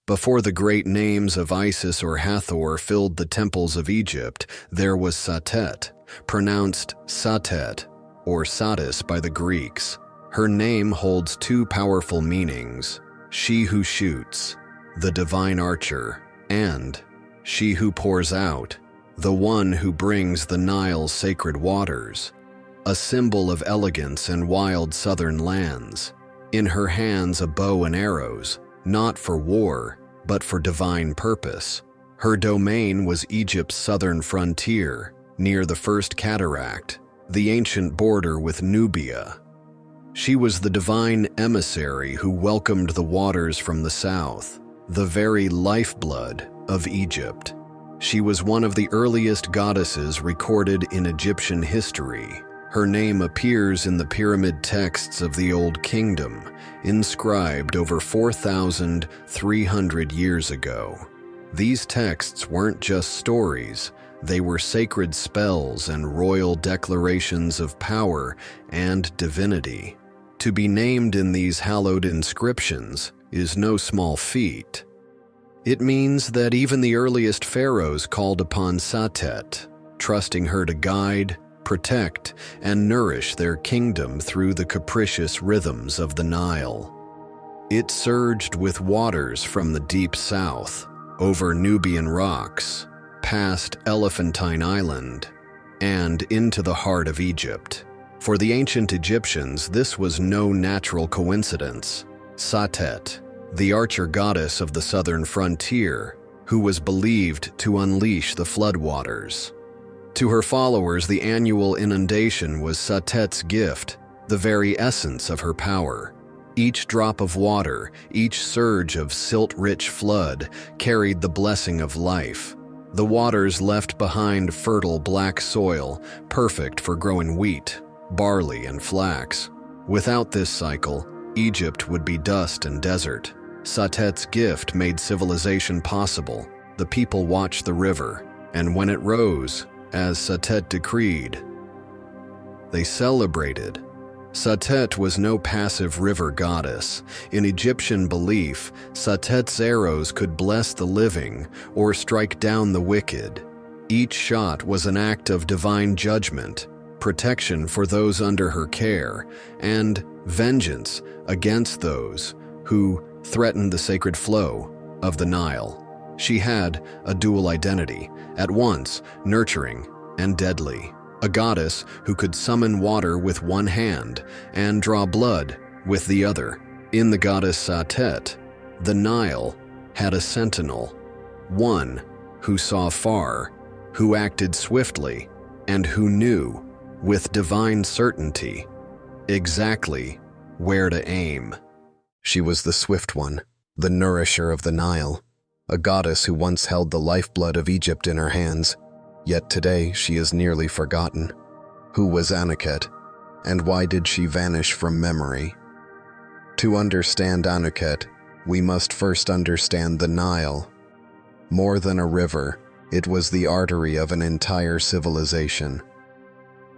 Before the great names of Isis or Hathor filled the temples of Egypt, there was Satet, pronounced Satet or Satis by the Greeks. Her name holds two powerful meanings: she who shoots, the divine archer, and she who pours out, the one who brings the Nile's sacred waters, a symbol of elegance and wild southern lands. In her hands a bow and arrows, not for war, but for divine purpose. Her domain was Egypt's southern frontier, near the First Cataract, the ancient border with Nubia. She was the divine emissary who welcomed the waters from the south, the very lifeblood of Egypt. She was one of the earliest goddesses recorded in Egyptian history. Her name appears in the pyramid texts of the Old Kingdom, inscribed over 4,300 years ago. These texts weren't just stories, they were sacred spells and royal declarations of power and divinity. To be named in these hallowed inscriptions is no small feat. It means that even the earliest pharaohs called upon Satet, trusting her to guide, protect, and nourish their kingdom through the capricious rhythms of the Nile. It surged with waters from the deep south, over Nubian rocks, past Elephantine Island, and into the heart of Egypt. For the ancient Egyptians, this was no natural coincidence. Satet, the archer goddess of the southern frontier, who was believed to unleash the floodwaters. To her followers, the annual inundation was Satet's gift, the very essence of her power. Each drop of water, each surge of silt-rich flood carried the blessing of life. The waters left behind fertile black soil, perfect for growing wheat, barley, and flax. Without this cycle, Egypt would be dust and desert. Satet's gift made civilization possible. The people watched the river, and when it rose, as Satet decreed, they celebrated. Satet was no passive river goddess. In Egyptian belief, Satet's arrows could bless the living or strike down the wicked. Each shot was an act of divine judgment, protection for those under her care, and vengeance against those who threatened the sacred flow of the Nile. She had a dual identity, at once nurturing and deadly. A goddess who could summon water with one hand and draw blood with the other. In the goddess Satet, the Nile had a sentinel, one who saw far, who acted swiftly, and who knew, with divine certainty, exactly where to aim. She was the swift one, the nourisher of the Nile, a goddess who once held the lifeblood of Egypt in her hands. Yet today she is nearly forgotten. Who was Anuket, and why did she vanish from memory? To understand Anuket, we must first understand the Nile. More than a river, it was the artery of an entire civilization.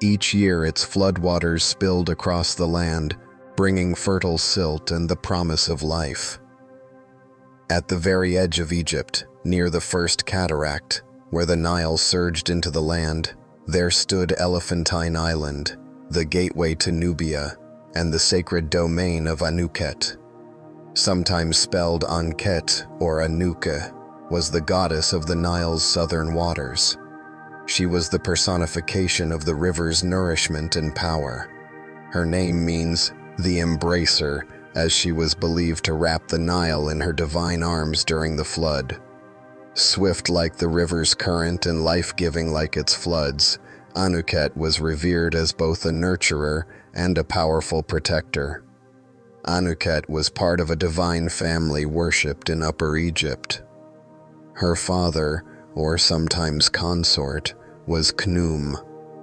Each year its floodwaters spilled across the land, bringing fertile silt and the promise of life. At the very edge of Egypt, near the First Cataract, where the Nile surged into the land, there stood Elephantine Island, the gateway to Nubia, and the sacred domain of Anuket. Sometimes spelled Anket or Anuke, was the goddess of the Nile's southern waters. She was the personification of the river's nourishment and power. Her name means the embracer, as she was believed to wrap the Nile in her divine arms during the flood. Swift like the river's current and life-giving like its floods, Anuket was revered as both a nurturer and a powerful protector. Anuket was part of a divine family worshipped in Upper Egypt. Her father, or sometimes consort, was Khnum,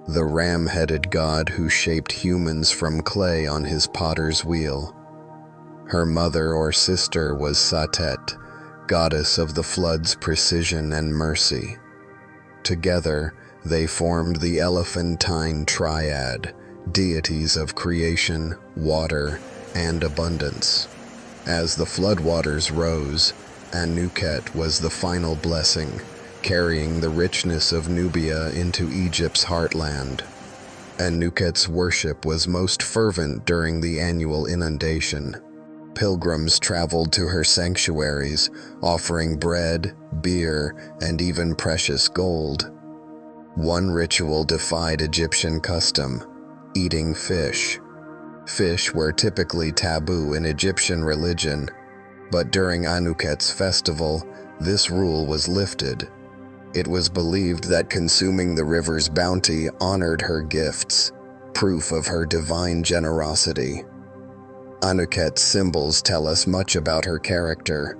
the ram-headed god who shaped humans from clay on his potter's wheel. Her mother or sister was Satet, goddess of the flood's precision and mercy. Together, they formed the Elephantine Triad, deities of creation, water, and abundance. As the floodwaters rose, Anuket was the final blessing, carrying the richness of Nubia into Egypt's heartland. Anuket's worship was most fervent during the annual inundation. Pilgrims traveled to her sanctuaries, offering bread, beer, and even precious gold. One ritual defied Egyptian custom: eating fish. Fish were typically taboo in Egyptian religion, but during Anuket's festival, this rule was lifted. It was believed that consuming the river's bounty honored her gifts, proof of her divine generosity. Anuket's symbols tell us much about her character.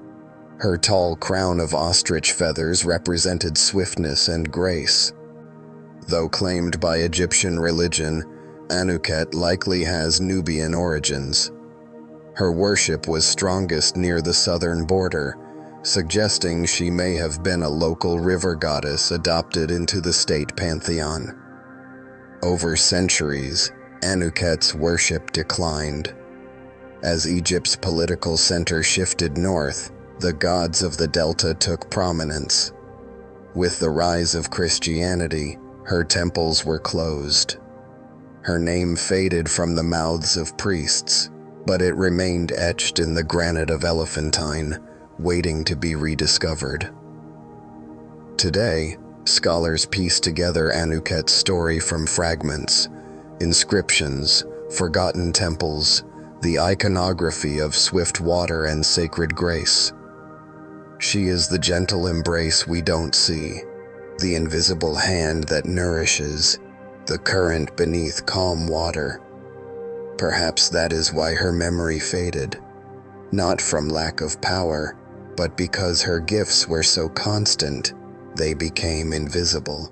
Her tall crown of ostrich feathers represented swiftness and grace. Though claimed by Egyptian religion, Anuket likely has Nubian origins. Her worship was strongest near the southern border, suggesting she may have been a local river goddess adopted into the state pantheon. Over centuries, Anuket's worship declined. As Egypt's political center shifted north, the gods of the Delta took prominence. With the rise of Christianity, her temples were closed. Her name faded from the mouths of priests, but it remained etched in the granite of Elephantine, waiting to be rediscovered. Today, scholars piece together Anuket's story from fragments, inscriptions, forgotten temples, the iconography of swift water and sacred grace. She is the gentle embrace we don't see, the invisible hand that nourishes, the current beneath calm water. Perhaps that is why her memory faded, not from lack of power, but because her gifts were so constant, they became invisible.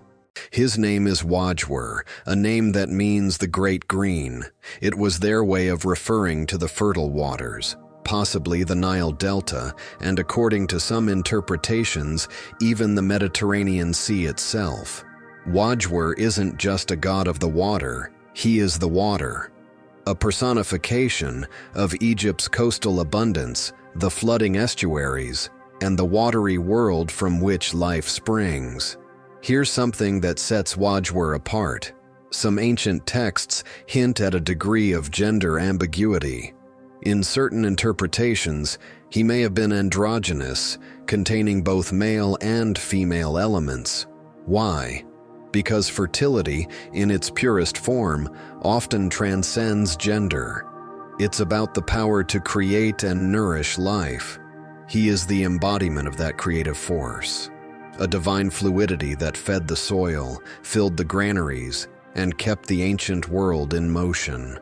His name is Wajwir, a name that means the Great Green. It was their way of referring to the fertile waters, possibly the Nile Delta, and according to some interpretations, even the Mediterranean Sea itself. Wajwir isn't just a god of the water, he is the water, a personification of Egypt's coastal abundance, the flooding estuaries, and the watery world from which life springs. Here's something that sets Wajwir apart. Some ancient texts hint at a degree of gender ambiguity. In certain interpretations, he may have been androgynous, containing both male and female elements. Why? Because fertility, in its purest form, often transcends gender. It's about the power to create and nourish life. He is the embodiment of that creative force, a divine fluidity that fed the soil, filled the granaries, and kept the ancient world in motion.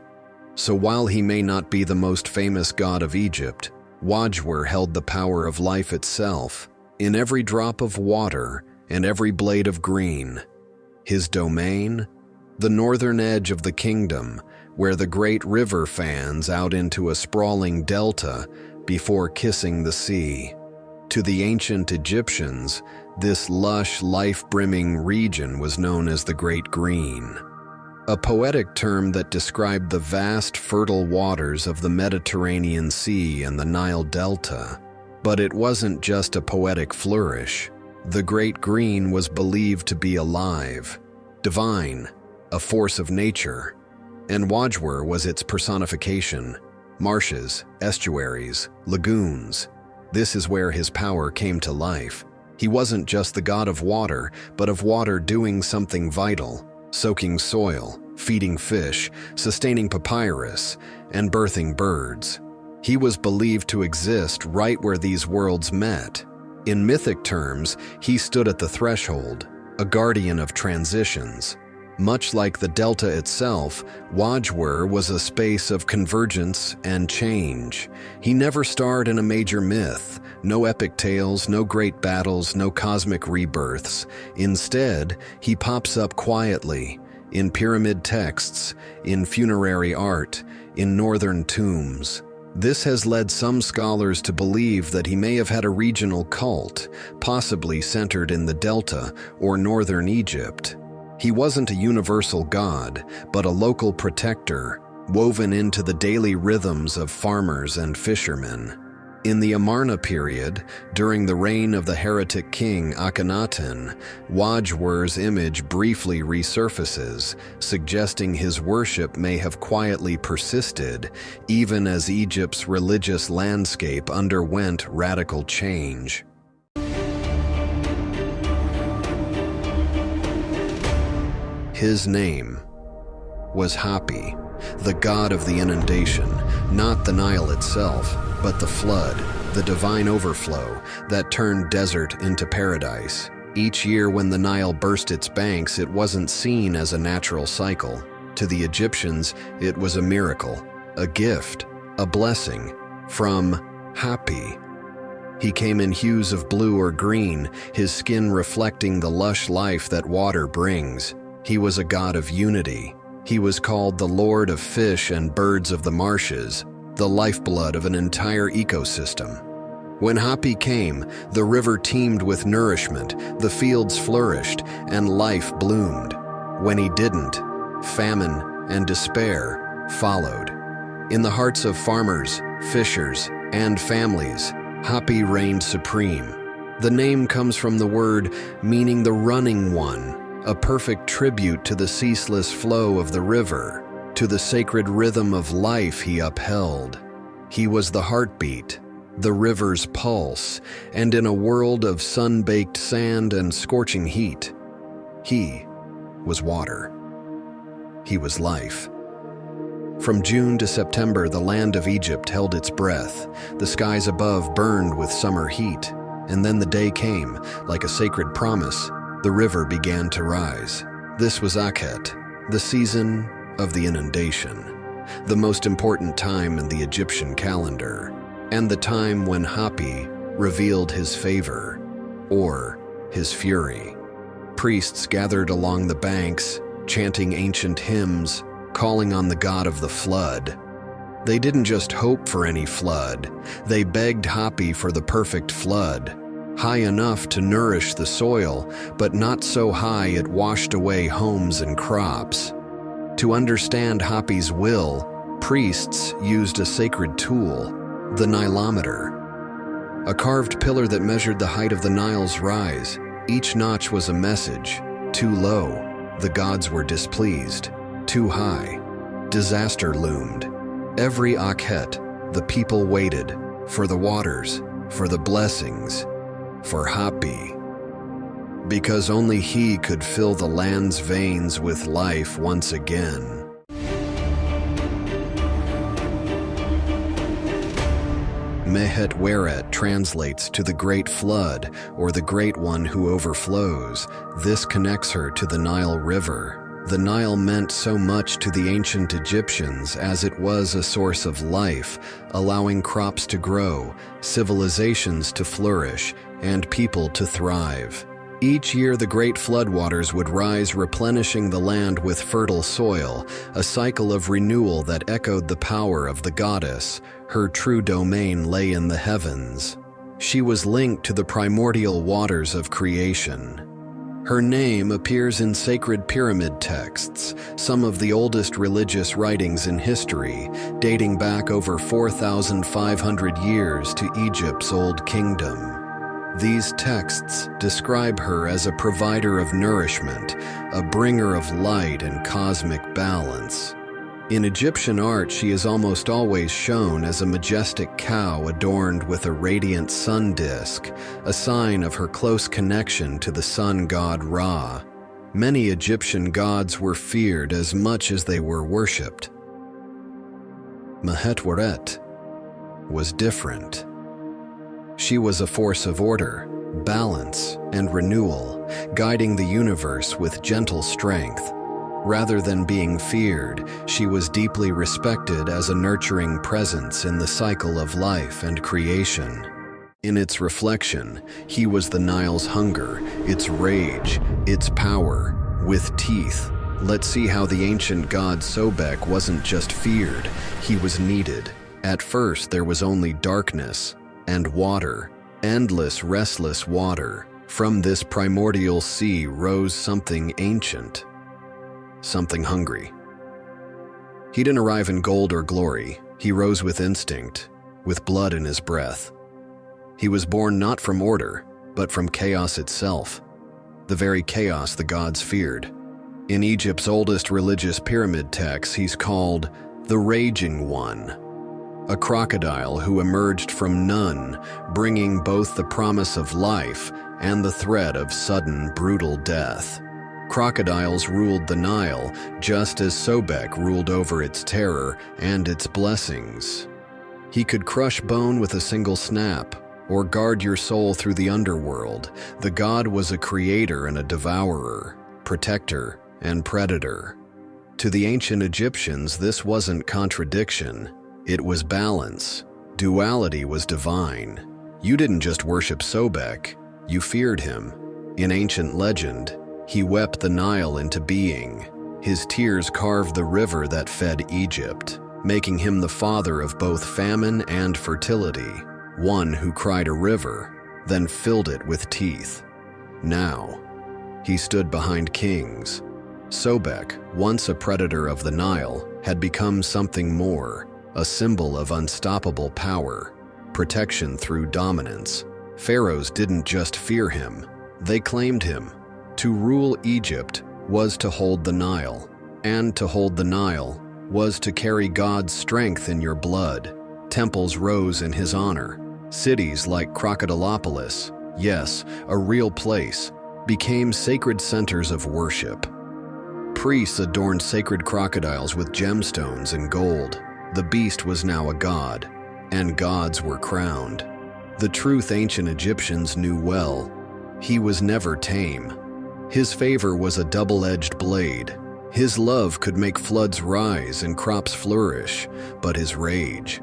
So while he may not be the most famous god of Egypt, Wajwir held the power of life itself, in every drop of water and every blade of green. His domain? The northern edge of the kingdom, where the great river fans out into a sprawling delta before kissing the sea. To the ancient Egyptians, this lush, life-brimming region was known as the Great Green, a poetic term that described the vast, fertile waters of the Mediterranean Sea and the Nile Delta. But it wasn't just a poetic flourish. The Great Green was believed to be alive, divine, a force of nature, and Wajwir was its personification. Marshes, estuaries, lagoons. This is where his power came to life. He wasn't just the god of water, but of water doing something vital, soaking soil, feeding fish, sustaining papyrus, and birthing birds. He was believed to exist right where these worlds met. In mythic terms, he stood at the threshold, a guardian of transitions. Much like the Delta itself, Wajwir was a space of convergence and change. He never starred in a major myth, no epic tales, no great battles, no cosmic rebirths. Instead, he pops up quietly, in pyramid texts, in funerary art, in northern tombs. This has led some scholars to believe that he may have had a regional cult, possibly centered in the Delta or northern Egypt. He wasn't a universal god, but a local protector, woven into the daily rhythms of farmers and fishermen. In the Amarna period, during the reign of the heretic king Akhenaten, Wajwir's image briefly resurfaces, suggesting his worship may have quietly persisted, even as Egypt's religious landscape underwent radical change. His name was Hapi, the god of the inundation, not the Nile itself, but the flood, the divine overflow that turned desert into paradise. Each year when the Nile burst its banks, it wasn't seen as a natural cycle. To the Egyptians, it was a miracle, a gift, a blessing from Hapi. He came in hues of blue or green, his skin reflecting the lush life that water brings. He was a god of unity. He was called the Lord of Fish and Birds of the Marshes, the lifeblood of an entire ecosystem. When Hapi came, the river teemed with nourishment, the fields flourished, and life bloomed. When he didn't, famine and despair followed. In the hearts of farmers, fishers, and families, Hapi reigned supreme. The name comes from the word meaning the running one, a perfect tribute to the ceaseless flow of the river, to the sacred rhythm of life he upheld. He was the heartbeat, the river's pulse, and in a world of sun-baked sand and scorching heat, he was water. He was life. From June to September, the land of Egypt held its breath. The skies above burned with summer heat, and then the day came, like a sacred promise. The river began to rise. This was Anubis, the season of the inundation, the most important time in the Egyptian calendar, and the time when Hapi revealed his favor, or his fury. Priests gathered along the banks, chanting ancient hymns, calling on the god of the flood. They didn't just hope for any flood, they begged Hapi for the perfect flood, high enough to nourish the soil, but not so high it washed away homes and crops. To understand Hapi's will, priests used a sacred tool, the Nilometer, a carved pillar that measured the height of the Nile's rise. Each notch was a message. Too low, the gods were displeased. Too high, disaster loomed. Every Akhet, the people waited for the waters, for the blessings, for Hapi, because only he could fill the land's veins with life once again. Mehet-Weret translates to the Great Flood, or the Great One who overflows. This connects her to the Nile River. The Nile meant so much to the ancient Egyptians as it was a source of life, allowing crops to grow, civilizations to flourish, and people to thrive. Each year the great floodwaters would rise, replenishing the land with fertile soil, a cycle of renewal that echoed the power of the goddess. Her true domain lay in the heavens. She was linked to the primordial waters of creation. Her name appears in sacred pyramid texts, some of the oldest religious writings in history, dating back over 4,500 years to Egypt's Old Kingdom. These texts describe her as a provider of nourishment, a bringer of light and cosmic balance. In Egyptian art, she is almost always shown as a majestic cow adorned with a radiant sun disk, a sign of her close connection to the sun god Ra. Many Egyptian gods were feared as much as they were worshipped. Mythology was different. She was a force of order, balance, and renewal, guiding the universe with gentle strength. Rather than being feared, she was deeply respected as a nurturing presence in the cycle of life and creation. In its reflection, he was the Nile's hunger, its rage, its power, with teeth. Let's see how the ancient god Sobek wasn't just feared, he was needed. At first, there was only darkness and water, endless, restless water. From this primordial sea rose something ancient, something hungry. He didn't arrive in gold or glory. He rose with instinct, with blood in his breath. He was born not from order, but from chaos itself, the very chaos the gods feared. In Egypt's oldest religious pyramid texts, he's called the Raging One, a crocodile who emerged from none, bringing both the promise of life and the threat of sudden, brutal death. Crocodiles ruled the Nile, just as Sobek ruled over its terror and its blessings. He could crush bone with a single snap, or guard your soul through the underworld. The god was a creator and a devourer, protector and predator. To the ancient Egyptians, this wasn't contradiction. It was balance. Duality was divine. You didn't just worship Sobek, you feared him. In ancient legend, he wept the Nile into being. His tears carved the river that fed Egypt, making him the father of both famine and fertility, one who cried a river, then filled it with teeth. Now, he stood behind kings. Sobek, once a predator of the Nile, had become something more, a symbol of unstoppable power, protection through dominance. Pharaohs didn't just fear him, they claimed him. To rule Egypt was to hold the Nile, and to hold the Nile was to carry God's strength in your blood. Temples rose in his honor. Cities like Crocodilopolis, yes, a real place, became sacred centers of worship. Priests adorned sacred crocodiles with gemstones and gold. The beast was now a god, and gods were crowned. The truth ancient Egyptians knew well: he was never tame. His favor was a double-edged blade. His love could make floods rise and crops flourish, but his rage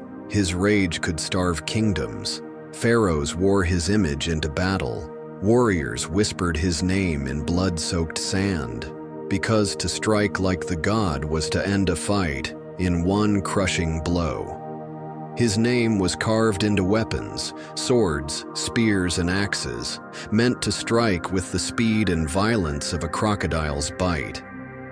could starve kingdoms. Pharaohs wore his image into battle. Warriors whispered his name in blood-soaked sand, because to strike like the god was to end a fight in one crushing blow. His name was carved into weapons, swords, spears, and axes, meant to strike with the speed and violence of a crocodile's bite.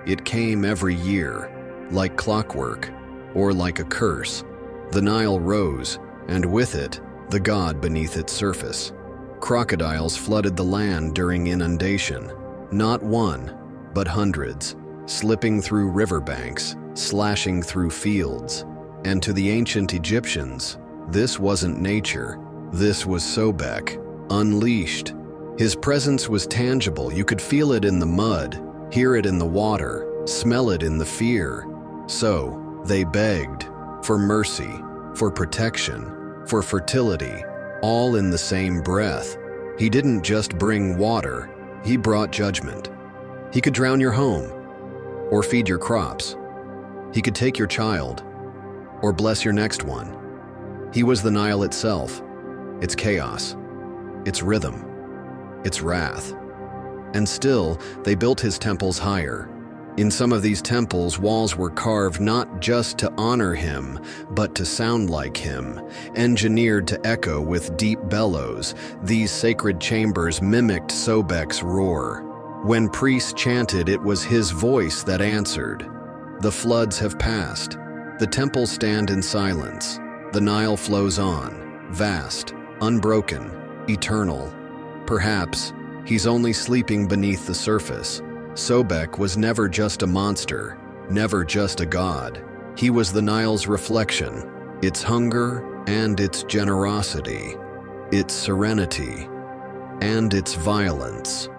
It came every year, like clockwork, or like a curse. The Nile rose, and with it, the god beneath its surface. Crocodiles flooded the land during inundation, not one, but hundreds, slipping through riverbanks, slashing through fields. And to the ancient Egyptians, this wasn't nature, this was Sobek, unleashed. His presence was tangible. You could feel it in the mud, hear it in the water, smell it in the fear. So they begged for mercy, for protection, for fertility, all in the same breath. He didn't just bring water, he brought judgment. He could drown your home, or feed your crops. He could take your child, or bless your next one. He was the Nile itself, its chaos, its rhythm, its wrath. And still, they built his temples higher. In some of these temples, walls were carved not just to honor him, but to sound like him, engineered to echo with deep bellows. These sacred chambers mimicked Sobek's roar. When priests chanted, it was his voice that answered. The floods have passed. The temples stand in silence. The Nile flows on, vast, unbroken, eternal. Perhaps he's only sleeping beneath the surface. Sobek was never just a monster, never just a god. He was the Nile's reflection, its hunger and its generosity, its serenity and its violence.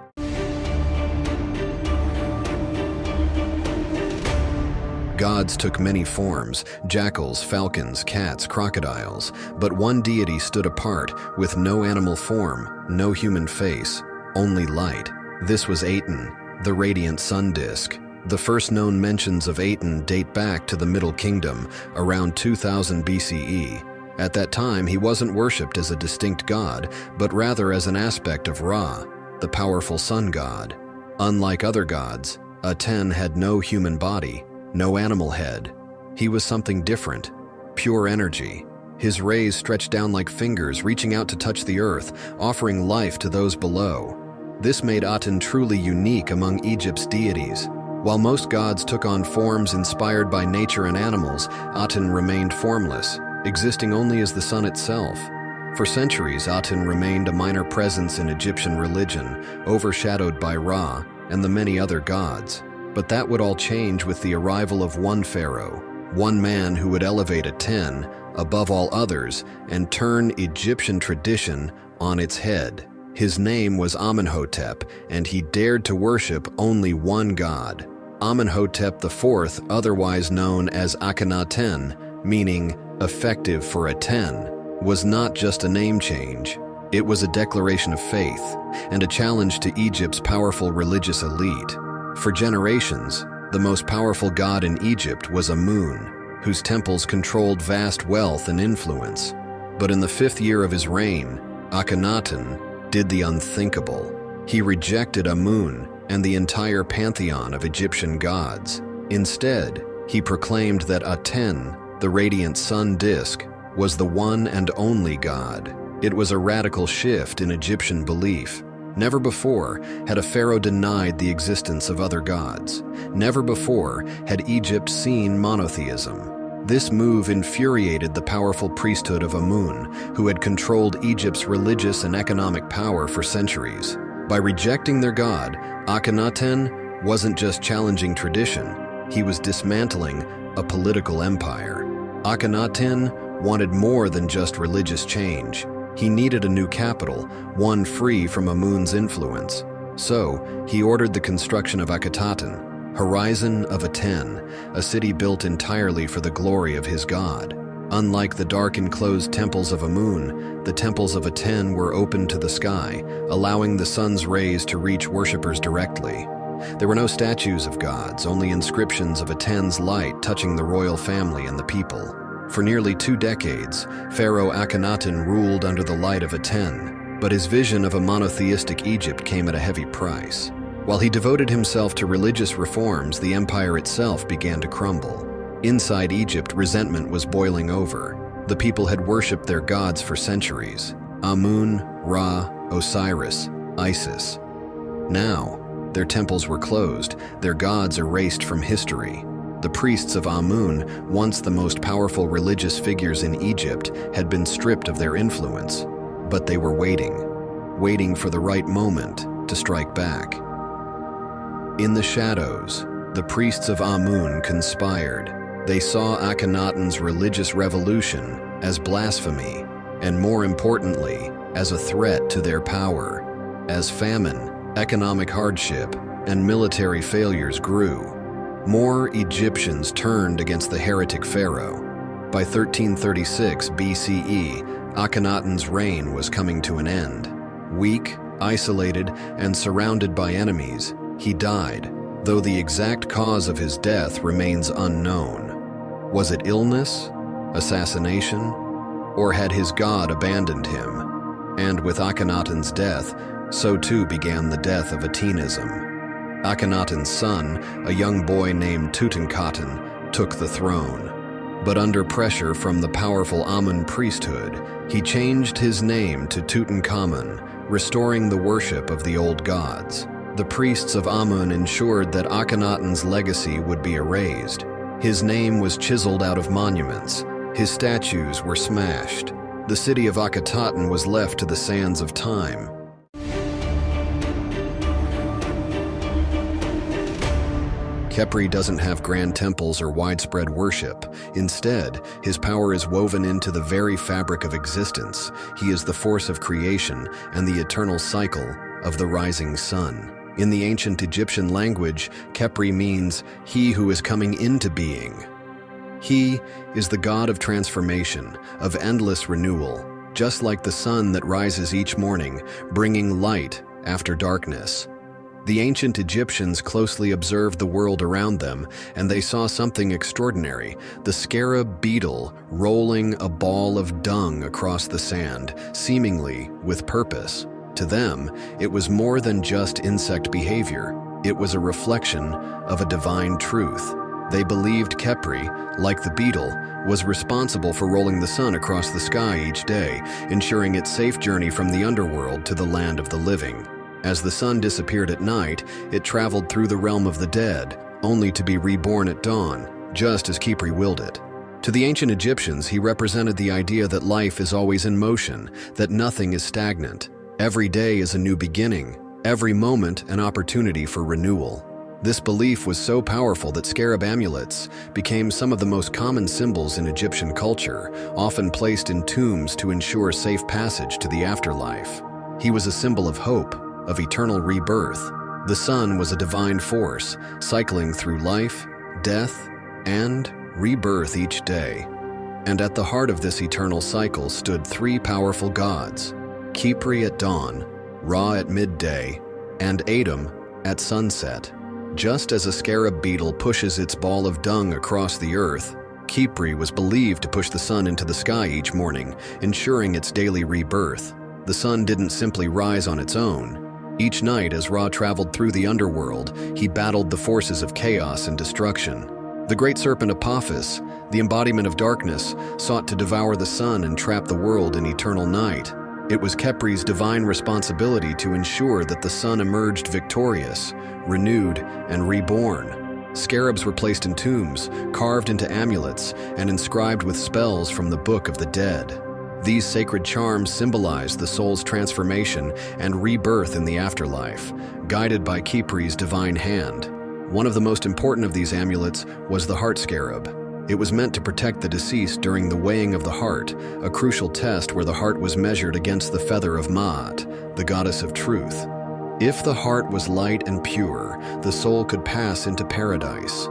Gods took many forms: jackals, falcons, cats, crocodiles. But one deity stood apart, with no animal form, no human face, only light. This was Aten, the radiant sun disk. The first known mentions of Aten date back to the Middle Kingdom, around 2000 BCE. At that time, he wasn't worshipped as a distinct god, but rather as an aspect of Ra, the powerful sun god. Unlike other gods, Aten had no human body, no animal head. He was something different, pure energy. His rays stretched down like fingers, reaching out to touch the earth, offering life to those below. This made Aten truly unique among Egypt's deities. While most gods took on forms inspired by nature and animals, Aten remained formless. existing only as the sun itself. For centuries, Aten remained a minor presence in Egyptian religion, overshadowed by Ra and the many other gods. But that would all change with the arrival of one pharaoh, one man who would elevate Aten above all others and turn Egyptian tradition on its head. His name was Amenhotep, and he dared to worship only one god. Amenhotep IV, otherwise known as Akhenaten, meaning effective for Aten, was not just a name change. It was a declaration of faith and a challenge to Egypt's powerful religious elite. For generations, the most powerful god in Egypt was Amun, whose temples controlled vast wealth and influence. But in the 5th year of his reign, Akhenaten did the unthinkable. He rejected Amun and the entire pantheon of Egyptian gods. Instead, he proclaimed that Aten, the radiant sun disk, was the one and only god. It was a radical shift in Egyptian belief. Never before had a pharaoh denied the existence of other gods. Never before had Egypt seen monotheism. This move infuriated the powerful priesthood of Amun, who had controlled Egypt's religious and economic power for centuries. By rejecting their god, Akhenaten wasn't just challenging tradition, he was dismantling a political empire. Akhenaten wanted more than just religious change. He needed a new capital, one free from Amun's influence. So, he ordered the construction of Akhetaten, Horizon of Aten, a city built entirely for the glory of his god. Unlike the dark enclosed temples of Amun, the temples of Aten were open to the sky, allowing the sun's rays to reach worshippers directly. There were no statues of gods, only inscriptions of Aten's light touching the royal family and the people. For nearly 2 decades, Pharaoh Akhenaten ruled under the light of Aten, but his vision of a monotheistic Egypt came at a heavy price. While he devoted himself to religious reforms, the empire itself began to crumble. Inside Egypt, resentment was boiling over. The people had worshipped their gods for centuries: Amun, Ra, Osiris, Isis. Now, their temples were closed, their gods erased from history. The priests of Amun, once the most powerful religious figures in Egypt, had been stripped of their influence. But they were waiting for the right moment to strike back. In the shadows, the priests of Amun conspired. They saw Akhenaten's religious revolution as blasphemy, and more importantly, as a threat to their power. As famine, economic hardship, and military failures grew, more Egyptians turned against the heretic pharaoh. By 1336 BCE, Akhenaten's reign was coming to an end. Weak, isolated, and surrounded by enemies, he died, though the exact cause of his death remains unknown. Was it illness, assassination, or had his god abandoned him? And with Akhenaten's death, so too began the death of Atenism. Akhenaten's son, a young boy named Tutankhaten, took the throne. But under pressure from the powerful Amun priesthood, he changed his name to Tutankhamun, restoring the worship of the old gods. The priests of Amun ensured that Akhenaten's legacy would be erased. His name was chiseled out of monuments. His statues were smashed. The city of Akhetaten was left to the sands of time. Khepri doesn't have grand temples or widespread worship. Instead, his power is woven into the very fabric of existence. He is the force of creation and the eternal cycle of the rising sun. In the ancient Egyptian language, Khepri means he who is coming into being. He is the god of transformation, of endless renewal, just like the sun that rises each morning, bringing light after darkness. The ancient Egyptians closely observed the world around them, and they saw something extraordinary: the scarab beetle rolling a ball of dung across the sand, seemingly with purpose. To them, it was more than just insect behavior. It was a reflection of a divine truth. They believed Khepri, like the beetle, was responsible for rolling the sun across the sky each day, ensuring its safe journey from the underworld to the land of the living. As the sun disappeared at night, it traveled through the realm of the dead, only to be reborn at dawn, just as Khepri willed it. To the ancient Egyptians, he represented the idea that life is always in motion, that nothing is stagnant. Every day is a new beginning, every moment an opportunity for renewal. This belief was so powerful that scarab amulets became some of the most common symbols in Egyptian culture, often placed in tombs to ensure safe passage to the afterlife. He was a symbol of hope, of eternal rebirth. The sun was a divine force, cycling through life, death, and rebirth each day. And at the heart of this eternal cycle stood three powerful gods: Khepri at dawn, Ra at midday, and Atum at sunset. Just as a scarab beetle pushes its ball of dung across the earth, Khepri was believed to push the sun into the sky each morning, ensuring its daily rebirth. The sun didn't simply rise on its own. Each night, as Ra traveled through the underworld, he battled the forces of chaos and destruction. The great serpent Apophis, the embodiment of darkness, sought to devour the sun and trap the world in eternal night. It was Khepri's divine responsibility to ensure that the sun emerged victorious, renewed, and reborn. Scarabs were placed in tombs, carved into amulets, and inscribed with spells from the Book of the Dead. These sacred charms symbolized the soul's transformation and rebirth in the afterlife, guided by Khepri's divine hand. One of the most important of these amulets was the heart scarab. It was meant to protect the deceased during the weighing of the heart, a crucial test where the heart was measured against the feather of Maat, the goddess of truth. If the heart was light and pure, the soul could pass into paradise.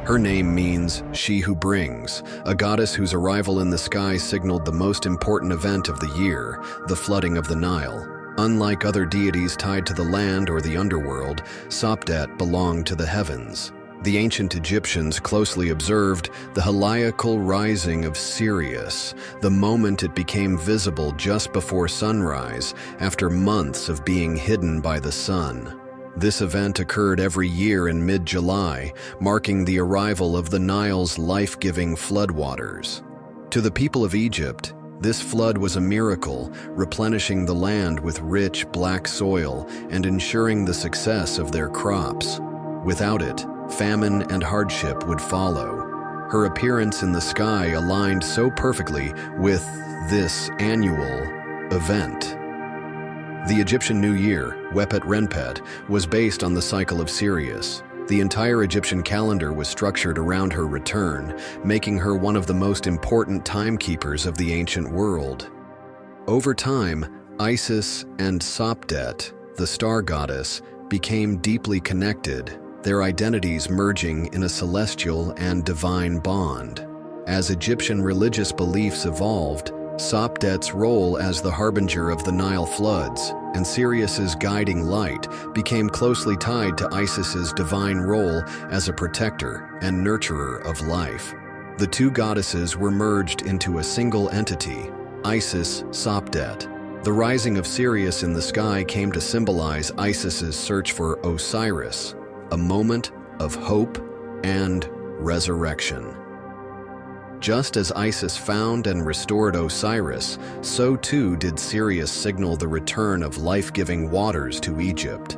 Her name means "she who brings," a goddess whose arrival in the sky signaled the most important event of the year, the flooding of the Nile. Unlike other deities tied to the land or the underworld, Sopdet belonged to the heavens. The ancient Egyptians closely observed the heliacal rising of Sirius, the moment it became visible just before sunrise, after months of being hidden by the sun. This event occurred every year in mid-July, marking the arrival of the Nile's life-giving floodwaters. To the people of Egypt, this flood was a miracle, replenishing the land with rich, black soil and ensuring the success of their crops. Without it, famine and hardship would follow. Her appearance in the sky aligned so perfectly with this annual event. The Egyptian New Year, Wepet-Renpet, was based on the cycle of Sirius. The entire Egyptian calendar was structured around her return, making her one of the most important timekeepers of the ancient world. Over time, Isis and Sopdet, the star goddess, became deeply connected, their identities merging in a celestial and divine bond. As Egyptian religious beliefs evolved, Sopdet's role as the harbinger of the Nile floods and Sirius's guiding light became closely tied to Isis's divine role as a protector and nurturer of life. The two goddesses were merged into a single entity, Isis-Sopdet. The rising of Sirius in the sky came to symbolize Isis's search for Osiris, a moment of hope and resurrection. Just as Isis found and restored Osiris, so too did Sirius signal the return of life-giving waters to Egypt.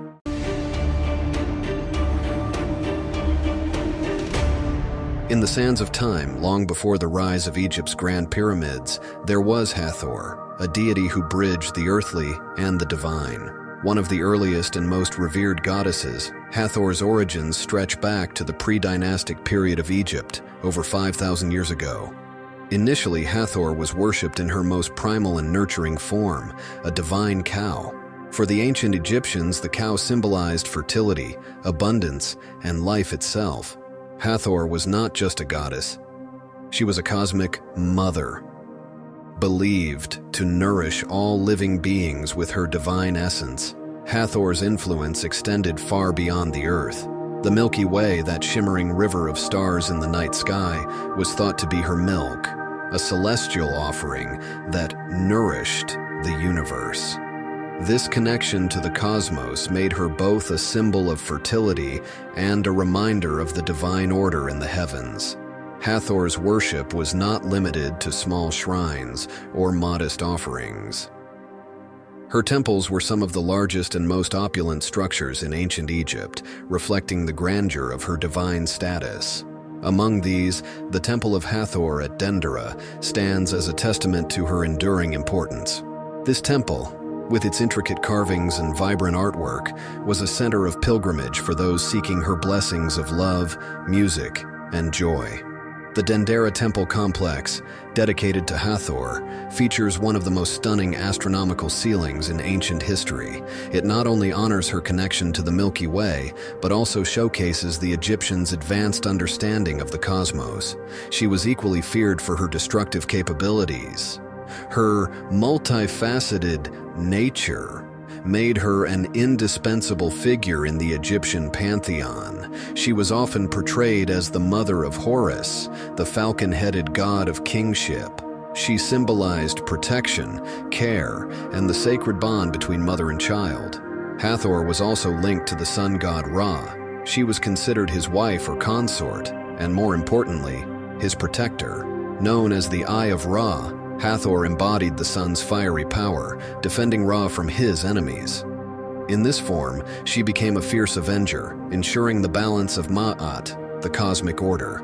In the sands of time, long before the rise of Egypt's Grand Pyramids, there was Hathor, a deity who bridged the earthly and the divine. One of the earliest and most revered goddesses, Hathor's origins stretch back to the pre-dynastic period of Egypt, over 5,000 years ago. Initially, Hathor was worshipped in her most primal and nurturing form, a divine cow. For the ancient Egyptians, the cow symbolized fertility, abundance, and life itself. Hathor was not just a goddess. She was a cosmic mother, believed to nourish all living beings with her divine essence. Hathor's influence extended far beyond the earth. The Milky Way, that shimmering river of stars in the night sky, was thought to be her milk, a celestial offering that nourished the universe. This connection to the cosmos made her both a symbol of fertility and a reminder of the divine order in the heavens. Hathor's worship was not limited to small shrines or modest offerings. Her temples were some of the largest and most opulent structures in ancient Egypt, reflecting the grandeur of her divine status. Among these, the Temple of Hathor at Dendera stands as a testament to her enduring importance. This temple, with its intricate carvings and vibrant artwork, was a center of pilgrimage for those seeking her blessings of love, music, and joy. The Dendera Temple complex, dedicated to Hathor, features one of the most stunning astronomical ceilings in ancient history. It not only honors her connection to the Milky Way, but also showcases the Egyptians' advanced understanding of the cosmos. She was equally feared for her destructive capabilities. Her multifaceted nature made her an indispensable figure in the Egyptian pantheon. She was often portrayed as the mother of Horus, the falcon-headed god of kingship. She symbolized protection, care, and the sacred bond between mother and child. Hathor was also linked to the sun god Ra. She was considered his wife or consort, and more importantly, his protector. Known as the Eye of Ra, Hathor embodied the sun's fiery power, defending Ra from his enemies. In this form, she became a fierce avenger, ensuring the balance of Ma'at, the cosmic order.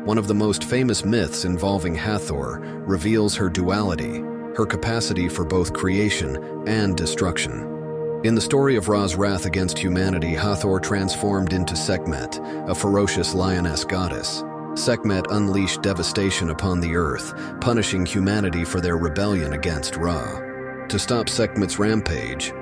One of the most famous myths involving Hathor reveals her duality, her capacity for both creation and destruction. In the story of Ra's wrath against humanity, Hathor transformed into Sekhmet, a ferocious lioness goddess. Sekhmet unleashed devastation upon the earth, punishing humanity for their rebellion against Ra. To stop Sekhmet's rampage,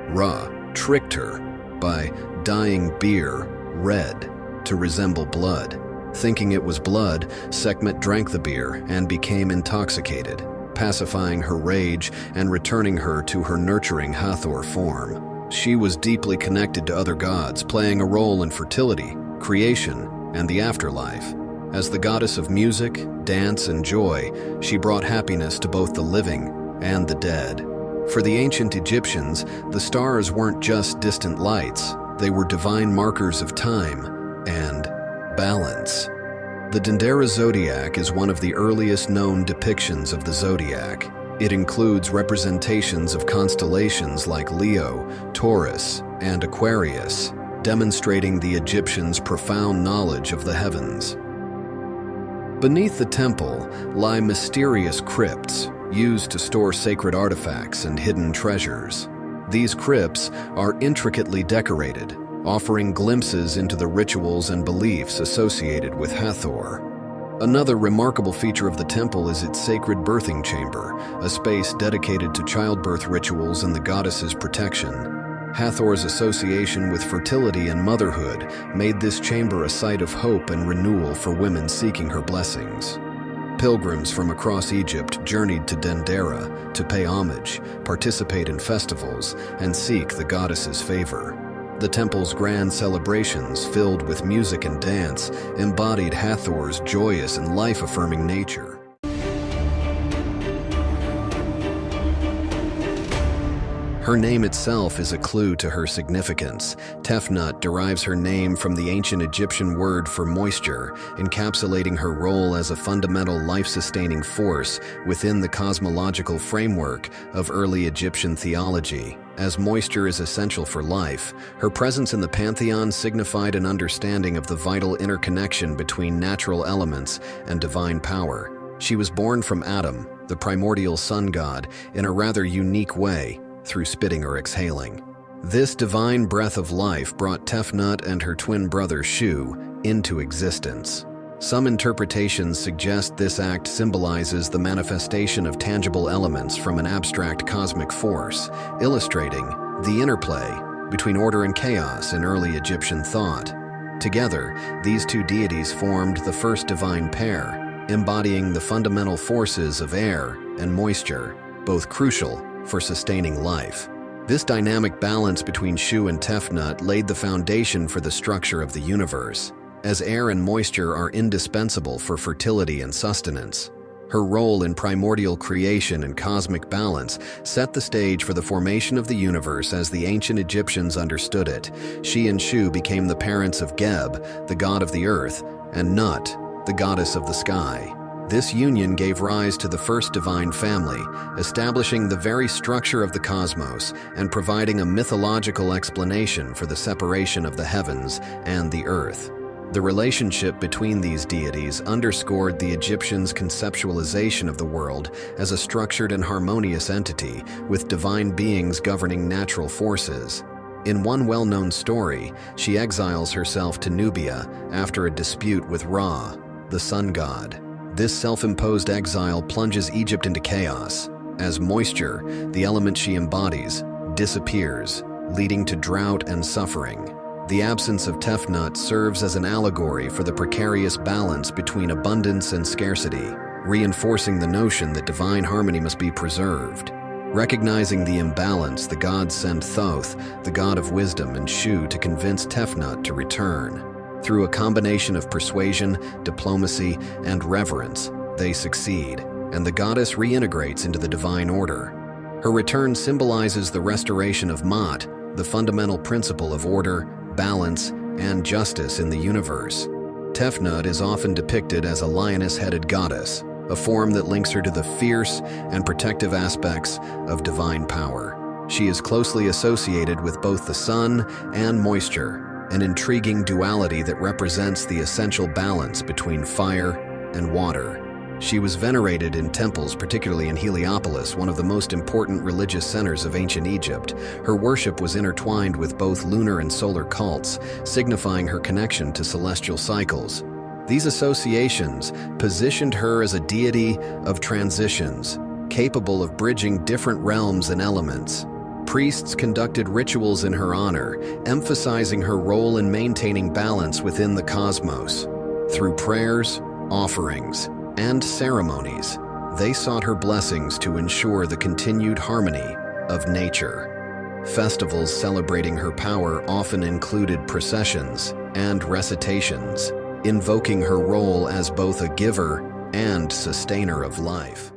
Ra tricked her by dyeing beer red to resemble blood. Thinking it was blood, Sekhmet drank the beer and became intoxicated, pacifying her rage and returning her to her nurturing Hathor form. She was deeply connected to other gods, playing a role in fertility, creation, and the afterlife. As the goddess of music, dance, and joy, she brought happiness to both the living and the dead. For the ancient Egyptians, the stars weren't just distant lights, they were divine markers of time and balance. The Dendera zodiac is one of the earliest known depictions of the zodiac. It includes representations of constellations like Leo, Taurus, and Aquarius, demonstrating the Egyptians' profound knowledge of the heavens. Beneath the temple lie mysterious crypts used to store sacred artifacts and hidden treasures. These crypts are intricately decorated, offering glimpses into the rituals and beliefs associated with Hathor. Another remarkable feature of the temple is its sacred birthing chamber, a space dedicated to childbirth rituals and the goddess's protection. Hathor's association with fertility and motherhood made this chamber a site of hope and renewal for women seeking her blessings. Pilgrims from across Egypt journeyed to Dendera to pay homage, participate in festivals, and seek the goddess's favor. The temple's grand celebrations, filled with music and dance, embodied Hathor's joyous and life-affirming nature. Her name itself is a clue to her significance. Tefnut derives her name from the ancient Egyptian word for moisture, encapsulating her role as a fundamental life-sustaining force within the cosmological framework of early Egyptian theology. As moisture is essential for life, her presence in the pantheon signified an understanding of the vital interconnection between natural elements and divine power. She was born from Atum, the primordial sun god, in a rather unique way, through spitting or exhaling. This divine breath of life brought Tefnut and her twin brother Shu into existence. Some interpretations suggest this act symbolizes the manifestation of tangible elements from an abstract cosmic force, illustrating the interplay between order and chaos in early Egyptian thought. Together, these two deities formed the first divine pair, embodying the fundamental forces of air and moisture, both crucial for sustaining life. This dynamic balance between Shu and Tefnut laid the foundation for the structure of the universe, as air and moisture are indispensable for fertility and sustenance. Her role in primordial creation and cosmic balance set the stage for the formation of the universe as the ancient Egyptians understood it. She and Shu became the parents of Geb, the god of the earth, and Nut, the goddess of the sky. This union gave rise to the first divine family, establishing the very structure of the cosmos and providing a mythological explanation for the separation of the heavens and the earth. The relationship between these deities underscored the Egyptians' conceptualization of the world as a structured and harmonious entity, with divine beings governing natural forces. In one well-known story, she exiles herself to Nubia after a dispute with Ra, the sun god. This self-imposed exile plunges Egypt into chaos, as moisture, the element she embodies, disappears, leading to drought and suffering. The absence of Tefnut serves as an allegory for the precarious balance between abundance and scarcity, reinforcing the notion that divine harmony must be preserved. Recognizing the imbalance, the gods send Thoth, the god of wisdom, and Shu to convince Tefnut to return. Through a combination of persuasion, diplomacy, and reverence, they succeed, and the goddess reintegrates into the divine order. Her return symbolizes the restoration of Maat, the fundamental principle of order, balance, and justice in the universe. Tefnut is often depicted as a lioness-headed goddess, a form that links her to the fierce and protective aspects of divine power. She is closely associated with both the sun and moisture, an intriguing duality that represents the essential balance between fire and water. She was venerated in temples, particularly in Heliopolis, one of the most important religious centers of ancient Egypt. Her worship was intertwined with both lunar and solar cults, signifying her connection to celestial cycles. These associations positioned her as a deity of transitions, capable of bridging different realms and elements. Priests conducted rituals in her honor, emphasizing her role in maintaining balance within the cosmos. Through prayers, offerings, and ceremonies, they sought her blessings to ensure the continued harmony of nature. Festivals celebrating her power often included processions and recitations, invoking her role as both a giver and sustainer of life.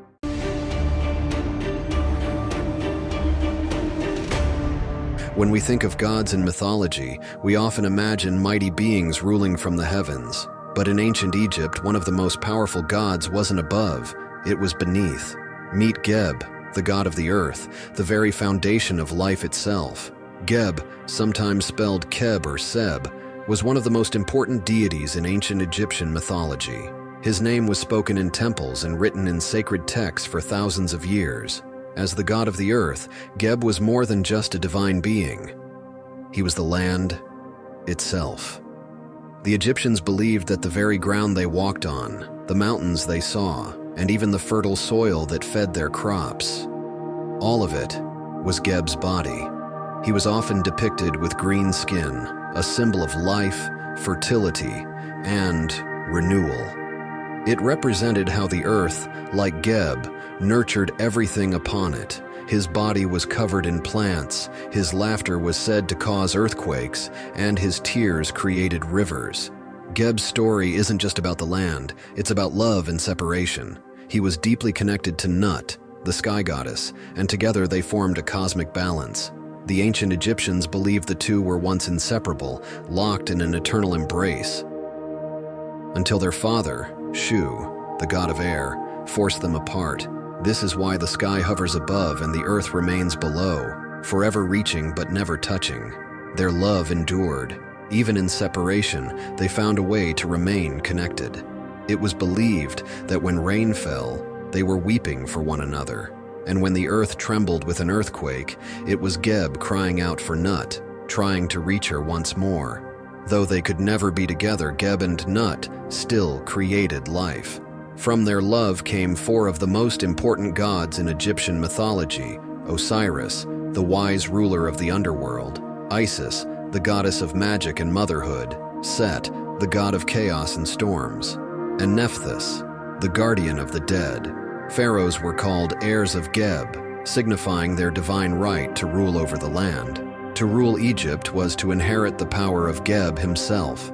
When we think of gods in mythology, we often imagine mighty beings ruling from the heavens. But in ancient Egypt, one of the most powerful gods wasn't above, it was beneath. Meet Geb, the god of the earth, the very foundation of life itself. Geb, sometimes spelled Keb or Seb, was one of the most important deities in ancient Egyptian mythology. His name was spoken in temples and written in sacred texts for thousands of years. As the god of the earth, Geb was more than just a divine being. He was the land itself. The Egyptians believed that the very ground they walked on, the mountains they saw, and even the fertile soil that fed their crops, all of it was Geb's body. He was often depicted with green skin, a symbol of life, fertility, and renewal. It represented how the earth, like Geb, nurtured everything upon it. His body was covered in plants, his laughter was said to cause earthquakes, and his tears created rivers. Geb's story isn't just about the land, it's about love and separation. He was deeply connected to Nut, the sky goddess, and together they formed a cosmic balance. The ancient Egyptians believed the two were once inseparable, locked in an eternal embrace, until their father, Shu, the god of air, forced them apart. This is why the sky hovers above and the earth remains below, forever reaching but never touching. Their love endured. Even in separation, they found a way to remain connected. It was believed that when rain fell, they were weeping for one another. And when the earth trembled with an earthquake, it was Geb crying out for Nut, trying to reach her once more. Though they could never be together, Geb and Nut still created life. From their love came four of the most important gods in Egyptian mythology: Osiris, the wise ruler of the underworld; Isis, the goddess of magic and motherhood; Set, the god of chaos and storms; and Nephthys, the guardian of the dead. Pharaohs were called heirs of Geb, signifying their divine right to rule over the land. To rule Egypt was to inherit the power of Geb himself.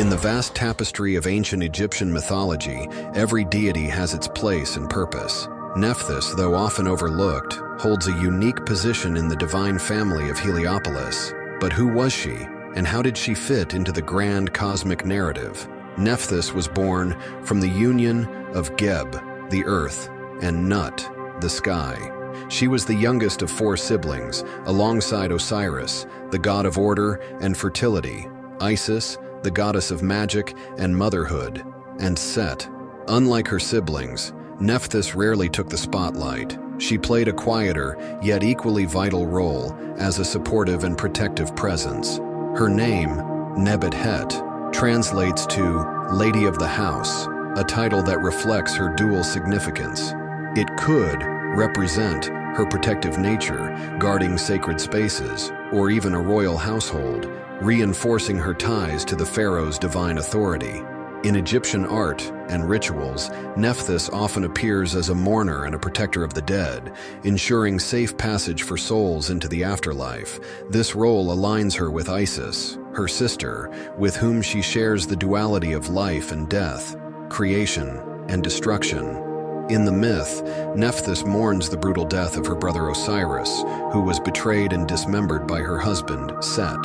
In the vast tapestry of ancient Egyptian mythology, every deity has its place and purpose. Nephthys, though often overlooked, holds a unique position in the divine family of Heliopolis. But who was she? And how did she fit into the grand cosmic narrative? Nephthys was born from the union of Geb, the earth, and Nut, the sky. She was the youngest of 4 siblings, alongside Osiris, the god of order and fertility, Isis, the goddess of magic and motherhood, and Set. Unlike her siblings, Nephthys rarely took the spotlight. She played a quieter, yet equally vital role as a supportive and protective presence. Her name, Nephthys, translates to Lady of the House, a title that reflects her dual significance. It could represent her protective nature, guarding sacred spaces, or even a royal household, reinforcing her ties to the pharaoh's divine authority. In Egyptian art and rituals, Nephthys often appears as a mourner and a protector of the dead, ensuring safe passage for souls into the afterlife. This role aligns her with Isis, her sister, with whom she shares the duality of life and death, creation and destruction. In the myth, Nephthys mourns the brutal death of her brother Osiris, who was betrayed and dismembered by her husband, Set.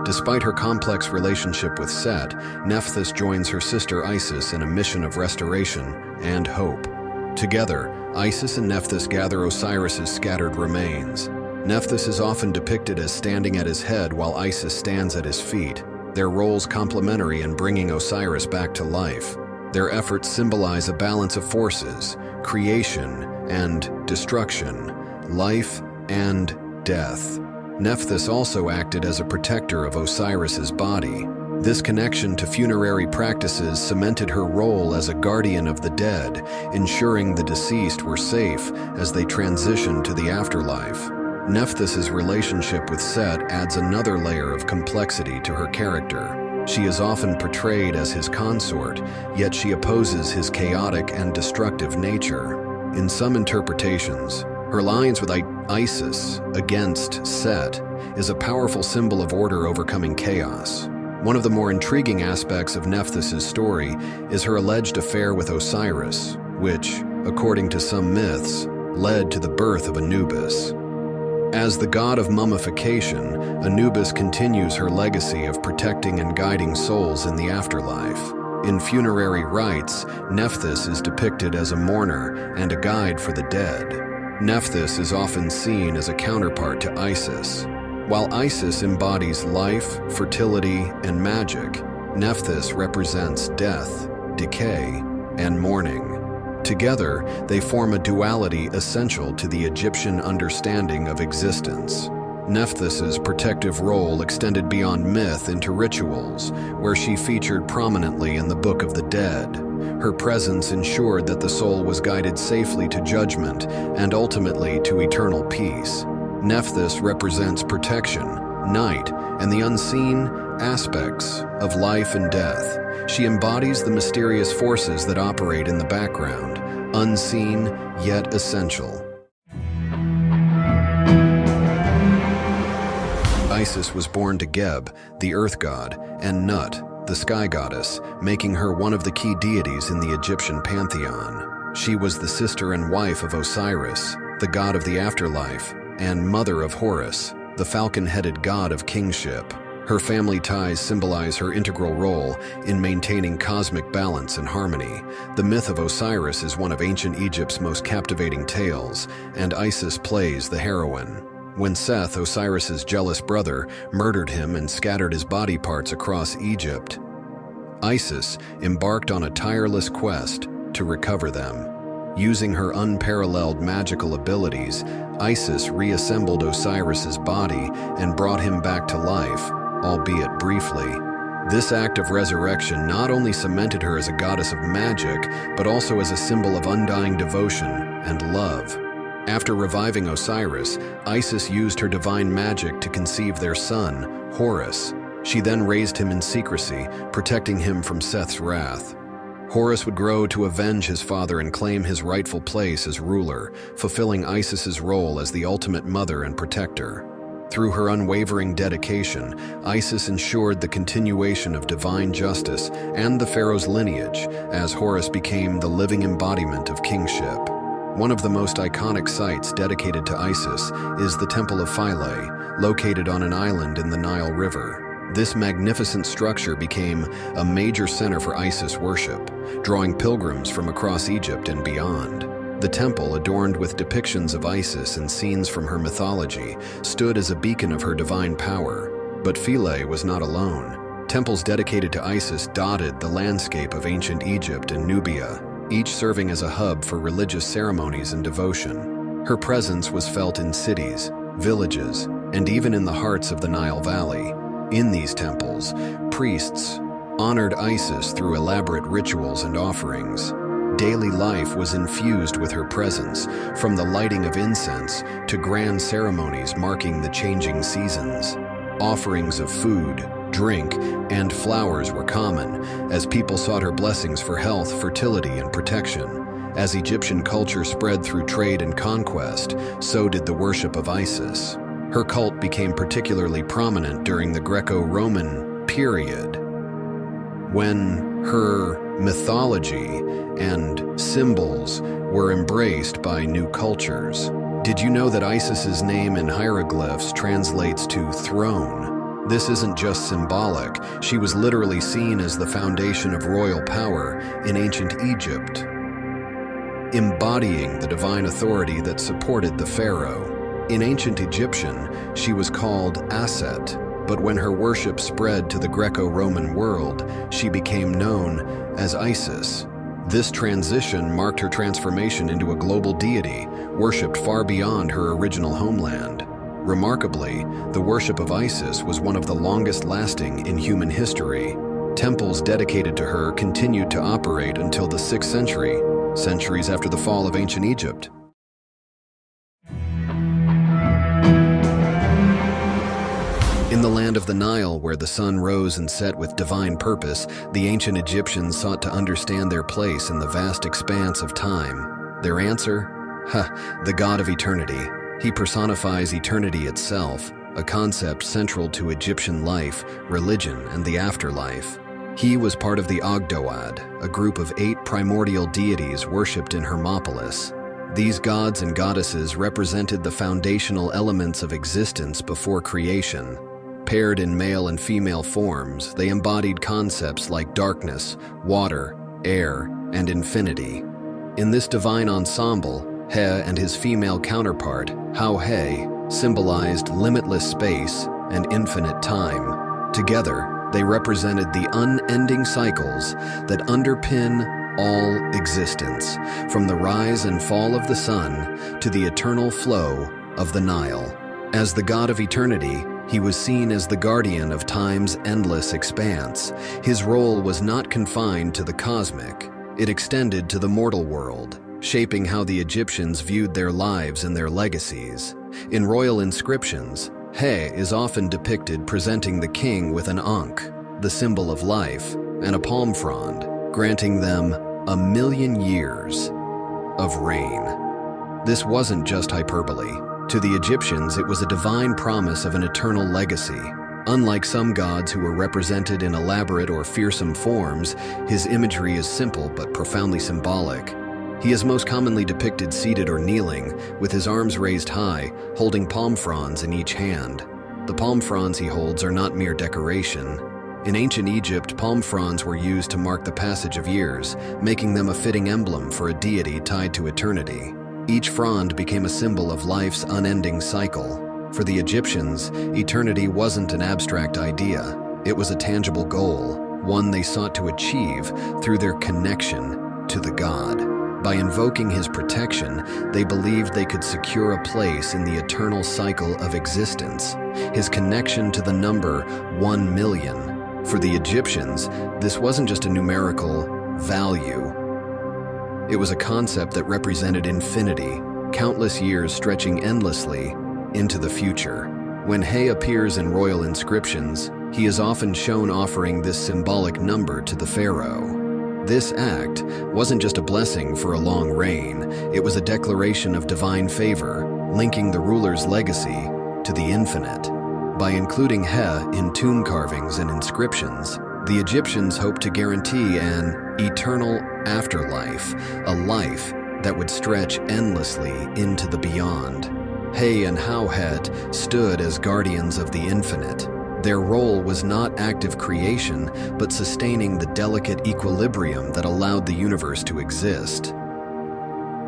Despite her complex relationship with Set, Nephthys joins her sister Isis in a mission of restoration and hope. Together, Isis and Nephthys gather Osiris's scattered remains. Nephthys is often depicted as standing at his head while Isis stands at his feet, their roles complementary in bringing Osiris back to life. Their efforts symbolize a balance of forces, creation and destruction, life and death. Nephthys also acted as a protector of Osiris's body. This connection to funerary practices cemented her role as a guardian of the dead, ensuring the deceased were safe as they transitioned to the afterlife. Nephthys's relationship with Set adds another layer of complexity to her character. She is often portrayed as his consort, yet she opposes his chaotic and destructive nature. In some interpretations, her alliance with Isis against Set is a powerful symbol of order overcoming chaos. One of the more intriguing aspects of Nephthys' story is her alleged affair with Osiris, which, according to some myths, led to the birth of Anubis. As the god of mummification, Anubis continues her legacy of protecting and guiding souls in the afterlife. In funerary rites, Nephthys is depicted as a mourner and a guide for the dead. Nephthys is often seen as a counterpart to Isis. While Isis embodies life, fertility, and magic, Nephthys represents death, decay, and mourning. Together, they form a duality essential to the Egyptian understanding of existence. Nephthys' protective role extended beyond myth into rituals, where she featured prominently in the Book of the Dead. Her presence ensured that the soul was guided safely to judgment and ultimately to eternal peace. Nephthys represents protection, night, and the unseen aspects of life and death. She embodies the mysterious forces that operate in the background, unseen yet essential. Isis was born to Geb, the earth god, and Nut, the sky goddess, making her one of the key deities in the Egyptian pantheon. She was the sister and wife of Osiris, the god of the afterlife, and mother of Horus, the falcon-headed god of kingship. Her family ties symbolize her integral role in maintaining cosmic balance and harmony. The myth of Osiris is one of ancient Egypt's most captivating tales, and Isis plays the heroine. When Seth, Osiris's jealous brother, murdered him and scattered his body parts across Egypt, Isis embarked on a tireless quest to recover them. Using her unparalleled magical abilities, Isis reassembled Osiris's body and brought him back to life, albeit briefly. This act of resurrection not only cemented her as a goddess of magic, but also as a symbol of undying devotion and love. After reviving Osiris, Isis used her divine magic to conceive their son, Horus. She then raised him in secrecy, protecting him from Seth's wrath. Horus would grow to avenge his father and claim his rightful place as ruler, fulfilling Isis's role as the ultimate mother and protector. Through her unwavering dedication, Isis ensured the continuation of divine justice and the pharaoh's lineage, as Horus became the living embodiment of kingship. One of the most iconic sites dedicated to Isis is the Temple of Philae, located on an island in the Nile River. This magnificent structure became a major center for Isis worship, drawing pilgrims from across Egypt and beyond. The temple, adorned with depictions of Isis and scenes from her mythology, stood as a beacon of her divine power. But Philae was not alone. Temples dedicated to Isis dotted the landscape of ancient Egypt and Nubia, each serving as a hub for religious ceremonies and devotion. Her presence was felt in cities, villages, and even in the hearts of the Nile Valley. In these temples, priests honored Isis through elaborate rituals and offerings. Daily life was infused with her presence, from the lighting of incense to grand ceremonies marking the changing seasons. Offerings of food, drink, and flowers were common, as people sought her blessings for health, fertility, and protection. As Egyptian culture spread through trade and conquest, so did the worship of Isis. Her cult became particularly prominent during the Greco-Roman period, when her mythology and symbols were embraced by new cultures. Did you know that Isis's name in hieroglyphs translates to throne? This isn't just symbolic. She was literally seen as the foundation of royal power in ancient Egypt, embodying the divine authority that supported the pharaoh. In ancient Egyptian, she was called Aset, but when her worship spread to the Greco-Roman world, she became known as Isis. This transition marked her transformation into a global deity, worshipped far beyond her original homeland. Remarkably, the worship of Isis was one of the longest-lasting in human history. Temples dedicated to her continued to operate until the 6th century, centuries after the fall of ancient Egypt. In the land of the Nile, where the sun rose and set with divine purpose, the ancient Egyptians sought to understand their place in the vast expanse of time. Their answer? The god of eternity. He personifies eternity itself, a concept central to Egyptian life, religion, and the afterlife. He was part of the Ogdoad, a group of 8 primordial deities worshipped in Hermopolis. These gods and goddesses represented the foundational elements of existence before creation. Paired in male and female forms, they embodied concepts like darkness, water, air, and infinity. In this divine ensemble, He and his female counterpart, Hau-He, symbolized limitless space and infinite time. Together, they represented the unending cycles that underpin all existence, from the rise and fall of the sun to the eternal flow of the Nile. As the god of eternity, he was seen as the guardian of time's endless expanse. His role was not confined to the cosmic. It extended to the mortal world, shaping how the Egyptians viewed their lives and their legacies. In royal inscriptions, He is often depicted presenting the king with an ankh, the symbol of life, and a palm frond, granting them 1,000,000 years of reign. This wasn't just hyperbole. To the Egyptians, it was a divine promise of an eternal legacy. Unlike some gods who were represented in elaborate or fearsome forms, his imagery is simple but profoundly symbolic. He is most commonly depicted seated or kneeling, with his arms raised high, holding palm fronds in each hand. The palm fronds he holds are not mere decoration. In ancient Egypt, palm fronds were used to mark the passage of years, making them a fitting emblem for a deity tied to eternity. Each frond became a symbol of life's unending cycle. For the Egyptians, eternity wasn't an abstract idea. It was a tangible goal, one they sought to achieve through their connection to the god. By invoking his protection, they believed they could secure a place in the eternal cycle of existence. His connection to the number 1,000,000. For the Egyptians, this wasn't just a numerical value. It was a concept that represented infinity, countless years stretching endlessly into the future. When He appears in royal inscriptions, he is often shown offering this symbolic number to the pharaoh. This act wasn't just a blessing for a long reign, it was a declaration of divine favor, linking the ruler's legacy to the infinite. By including He in tomb carvings and inscriptions, the Egyptians hoped to guarantee an eternal afterlife, a life that would stretch endlessly into the beyond. He and Hauhet stood as guardians of the infinite, Their role was not active creation, but sustaining the delicate equilibrium that allowed the universe to exist.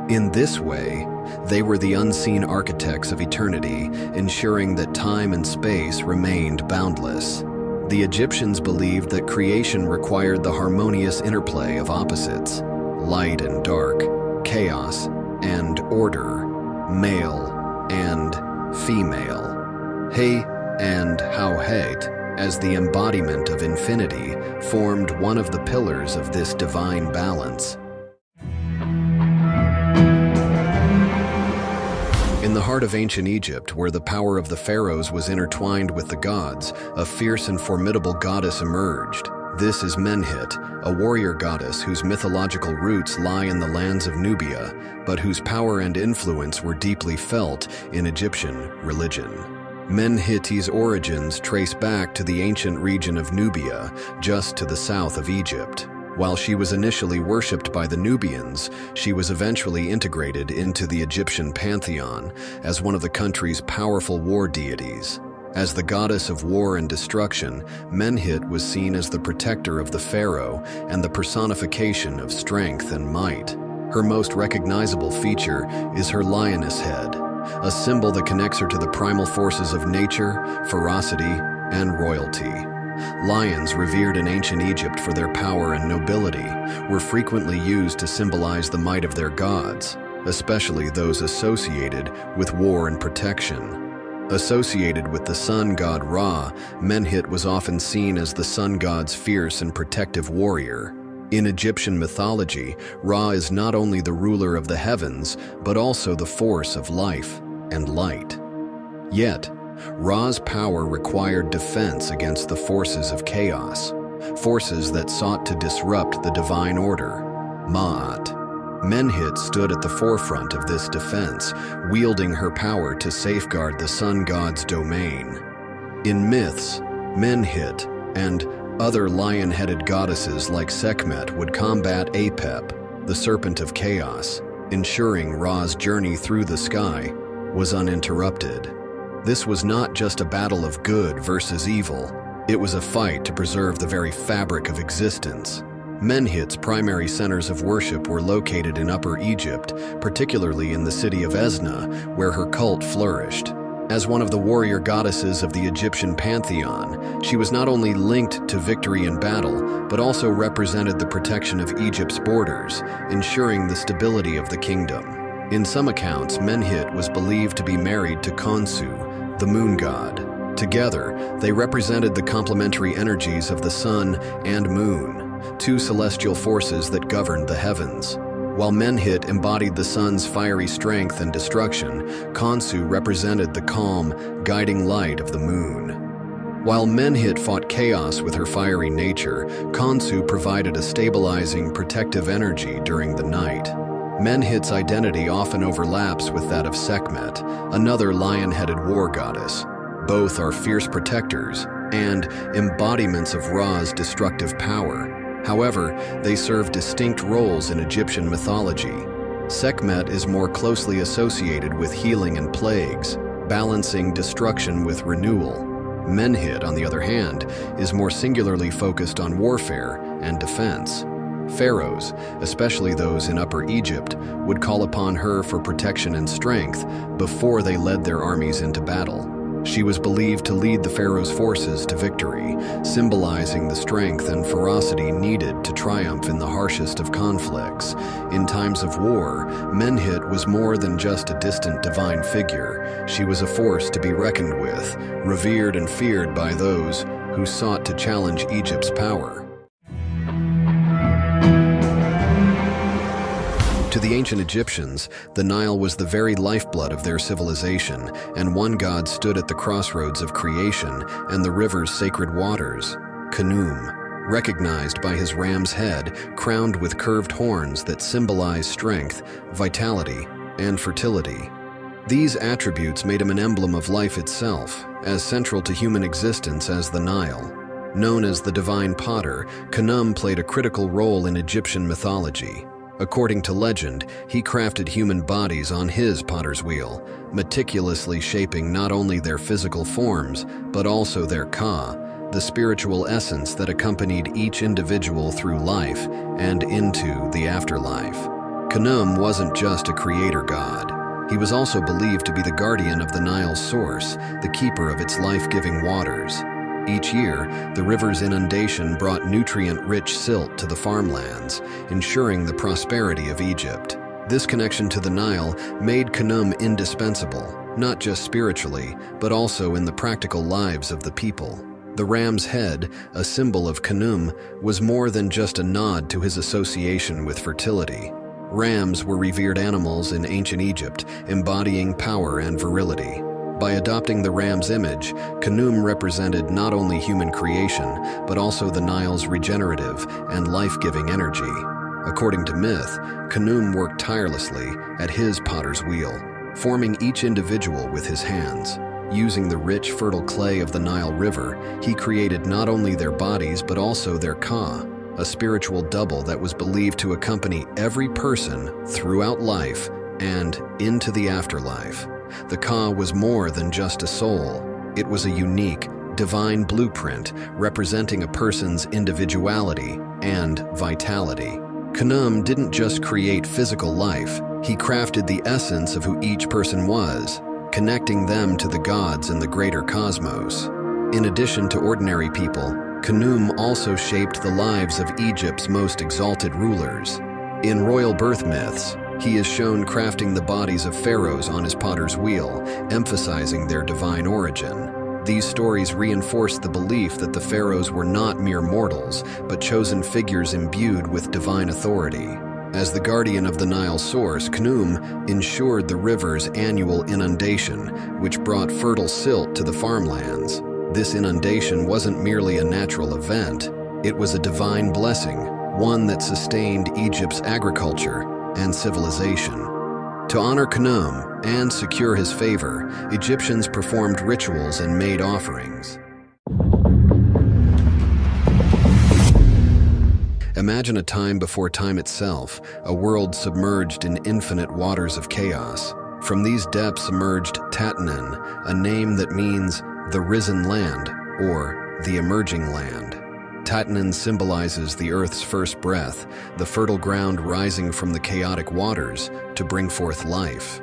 In this way, they were the unseen architects of eternity, ensuring that time and space remained boundless. The Egyptians believed that creation required the harmonious interplay of opposites, light and dark, chaos and order, male and female. He and Hauhet, as the embodiment of infinity, formed one of the pillars of this divine balance. In the heart of ancient Egypt, where the power of the pharaohs was intertwined with the gods, a fierce and formidable goddess emerged. This is Menhit, a warrior goddess whose mythological roots lie in the lands of Nubia, but whose power and influence were deeply felt in Egyptian religion. Menhit's origins trace back to the ancient region of Nubia, just to the south of Egypt. While she was initially worshipped by the Nubians, she was eventually integrated into the Egyptian pantheon as one of the country's powerful war deities. As the goddess of war and destruction, Menhit was seen as the protector of the pharaoh and the personification of strength and might. Her most recognizable feature is her lioness head, a symbol that connects her to the primal forces of nature, ferocity, and royalty. Lions, revered in ancient Egypt for their power and nobility, were frequently used to symbolize the might of their gods, especially those associated with war and protection. Associated with the sun god Ra, Menhit was often seen as the sun god's fierce and protective warrior. In Egyptian mythology, Ra is not only the ruler of the heavens, but also the force of life and light. Yet, Ra's power required defense against the forces of chaos, forces that sought to disrupt the divine order, Ma'at. Menhit stood at the forefront of this defense, wielding her power to safeguard the sun god's domain. In myths, Menhit and other lion-headed goddesses like Sekhmet would combat Apep, the serpent of chaos, ensuring Ra's journey through the sky was uninterrupted. This was not just a battle of good versus evil, it was a fight to preserve the very fabric of existence. Menhit's primary centers of worship were located in Upper Egypt, particularly in the city of Esna, where her cult flourished. As one of the warrior goddesses of the Egyptian pantheon, she was not only linked to victory in battle, but also represented the protection of Egypt's borders, ensuring the stability of the kingdom. In some accounts, Menhit was believed to be married to Khonsu, the moon god. Together, they represented the complementary energies of the sun and moon, two celestial forces that governed the heavens. While Menhit embodied the sun's fiery strength and destruction, Khonsu represented the calm, guiding light of the moon. While Menhit fought chaos with her fiery nature, Khonsu provided a stabilizing, protective energy during the night. Menhit's identity often overlaps with that of Sekhmet, another lion-headed war goddess. Both are fierce protectors and embodiments of Ra's destructive power. However, they serve distinct roles in Egyptian mythology. Sekhmet is more closely associated with healing and plagues, balancing destruction with renewal. Menhit, on the other hand, is more singularly focused on warfare and defense. Pharaohs, especially those in Upper Egypt, would call upon her for protection and strength before they led their armies into battle. She was believed to lead the pharaoh's forces to victory, symbolizing the strength and ferocity needed to triumph in the harshest of conflicts. In times of war, Menhit was more than just a distant divine figure. She was a force to be reckoned with, revered and feared by those who sought to challenge Egypt's power. To the ancient Egyptians, the Nile was the very lifeblood of their civilization, and one god stood at the crossroads of creation and the river's sacred waters, Khnum, recognized by his ram's head, crowned with curved horns that symbolize strength, vitality, and fertility. These attributes made him an emblem of life itself, as central to human existence as the Nile. Known as the divine potter, Khnum played a critical role in Egyptian mythology. According to legend, he crafted human bodies on his potter's wheel, meticulously shaping not only their physical forms, but also their ka, the spiritual essence that accompanied each individual through life and into the afterlife. Khnum wasn't just a creator god. He was also believed to be the guardian of the Nile's source, the keeper of its life-giving waters. Each year, the river's inundation brought nutrient-rich silt to the farmlands, ensuring the prosperity of Egypt. This connection to the Nile made Khnum indispensable, not just spiritually, but also in the practical lives of the people. The ram's head, a symbol of Khnum, was more than just a nod to his association with fertility. Rams were revered animals in ancient Egypt, embodying power and virility. By adopting the ram's image, Khnum represented not only human creation, but also the Nile's regenerative and life-giving energy. According to myth, Khnum worked tirelessly at his potter's wheel, forming each individual with his hands. Using the rich, fertile clay of the Nile River, he created not only their bodies but also their ka, a spiritual double that was believed to accompany every person throughout life and into the afterlife. The ka was more than just a soul. It was a unique, divine blueprint representing a person's individuality and vitality. Khnum didn't just create physical life, he crafted the essence of who each person was, connecting them to the gods and the greater cosmos. In addition to ordinary people, Khnum also shaped the lives of Egypt's most exalted rulers. In royal birth myths, he is shown crafting the bodies of pharaohs on his potter's wheel, emphasizing their divine origin. These stories reinforce the belief that the pharaohs were not mere mortals, but chosen figures imbued with divine authority. As the guardian of the Nile's source, Khnum ensured the river's annual inundation, which brought fertile silt to the farmlands. This inundation wasn't merely a natural event, it was a divine blessing, one that sustained Egypt's agriculture and civilization. To honor Khnum and secure his favor, Egyptians performed rituals and made offerings. Imagine a time before time itself, a world submerged in infinite waters of chaos. From these depths emerged Tatenen, a name that means the risen land, or the emerging land. Tatenen symbolizes the earth's first breath, the fertile ground rising from the chaotic waters to bring forth life.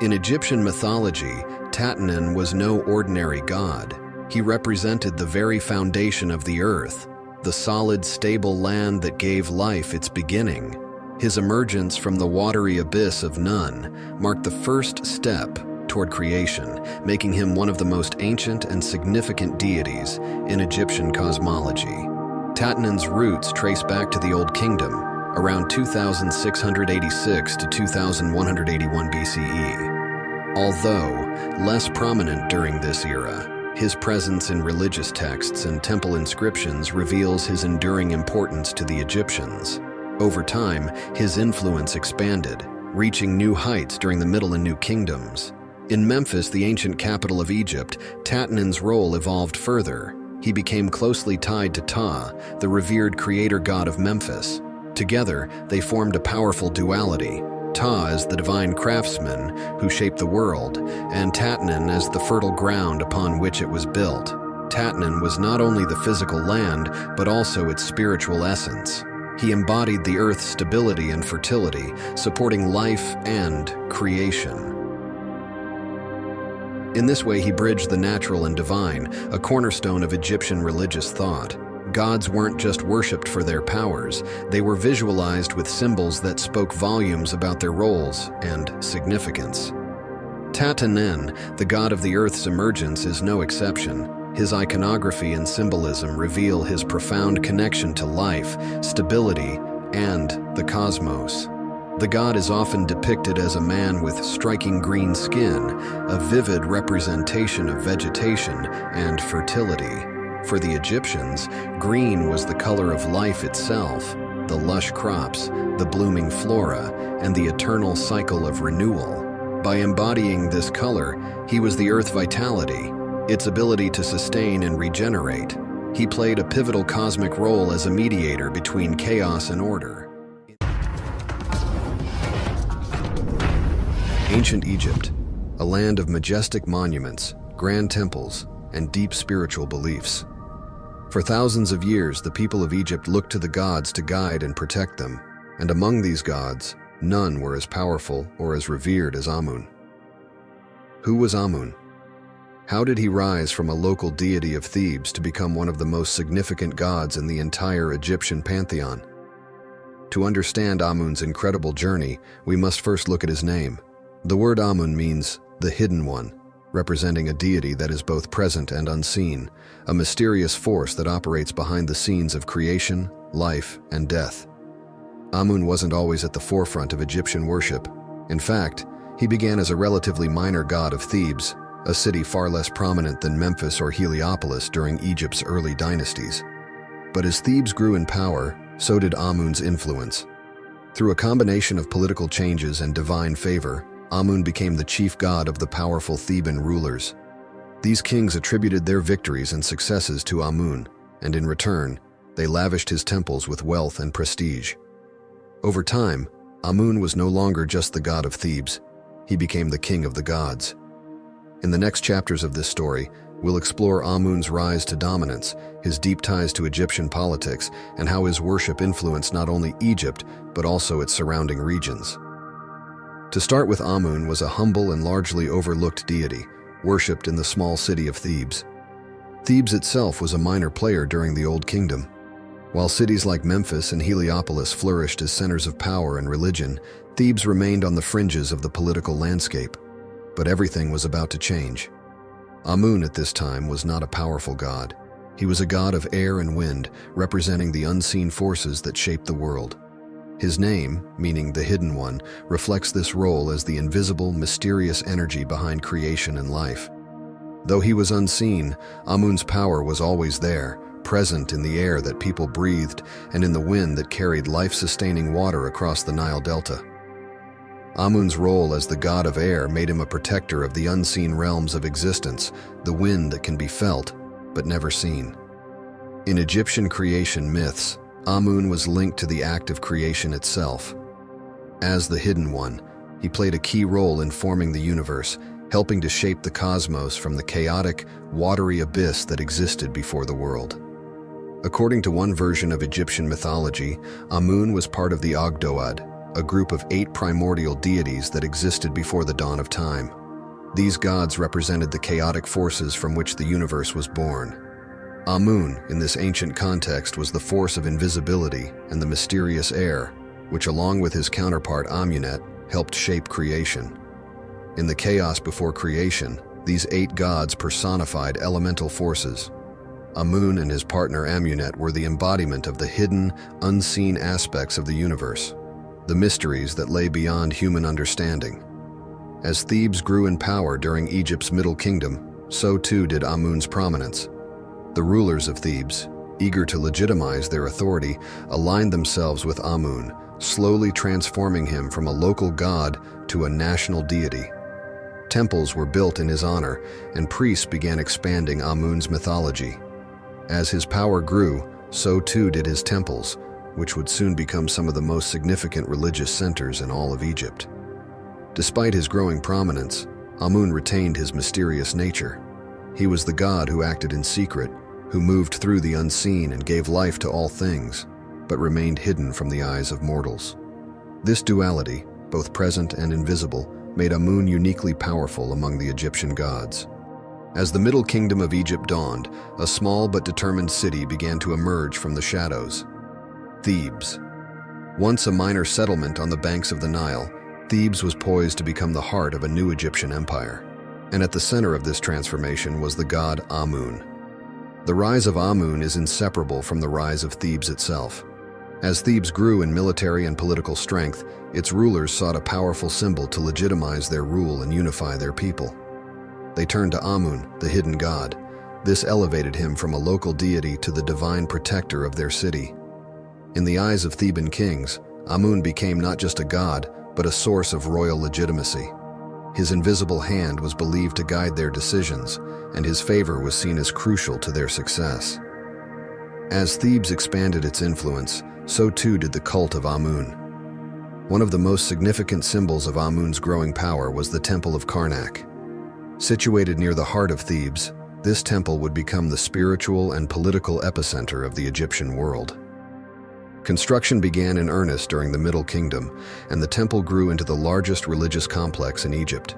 In Egyptian mythology, Tatenen was no ordinary god. He represented the very foundation of the earth, the solid, stable land that gave life its beginning. His emergence from the watery abyss of Nun marked the first step toward creation, making him one of the most ancient and significant deities in Egyptian cosmology. Tatenen's roots trace back to the Old Kingdom, around 2686 to 2181 BCE. Although less prominent during this era, his presence in religious texts and temple inscriptions reveals his enduring importance to the Egyptians. Over time, his influence expanded, reaching new heights during the Middle and New Kingdoms. In Memphis, the ancient capital of Egypt, Tatenen's role evolved further. He became closely tied to Ptah, the revered creator god of Memphis. Together, they formed a powerful duality, Ptah as the divine craftsman who shaped the world, and Tatenen as the fertile ground upon which it was built. Tatenen was not only the physical land, but also its spiritual essence. He embodied the earth's stability and fertility, supporting life and creation. In this way, he bridged the natural and divine, a cornerstone of Egyptian religious thought. Gods weren't just worshipped for their powers, they were visualized with symbols that spoke volumes about their roles and significance. Tatenen, the god of the earth's emergence, is no exception. His iconography and symbolism reveal his profound connection to life, stability, and the cosmos. The god is often depicted as a man with striking green skin, a vivid representation of vegetation and fertility. For the Egyptians, green was the color of life itself, the lush crops, the blooming flora, and the eternal cycle of renewal. By embodying this color, he was the earth's vitality, its ability to sustain and regenerate. He played a pivotal cosmic role as a mediator between chaos and order. Ancient Egypt, a land of majestic monuments, grand temples, and deep spiritual beliefs. For thousands of years, the people of Egypt looked to the gods to guide and protect them, and among these gods, none were as powerful or as revered as Amun. Who was Amun? How did he rise from a local deity of Thebes to become one of the most significant gods in the entire Egyptian pantheon? To understand Amun's incredible journey, we must first look at his name. The word Amun means the hidden one, representing a deity that is both present and unseen, a mysterious force that operates behind the scenes of creation, life, and death. Amun wasn't always at the forefront of Egyptian worship. In fact, he began as a relatively minor god of Thebes, a city far less prominent than Memphis or Heliopolis during Egypt's early dynasties. But as Thebes grew in power, so did Amun's influence. Through a combination of political changes and divine favor, Amun became the chief god of the powerful Theban rulers. These kings attributed their victories and successes to Amun, and in return, they lavished his temples with wealth and prestige. Over time, Amun was no longer just the god of Thebes. He became the king of the gods. In the next chapters of this story, we'll explore Amun's rise to dominance, his deep ties to Egyptian politics, and how his worship influenced not only Egypt, but also its surrounding regions. To start with, Amun was a humble and largely overlooked deity, worshipped in the small city of Thebes. Thebes itself was a minor player during the Old Kingdom. While cities like Memphis and Heliopolis flourished as centers of power and religion, Thebes remained on the fringes of the political landscape. But everything was about to change. Amun at this time was not a powerful god. He was a god of air and wind, representing the unseen forces that shaped the world. His name, meaning the Hidden One, reflects this role as the invisible, mysterious energy behind creation and life. Though he was unseen, Amun's power was always there, present in the air that people breathed and in the wind that carried life-sustaining water across the Nile Delta. Amun's role as the god of air made him a protector of the unseen realms of existence, the wind that can be felt but never seen. In Egyptian creation myths, Amun was linked to the act of creation itself. As the Hidden One, he played a key role in forming the universe, helping to shape the cosmos from the chaotic, watery abyss that existed before the world. According to one version of Egyptian mythology, Amun was part of the Ogdoad, a group of 8 primordial deities that existed before the dawn of time. These gods represented the chaotic forces from which the universe was born. Amun, in this ancient context, was the force of invisibility and the mysterious air, which along with his counterpart Amunet, helped shape creation. In the chaos before creation, these 8 gods personified elemental forces. Amun and his partner Amunet were the embodiment of the hidden, unseen aspects of the universe, the mysteries that lay beyond human understanding. As Thebes grew in power during Egypt's Middle Kingdom, so too did Amun's prominence. The rulers of Thebes, eager to legitimize their authority, aligned themselves with Amun, slowly transforming him from a local god to a national deity. Temples were built in his honor, and priests began expanding Amun's mythology. As his power grew, so too did his temples, which would soon become some of the most significant religious centers in all of Egypt. Despite his growing prominence, Amun retained his mysterious nature. He was the god who acted in secret, who moved through the unseen and gave life to all things, but remained hidden from the eyes of mortals. This duality, both present and invisible, made Amun uniquely powerful among the Egyptian gods. As the Middle Kingdom of Egypt dawned, a small but determined city began to emerge from the shadows. Thebes. Once a minor settlement on the banks of the Nile, Thebes was poised to become the heart of a new Egyptian empire. And at the center of this transformation was the god Amun. The rise of Amun is inseparable from the rise of Thebes itself. As Thebes grew in military and political strength, its rulers sought a powerful symbol to legitimize their rule and unify their people. They turned to Amun, the hidden god. This elevated him from a local deity to the divine protector of their city. In the eyes of Theban kings, Amun became not just a god, but a source of royal legitimacy. His invisible hand was believed to guide their decisions, and his favor was seen as crucial to their success. As Thebes expanded its influence, so too did the cult of Amun. One of the most significant symbols of Amun's growing power was the Temple of Karnak. Situated near the heart of Thebes, this temple would become the spiritual and political epicenter of the Egyptian world. Construction began in earnest during the Middle Kingdom, and the temple grew into the largest religious complex in Egypt.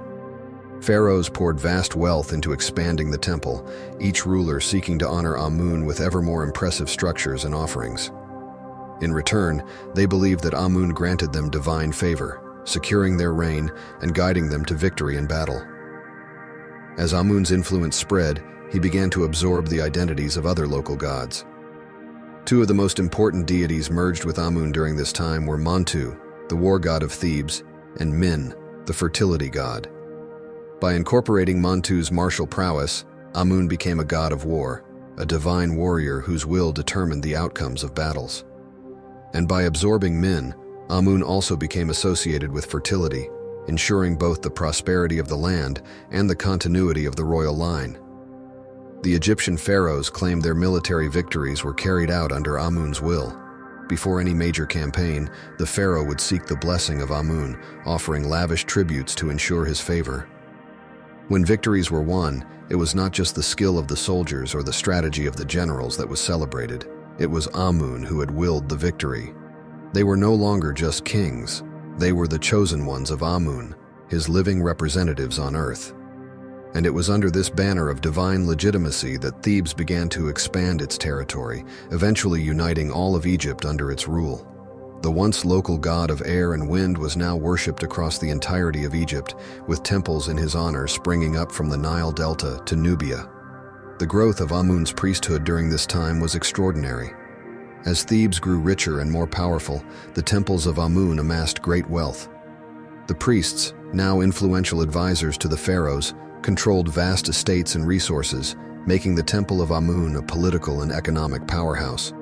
Pharaohs poured vast wealth into expanding the temple, each ruler seeking to honor Amun with ever more impressive structures and offerings. In return, they believed that Amun granted them divine favor, securing their reign and guiding them to victory in battle. As Amun's influence spread, he began to absorb the identities of other local gods. Two of the most important deities merged with Amun during this time were Montu, the war god of Thebes, and Min, the fertility god. By incorporating Montu's martial prowess, Amun became a god of war, a divine warrior whose will determined the outcomes of battles. And by absorbing Min, Amun also became associated with fertility, ensuring both the prosperity of the land and the continuity of the royal line. The Egyptian pharaohs claimed their military victories were carried out under Amun's will. Before any major campaign, the pharaoh would seek the blessing of Amun, offering lavish tributes to ensure his favor. When victories were won, it was not just the skill of the soldiers or the strategy of the generals that was celebrated. It was Amun who had willed the victory. They were no longer just kings. They were the chosen ones of Amun, his living representatives on earth. And it was under this banner of divine legitimacy that Thebes began to expand its territory, eventually uniting all of Egypt under its rule. The once local god of air and wind was now worshipped across the entirety of Egypt, with temples in his honor springing up from the Nile Delta to Nubia. The growth of Amun's priesthood during this time was extraordinary. As Thebes grew richer and more powerful, the temples of Amun amassed great wealth. The priests, now influential advisors to the pharaohs, controlled vast estates and resources, making the Temple of Amun a political and economic powerhouse.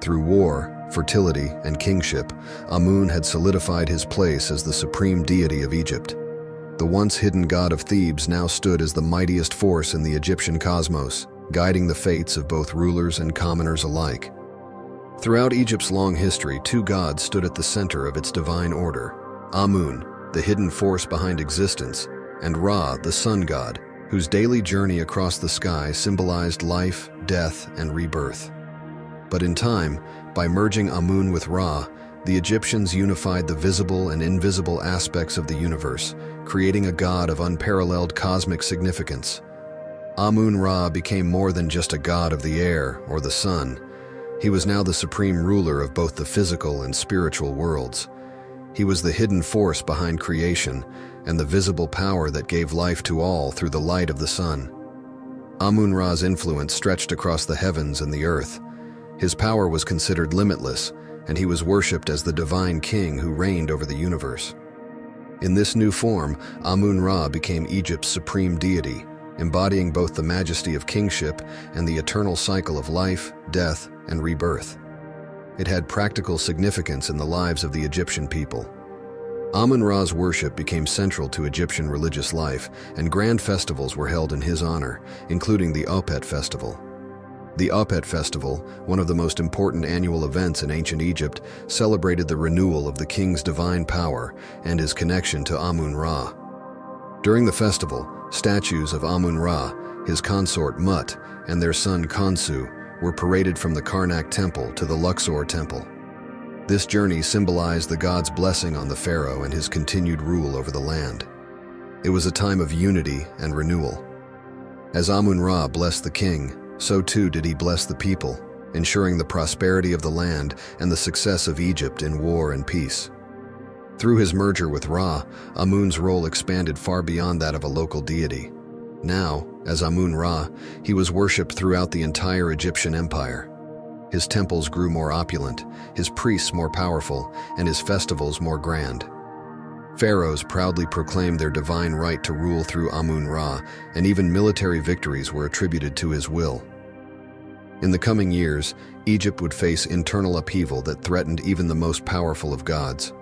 Through war, fertility, and kingship, Amun had solidified his place as the supreme deity of Egypt. The once hidden god of Thebes now stood as the mightiest force in the Egyptian cosmos, guiding the fates of both rulers and commoners alike. Throughout Egypt's long history, two gods stood at the center of its divine order: Amun, the hidden force behind existence, and Ra, the sun god, whose daily journey across the sky symbolized life, death, and rebirth. But in time, by merging Amun with Ra, the Egyptians unified the visible and invisible aspects of the universe, creating a god of unparalleled cosmic significance. Amun-Ra became more than just a god of the air or the sun. He was now the supreme ruler of both the physical and spiritual worlds. He was the hidden force behind creation and the visible power that gave life to all through the light of the sun. Amun-Ra's influence stretched across the heavens and the earth. His power was considered limitless, and he was worshipped as the divine king who reigned over the universe. In this new form, Amun-Ra became Egypt's supreme deity, embodying both the majesty of kingship and the eternal cycle of life, death, and rebirth. It had practical significance in the lives of the Egyptian people. Amun-Ra's worship became central to Egyptian religious life, and grand festivals were held in his honor, including the Apep festival. The Apep festival, one of the most important annual events in ancient Egypt, celebrated the renewal of the king's divine power and his connection to Amun-Ra. During the festival, statues of Amun-Ra, his consort Mut, and their son Khonsu were paraded from the Karnak temple to the Luxor temple. This journey symbolized the god's blessing on the pharaoh and his continued rule over the land. It was a time of unity and renewal. As Amun-Ra blessed the king, so too did he bless the people, ensuring the prosperity of the land and the success of Egypt in war and peace. Through his merger with Ra, Amun's role expanded far beyond that of a local deity. Now, as Amun-Ra, he was worshipped throughout the entire Egyptian empire. His temples grew more opulent, his priests more powerful, and his festivals more grand. Pharaohs proudly proclaimed their divine right to rule through Amun-Ra, and even military victories were attributed to his will. In the coming years, Egypt would face internal upheaval that threatened even the most powerful of gods.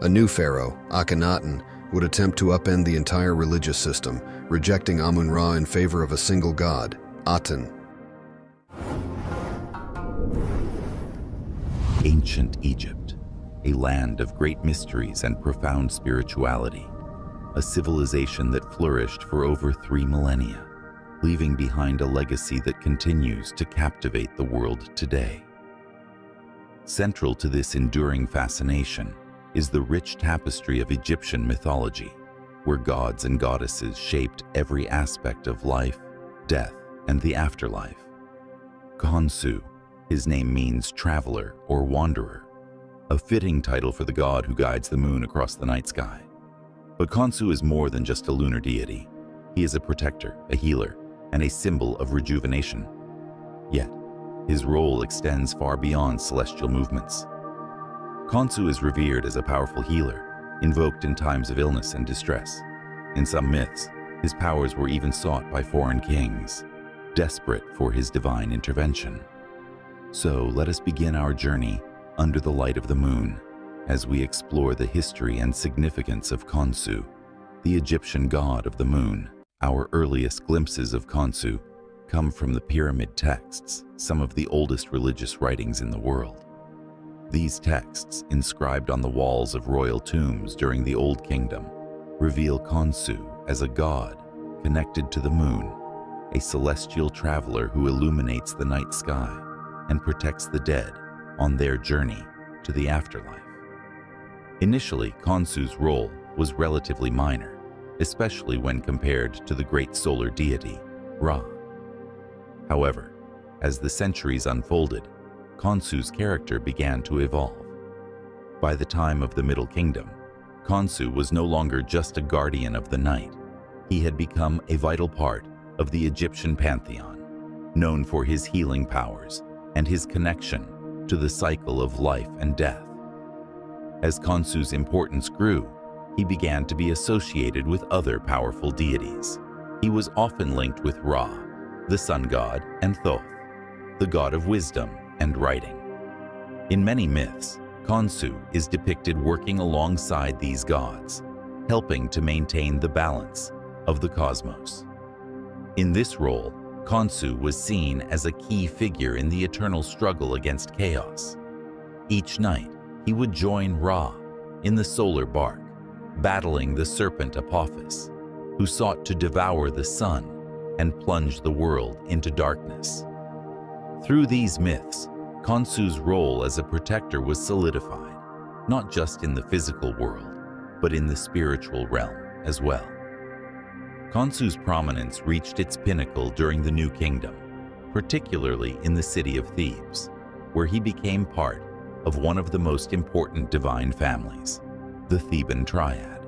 A new pharaoh, Akhenaten, would attempt to upend the entire religious system, rejecting Amun-Ra in favor of a single god, Aten. Ancient Egypt, a land of great mysteries and profound spirituality, a civilization that flourished for over 3 millennia, leaving behind a legacy that continues to captivate the world today. Central to this enduring fascination is the rich tapestry of Egyptian mythology, where gods and goddesses shaped every aspect of life, death, and the afterlife. Khonsu, his name means traveler or wanderer, a fitting title for the god who guides the moon across the night sky. But Khonsu is more than just a lunar deity. He is a protector, a healer, and a symbol of rejuvenation. Yet, his role extends far beyond celestial movements. Khonsu is revered as a powerful healer, invoked in times of illness and distress. In some myths, his powers were even sought by foreign kings, desperate for his divine intervention. So let us begin our journey under the light of the moon as we explore the history and significance of Khonsu, the Egyptian god of the moon. Our earliest glimpses of Khonsu come from the pyramid texts, some of the oldest religious writings in the world. These texts, inscribed on the walls of royal tombs during the Old Kingdom, reveal Khonsu as a god connected to the moon, a celestial traveler who illuminates the night sky and protects the dead on their journey to the afterlife. Initially, Khonsu's role was relatively minor, especially when compared to the great solar deity, Ra. However, as the centuries unfolded, Khonsu's character began to evolve. By the time of the Middle Kingdom, Khonsu was no longer just a guardian of the night. He had become a vital part of the Egyptian pantheon, known for his healing powers and his connection to the cycle of life and death. As Khonsu's importance grew, he began to be associated with other powerful deities. He was often linked with Ra, the sun god, and Thoth, the god of wisdom and writing. In many myths, Khonsu is depicted working alongside these gods, helping to maintain the balance of the cosmos. In this role, Khonsu was seen as a key figure in the eternal struggle against chaos. Each night, he would join Ra in the solar bark, battling the serpent Apophis, who sought to devour the sun and plunge the world into darkness. Through these myths, Khonsu's role as a protector was solidified, not just in the physical world, but in the spiritual realm as well. Khonsu's prominence reached its pinnacle during the New Kingdom, particularly in the city of Thebes, where he became part of one of the most important divine families, the Theban triad.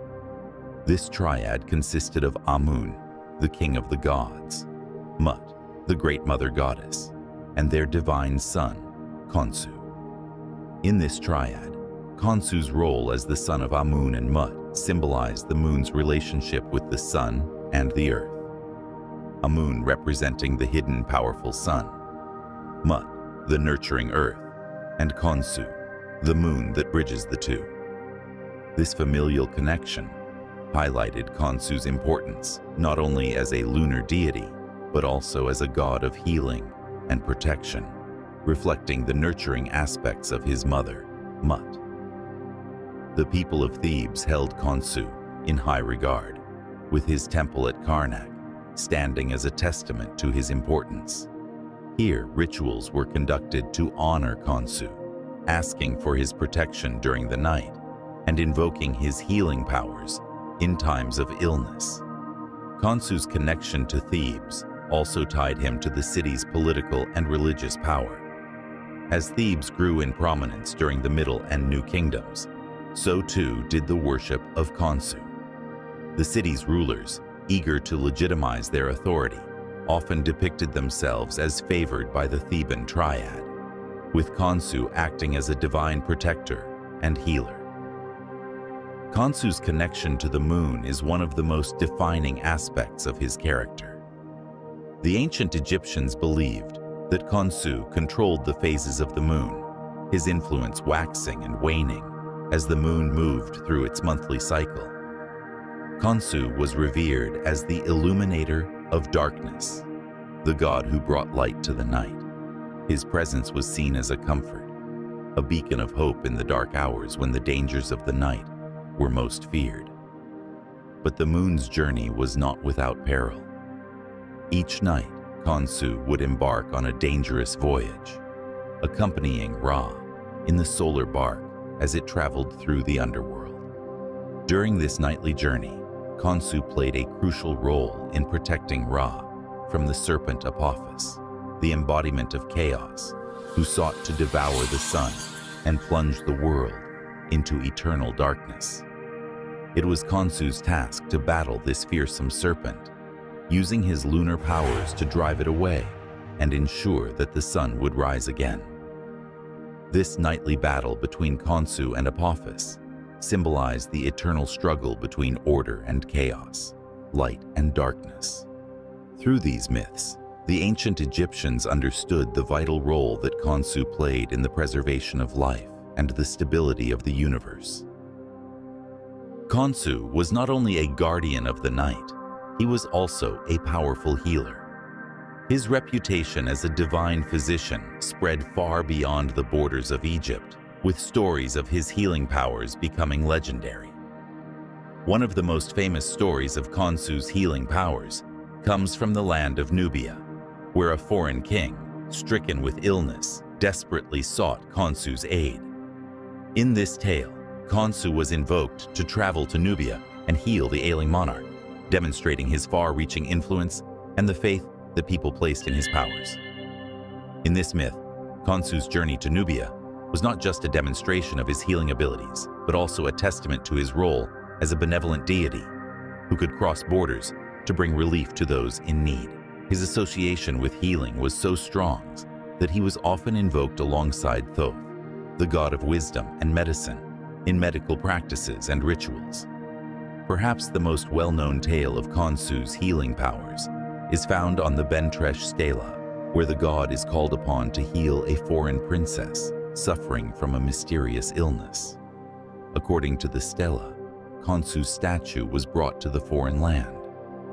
This triad consisted of Amun, the king of the gods, Mut, the great mother goddess, and their divine son, Khonsu. In this triad, Khonsu's role as the son of Amun and Mut symbolized the moon's relationship with the sun and the earth. Amun representing the hidden powerful sun, Mut, the nurturing earth, and Khonsu, the moon that bridges the two. This familial connection highlighted Khonsu's importance not only as a lunar deity, but also as a god of healing and protection, reflecting the nurturing aspects of his mother, Mut. The people of Thebes held Khonsu in high regard, with his temple at Karnak standing as a testament to his importance. Here, rituals were conducted to honor Khonsu, asking for his protection during the night and invoking his healing powers in times of illness. Khonsu's connection to Thebes also tied him to the city's political and religious power. As Thebes grew in prominence during the Middle and New Kingdoms, so too did the worship of Khonsu. The city's rulers, eager to legitimize their authority, often depicted themselves as favored by the Theban triad, with Khonsu acting as a divine protector and healer. Khonsu's connection to the moon is one of the most defining aspects of his character. The ancient Egyptians believed that Khonsu controlled the phases of the moon, his influence waxing and waning as the moon moved through its monthly cycle. Khonsu was revered as the illuminator of darkness, the god who brought light to the night. His presence was seen as a comfort, a beacon of hope in the dark hours when the dangers of the night were most feared. But the moon's journey was not without peril. Each night, Khonsu would embark on a dangerous voyage, accompanying Ra in the solar bark as it traveled through the underworld. During this nightly journey, Khonsu played a crucial role in protecting Ra from the serpent Apophis, the embodiment of chaos, who sought to devour the sun and plunge the world into eternal darkness. It was Khonsu's task to battle this fearsome serpent, using his lunar powers to drive it away and ensure that the sun would rise again. This nightly battle between Khonsu and Apophis symbolized the eternal struggle between order and chaos, light and darkness. Through these myths, the ancient Egyptians understood the vital role that Khonsu played in the preservation of life and the stability of the universe. Khonsu was not only a guardian of the night, he was also a powerful healer. His reputation as a divine physician spread far beyond the borders of Egypt, with stories of his healing powers becoming legendary. One of the most famous stories of Khonsu's healing powers comes from the land of Nubia, where a foreign king, stricken with illness, desperately sought Khonsu's aid. In this tale, Khonsu was invoked to travel to Nubia and heal the ailing monarch, demonstrating his far-reaching influence and the faith that people placed in his powers. In this myth, Khonsu's journey to Nubia was not just a demonstration of his healing abilities, but also a testament to his role as a benevolent deity who could cross borders to bring relief to those in need. His association with healing was so strong that he was often invoked alongside Thoth, the god of wisdom and medicine, in medical practices and rituals. Perhaps the most well-known tale of Khonsu's healing powers is found on the Bentresh stela, where the god is called upon to heal a foreign princess suffering from a mysterious illness. According to the stela, Khonsu's statue was brought to the foreign land,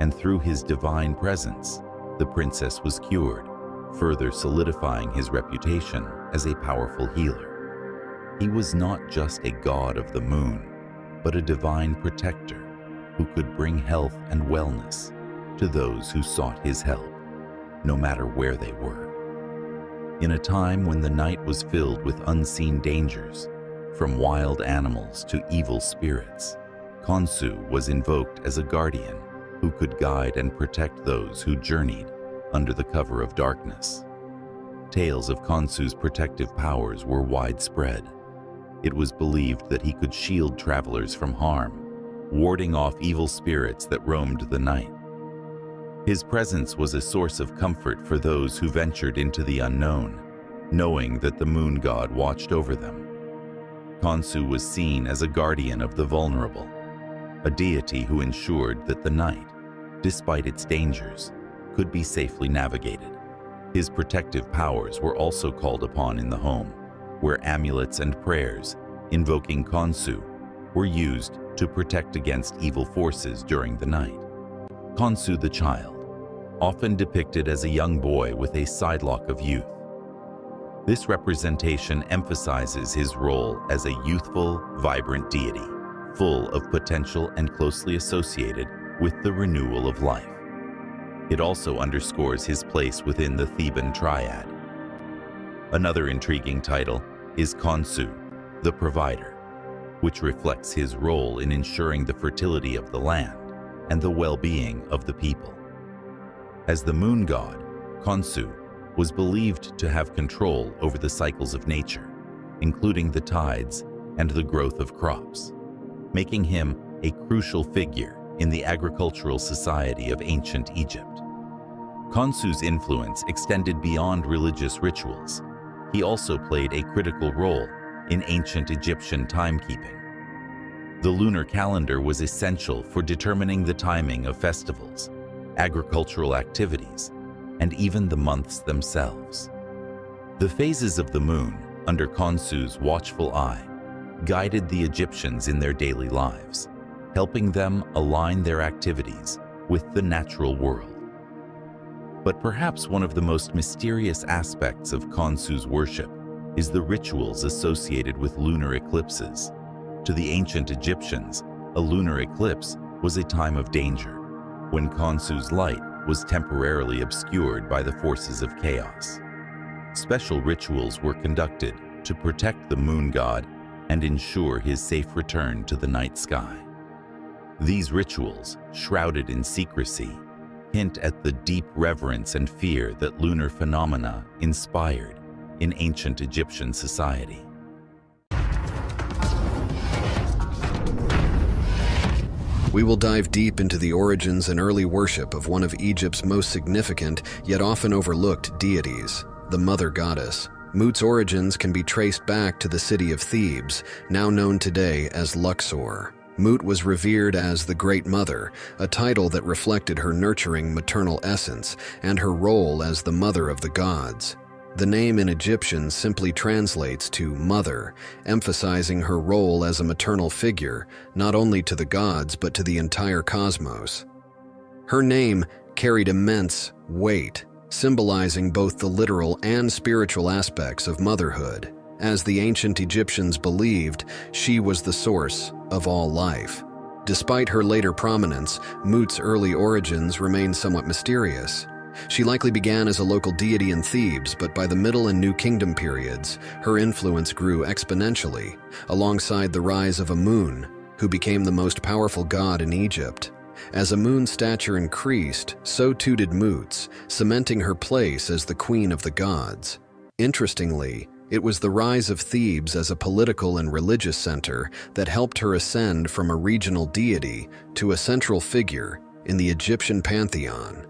and through his divine presence, the princess was cured, further solidifying his reputation as a powerful healer. He was not just a god of the moon, but a divine protector who could bring health and wellness to those who sought his help, no matter where they were. In a time when the night was filled with unseen dangers, from wild animals to evil spirits, Khonsu was invoked as a guardian who could guide and protect those who journeyed under the cover of darkness. Tales of Khonsu's protective powers were widespread. It was believed that he could shield travelers from harm, warding off evil spirits that roamed the night. His presence was a source of comfort for those who ventured into the unknown, knowing that the moon god watched over them. Khonsu was seen as a guardian of the vulnerable, a deity who ensured that the night, despite its dangers, could be safely navigated. His protective powers were also called upon in the home, where amulets and prayers invoking Khonsu were used to protect against evil forces during the night. Khonsu the child, often depicted as a young boy with a sidelock of youth. This representation emphasizes his role as a youthful, vibrant deity, full of potential and closely associated with the renewal of life. It also underscores his place within the Theban triad. Another intriguing title is Khonsu, the provider, which reflects his role in ensuring the fertility of the land and the well-being of the people. As the moon god, Khonsu was believed to have control over the cycles of nature, including the tides and the growth of crops, making him a crucial figure in the agricultural society of ancient Egypt. Khonsu's influence extended beyond religious rituals. He also played a critical role in ancient Egyptian timekeeping. The lunar calendar was essential for determining the timing of festivals, agricultural activities, and even the months themselves. The phases of the moon, under Khonsu's watchful eye, guided the Egyptians in their daily lives, helping them align their activities with the natural world. But perhaps one of the most mysterious aspects of Khonsu's worship is the rituals associated with lunar eclipses. To the ancient Egyptians, a lunar eclipse was a time of danger, when Khonsu's light was temporarily obscured by the forces of chaos. Special rituals were conducted to protect the moon god and ensure his safe return to the night sky. These rituals, shrouded in secrecy, hint at the deep reverence and fear that lunar phenomena inspired in ancient Egyptian society. We will dive deep into the origins and early worship of one of Egypt's most significant, yet often overlooked deities, the Mother Goddess. Mut's origins can be traced back to the city of Thebes, now known today as Luxor. Mut was revered as the Great Mother, a title that reflected her nurturing maternal essence and her role as the mother of the gods. The name in Egyptian simply translates to mother, emphasizing her role as a maternal figure, not only to the gods but to the entire cosmos. Her name carried immense weight, symbolizing both the literal and spiritual aspects of motherhood. As the ancient Egyptians believed, she was the source of all life. Despite her later prominence, Mut's early origins remain somewhat mysterious. She likely began as a local deity in Thebes, but by the Middle and New Kingdom periods, her influence grew exponentially, alongside the rise of Amun, who became the most powerful god in Egypt. As Amun's stature increased, so too did Mut's, cementing her place as the queen of the gods. Interestingly, it was the rise of Thebes as a political and religious center that helped her ascend from a regional deity to a central figure in the Egyptian pantheon.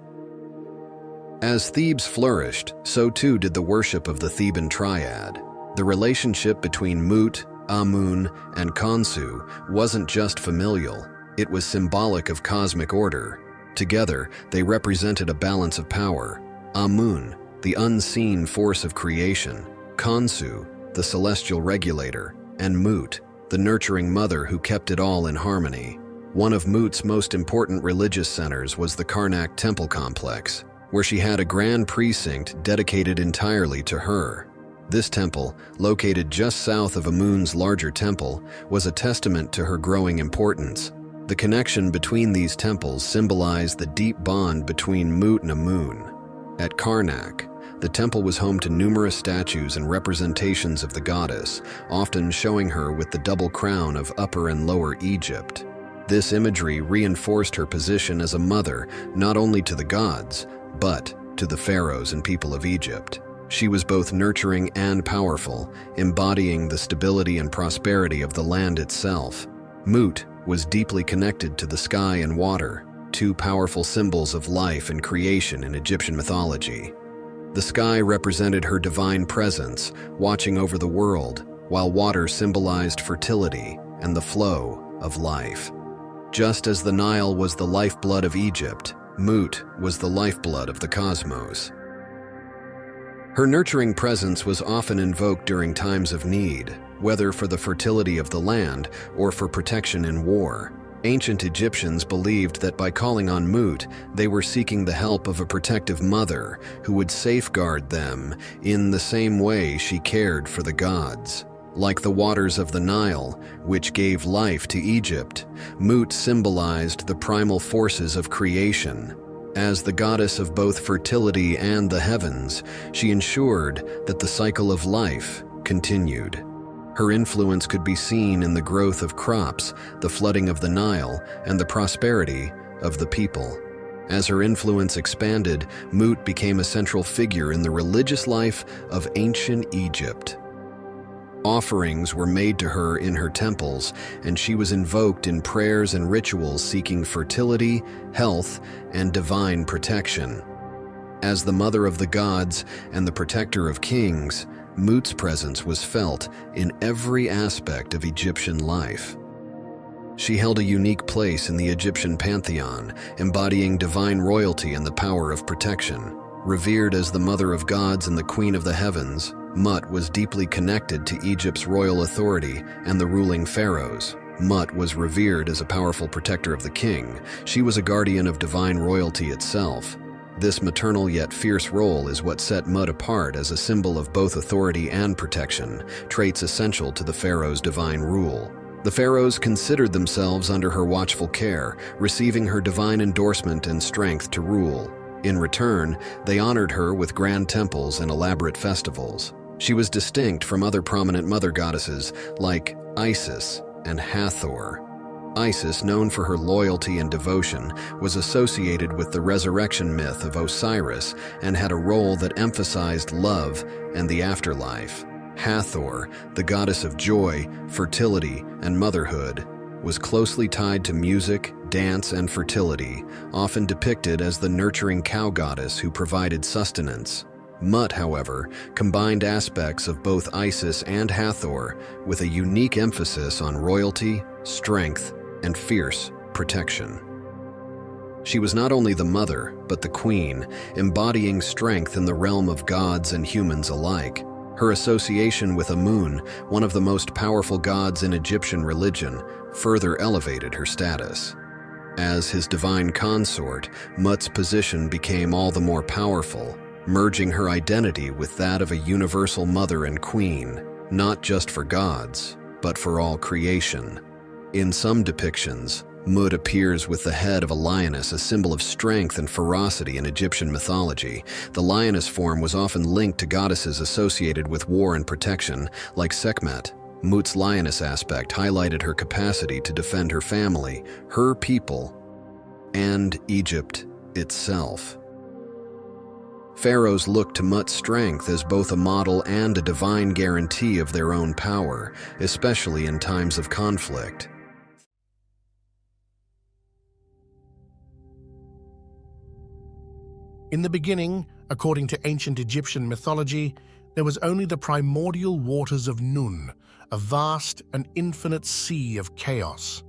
As Thebes flourished, so too did the worship of the Theban triad. The relationship between Mut, Amun, and Khonsu wasn't just familial, it was symbolic of cosmic order. Together, they represented a balance of power. Amun, the unseen force of creation, Khonsu, the celestial regulator, and Mut, the nurturing mother who kept it all in harmony. One of Mut's most important religious centers was the Karnak temple complex, where she had a grand precinct dedicated entirely to her. This temple, located just south of Amun's larger temple, was a testament to her growing importance. The connection between these temples symbolized the deep bond between Mut and Amun. At Karnak, the temple was home to numerous statues and representations of the goddess, often showing her with the double crown of Upper and Lower Egypt. This imagery reinforced her position as a mother not only to the gods, but to the pharaohs and people of Egypt. She was both nurturing and powerful, embodying the stability and prosperity of the land itself. Mut was deeply connected to the sky and water, two powerful symbols of life and creation in Egyptian mythology. The sky represented her divine presence, watching over the world, while water symbolized fertility and the flow of life. Just as the Nile was the lifeblood of Egypt, Mut was the lifeblood of the cosmos. Her nurturing presence was often invoked during times of need, whether for the fertility of the land or for protection in war. Ancient Egyptians believed that by calling on Mut, they were seeking the help of a protective mother who would safeguard them in the same way she cared for the gods. Like the waters of the Nile, which gave life to Egypt, Mut symbolized the primal forces of creation. As the goddess of both fertility and the heavens, she ensured that the cycle of life continued. Her influence could be seen in the growth of crops, the flooding of the Nile, and the prosperity of the people. As her influence expanded, Mut became a central figure in the religious life of ancient Egypt. Offerings were made to her in her temples, and she was invoked in prayers and rituals seeking fertility, health, and divine protection. As the mother of the gods and the protector of kings, Mut's presence was felt in every aspect of Egyptian life. She held a unique place in the Egyptian pantheon, embodying divine royalty and the power of protection. Revered as the mother of gods and the queen of the heavens, Mut was deeply connected to Egypt's royal authority and the ruling pharaohs. Mut was revered as a powerful protector of the king. She was a guardian of divine royalty itself. This maternal yet fierce role is what set Mut apart as a symbol of both authority and protection, traits essential to the pharaoh's divine rule. The pharaohs considered themselves under her watchful care, receiving her divine endorsement and strength to rule. In return, they honored her with grand temples and elaborate festivals. She was distinct from other prominent mother goddesses like Isis and Hathor. Isis, known for her loyalty and devotion, was associated with the resurrection myth of Osiris and had a role that emphasized love and the afterlife. Hathor, the goddess of joy, fertility, and motherhood, was closely tied to music, dance, and fertility, often depicted as the nurturing cow goddess who provided sustenance. Mut, however, combined aspects of both Isis and Hathor with a unique emphasis on royalty, strength, and fierce protection. She was not only the mother, but the queen, embodying strength in the realm of gods and humans alike. Her association with Amun, one of the most powerful gods in Egyptian religion, further elevated her status. As his divine consort, Mut's position became all the more powerful, merging her identity with that of a universal mother and queen, not just for gods, but for all creation. In some depictions, Mut appears with the head of a lioness, a symbol of strength and ferocity in Egyptian mythology. The lioness form was often linked to goddesses associated with war and protection, like Sekhmet. Mut's lioness aspect highlighted her capacity to defend her family, her people, and Egypt itself. Pharaohs looked to Mut's strength as both a model and a divine guarantee of their own power, especially in times of conflict. In the beginning, according to ancient Egyptian mythology, there was only the primordial waters of Khnum, a vast and infinite sea of chaos.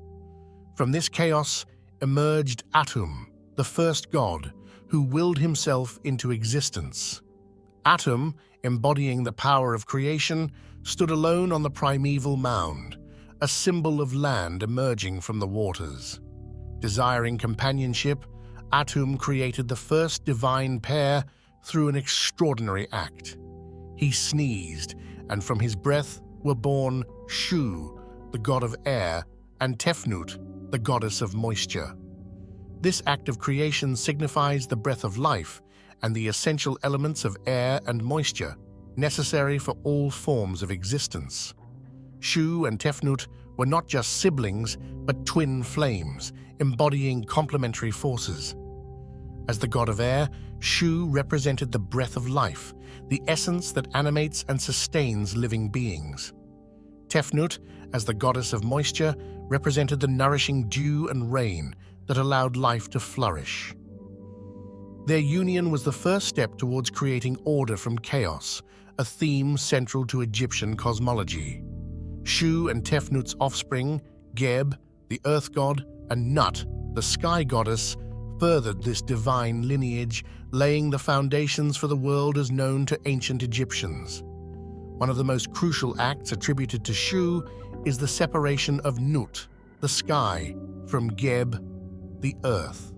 From this chaos emerged Atum, the first god, who willed himself into existence. Atum, embodying the power of creation, stood alone on the primeval mound, a symbol of land emerging from the waters. Desiring companionship, Atum created the first divine pair through an extraordinary act. He sneezed, and from his breath were born Shu, the god of air, and Tefnut, the goddess of moisture. This act of creation signifies the breath of life and the essential elements of air and moisture necessary for all forms of existence. Shu and Tefnut were not just siblings, but twin flames, embodying complementary forces. As the god of air, Shu represented the breath of life, the essence that animates and sustains living beings. Tefnut, as the goddess of moisture, represented the nourishing dew and rain that allowed life to flourish. Their union was the first step towards creating order from chaos, a theme central to Egyptian cosmology. Shu and Tefnut's offspring, Geb, the earth god, and Nut, the sky goddess, furthered this divine lineage, laying the foundations for the world as known to ancient Egyptians. One of the most crucial acts attributed to Shu is the separation of Nut, the sky, from Geb, the earth.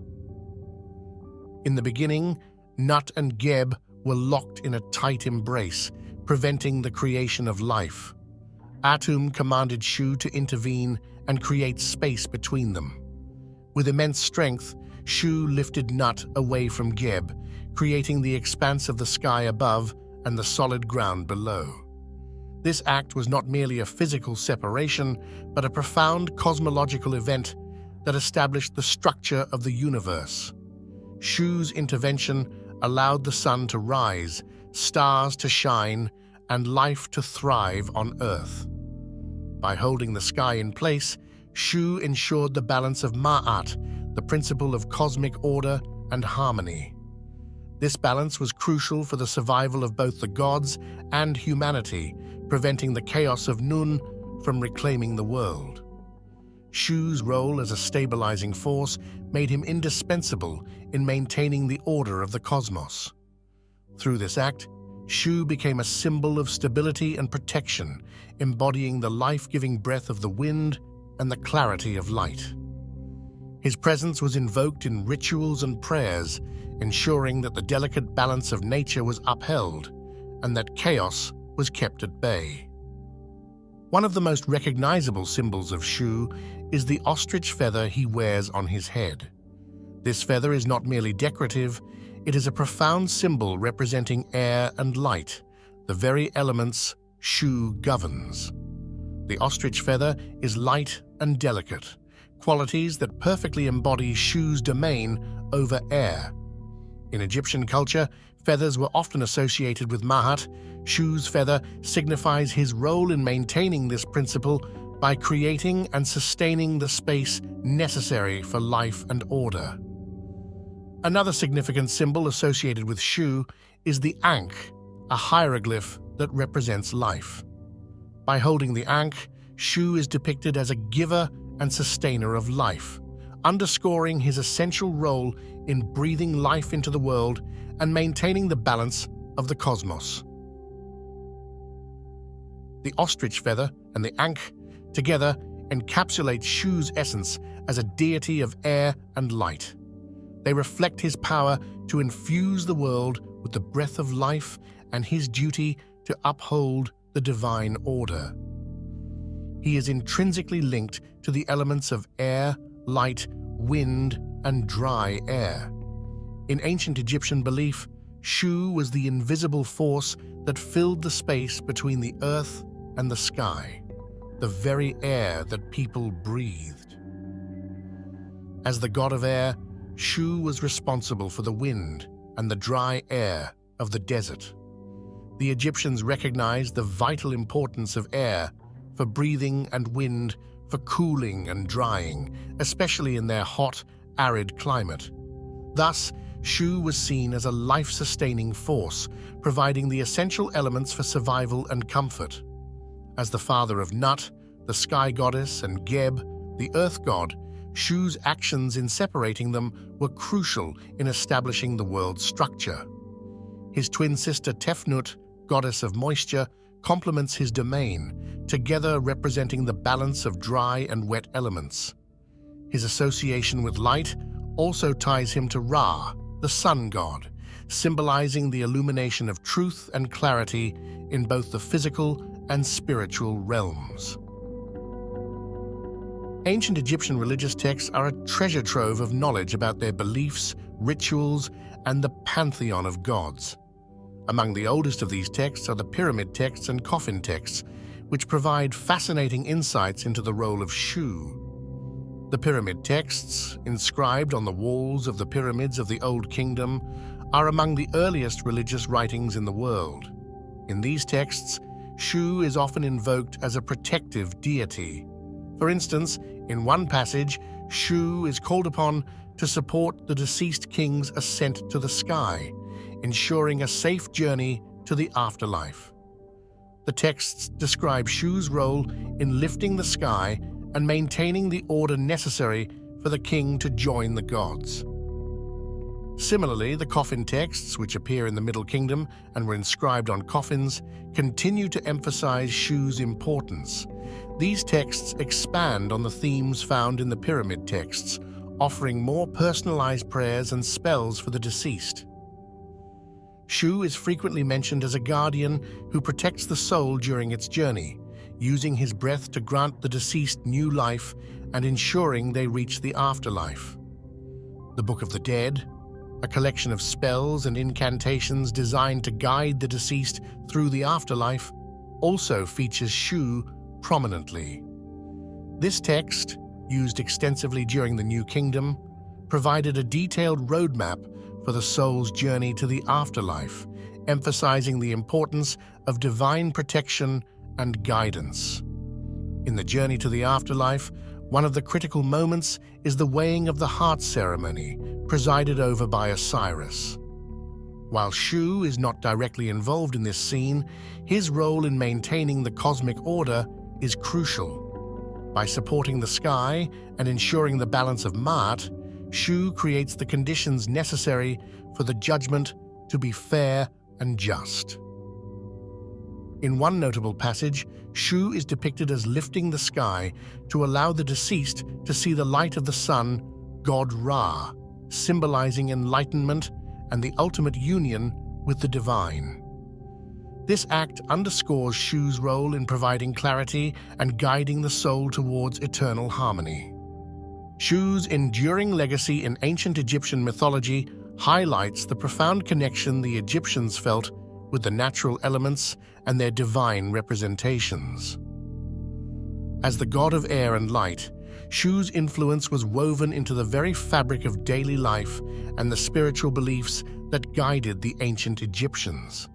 In the beginning, Nut and Geb were locked in a tight embrace, preventing the creation of life. Atum commanded Shu to intervene and create space between them. With immense strength, Shu lifted Nut away from Geb, creating the expanse of the sky above and the solid ground below. This act was not merely a physical separation, but a profound cosmological event that established the structure of the universe. Shu's intervention allowed the sun to rise, stars to shine, and life to thrive on Earth. By holding the sky in place, Shu ensured the balance of Ma'at, the principle of cosmic order and harmony. This balance was crucial for the survival of both the gods and humanity, preventing the chaos of Nun from reclaiming the world. Shu's role as a stabilizing force made him indispensable in maintaining the order of the cosmos. Through this act, Shu became a symbol of stability and protection, embodying the life-giving breath of the wind and the clarity of light. His presence was invoked in rituals and prayers, ensuring that the delicate balance of nature was upheld and that chaos was kept at bay. One of the most recognizable symbols of Shu is the ostrich feather he wears on his head. This feather is not merely decorative, it is a profound symbol representing air and light, the very elements Shu governs. The ostrich feather is light and delicate, qualities that perfectly embody Shu's domain over air. In Egyptian culture, feathers were often associated with Mahat. Shu's feather signifies his role in maintaining this principle by creating and sustaining the space necessary for life and order. Another significant symbol associated with Shu is the Ankh, a hieroglyph that represents life. By holding the Ankh, Shu is depicted as a giver and sustainer of life, underscoring his essential role in breathing life into the world and maintaining the balance of the cosmos. The ostrich feather and the Ankh together encapsulate Shu's essence as a deity of air and light. They reflect his power to infuse the world with the breath of life and his duty to uphold the divine order. He is intrinsically linked to the elements of air, light, wind, and dry air. In ancient Egyptian belief, Shu was the invisible force that filled the space between the earth and the sky, the very air that people breathed. As the god of air, Shu was responsible for the wind and the dry air of the desert. The Egyptians recognized the vital importance of air for breathing and wind for cooling and drying, especially in their hot, arid climate. Thus, Shu was seen as a life-sustaining force, providing the essential elements for survival and comfort. As the father of Nut, the sky goddess, and Geb, the earth god, Shu's actions in separating them were crucial in establishing the world's structure. His twin sister Tefnut, goddess of moisture, complements his domain, together representing the balance of dry and wet elements. His association with light also ties him to Ra, the sun god, symbolizing the illumination of truth and clarity in both the physical and spiritual realms. Ancient Egyptian religious texts are a treasure trove of knowledge about their beliefs, rituals, and the pantheon of gods. Among the oldest of these texts are the pyramid texts and coffin texts, which provide fascinating insights into the role of Shu. The pyramid texts, inscribed on the walls of the pyramids of the Old Kingdom, are among the earliest religious writings in the world. In these texts, Shu is often invoked as a protective deity. For instance, in one passage, Shu is called upon to support the deceased king's ascent to the sky, ensuring a safe journey to the afterlife. The texts describe Shu's role in lifting the sky and maintaining the order necessary for the king to join the gods. Similarly, the coffin texts, which appear in the Middle Kingdom and were inscribed on coffins, continue to emphasize Shu's importance. These texts expand on the themes found in the pyramid texts, offering more personalized prayers and spells for the deceased. Shu is frequently mentioned as a guardian who protects the soul during its journey, using his breath to grant the deceased new life and ensuring they reach the afterlife. The Book of the Dead, a collection of spells and incantations designed to guide the deceased through the afterlife, also features Shu prominently. This text, used extensively during the New Kingdom, provided a detailed roadmap for the soul's journey to the afterlife, emphasizing the importance of divine protection and guidance. In the journey to the afterlife, one of the critical moments is the weighing of the heart ceremony, presided over by Osiris. While Shu is not directly involved in this scene, his role in maintaining the cosmic order is crucial. By supporting the sky and ensuring the balance of Maat, Shu creates the conditions necessary for the judgment to be fair and just. In one notable passage, Shu is depicted as lifting the sky to allow the deceased to see the light of the sun, god Ra, symbolizing enlightenment and the ultimate union with the divine. This act underscores Shu's role in providing clarity and guiding the soul towards eternal harmony. Shu's enduring legacy in ancient Egyptian mythology highlights the profound connection the Egyptians felt with the natural elements and their divine representations. As the god of air and light, Shu's influence was woven into the very fabric of daily life and the spiritual beliefs that guided the ancient Egyptians.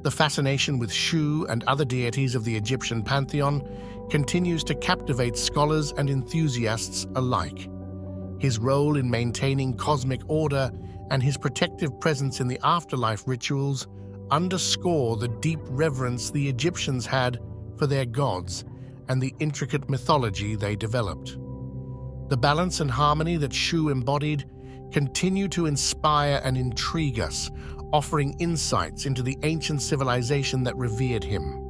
The fascination with Shu and other deities of the Egyptian pantheon continues to captivate scholars and enthusiasts alike. His role in maintaining cosmic order and his protective presence in the afterlife rituals underscore the deep reverence the Egyptians had for their gods and the intricate mythology they developed. The balance and harmony that Shu embodied continue to inspire and intrigue us, offering insights into the ancient civilization that revered him.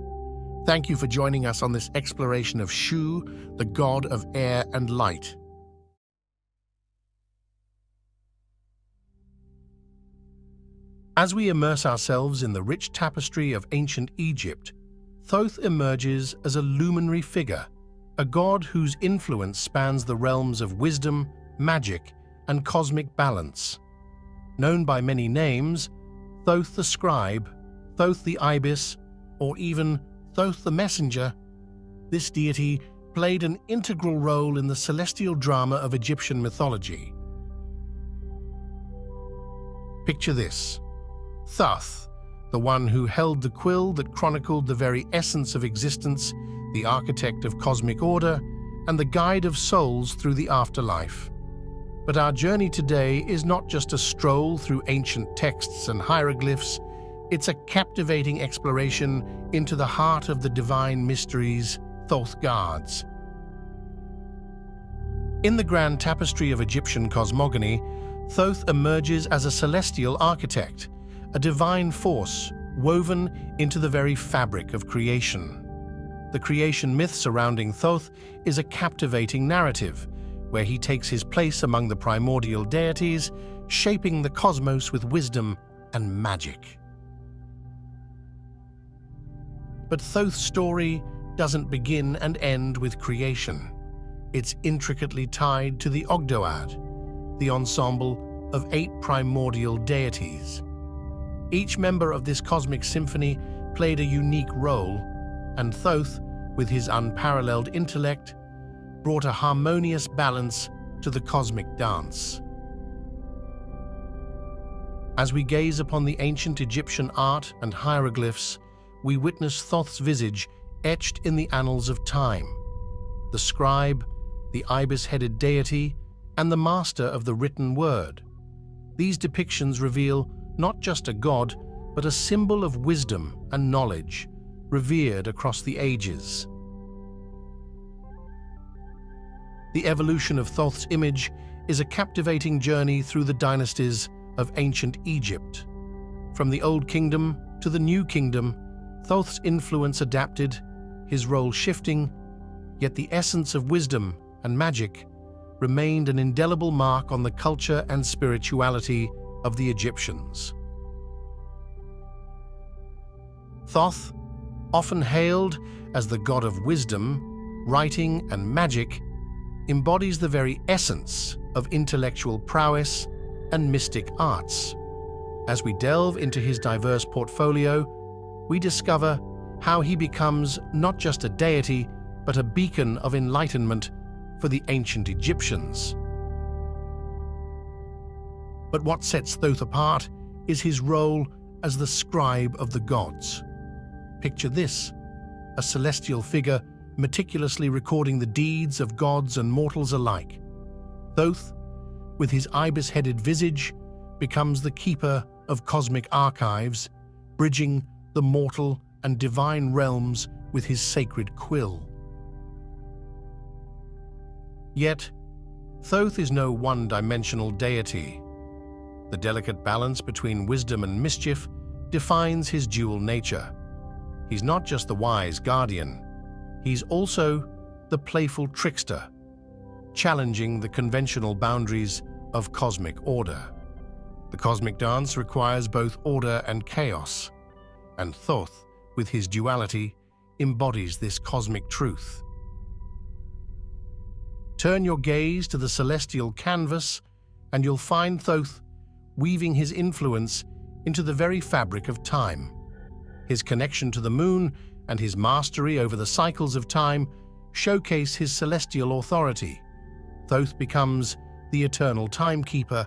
Thank you for joining us on this exploration of Shu, the god of air and light. As we immerse ourselves in the rich tapestry of ancient Egypt, Thoth emerges as a luminary figure, a god whose influence spans the realms of wisdom, magic, and cosmic balance. Known by many names, Thoth the scribe, Thoth the ibis, or even Thoth the messenger, this deity played an integral role in the celestial drama of Egyptian mythology. Picture this: Thoth, the one who held the quill that chronicled the very essence of existence, the architect of cosmic order, and the guide of souls through the afterlife. But our journey today is not just a stroll through ancient texts and hieroglyphs, it's a captivating exploration into the heart of the divine mysteries Thoth guards. In the grand tapestry of Egyptian cosmogony, Thoth emerges as a celestial architect, a divine force woven into the very fabric of creation. The creation myth surrounding Thoth is a captivating narrative, where he takes his place among the primordial deities, shaping the cosmos with wisdom and magic. But Thoth's story doesn't begin and end with creation. It's intricately tied to the Ogdoad, the ensemble of 8 primordial deities. Each member of this cosmic symphony played a unique role, and Thoth, with his unparalleled intellect, brought a harmonious balance to the cosmic dance. As we gaze upon the ancient Egyptian art and hieroglyphs, we witness Thoth's visage etched in the annals of time. The scribe, the ibis-headed deity, and the master of the written word. These depictions reveal not just a god, but a symbol of wisdom and knowledge, revered across the ages. The evolution of Thoth's image is a captivating journey through the dynasties of ancient Egypt. From the Old Kingdom to the New Kingdom, Thoth's influence adapted, his role shifting, yet the essence of wisdom and magic remained an indelible mark on the culture and spirituality of the Egyptians. Thoth, often hailed as the god of wisdom, writing, and magic, embodies the very essence of intellectual prowess and mystic arts. As we delve into his diverse portfolio, we discover how he becomes not just a deity, but a beacon of enlightenment for the ancient Egyptians. But what sets Thoth apart is his role as the scribe of the gods. Picture this: a celestial figure meticulously recording the deeds of gods and mortals alike. Thoth, with his ibis-headed visage, becomes the keeper of cosmic archives, bridging the mortal and divine realms with his sacred quill. Yet, Thoth is no one-dimensional deity. The delicate balance between wisdom and mischief defines his dual nature. He's not just the wise guardian, he's also the playful trickster, challenging the conventional boundaries of cosmic order. The cosmic dance requires both order and chaos, and Thoth, with his duality, embodies this cosmic truth. Turn your gaze to the celestial canvas, and you'll find Thoth weaving his influence into the very fabric of time. His connection to the moon and his mastery over the cycles of time showcase his celestial authority. Thoth becomes the eternal timekeeper,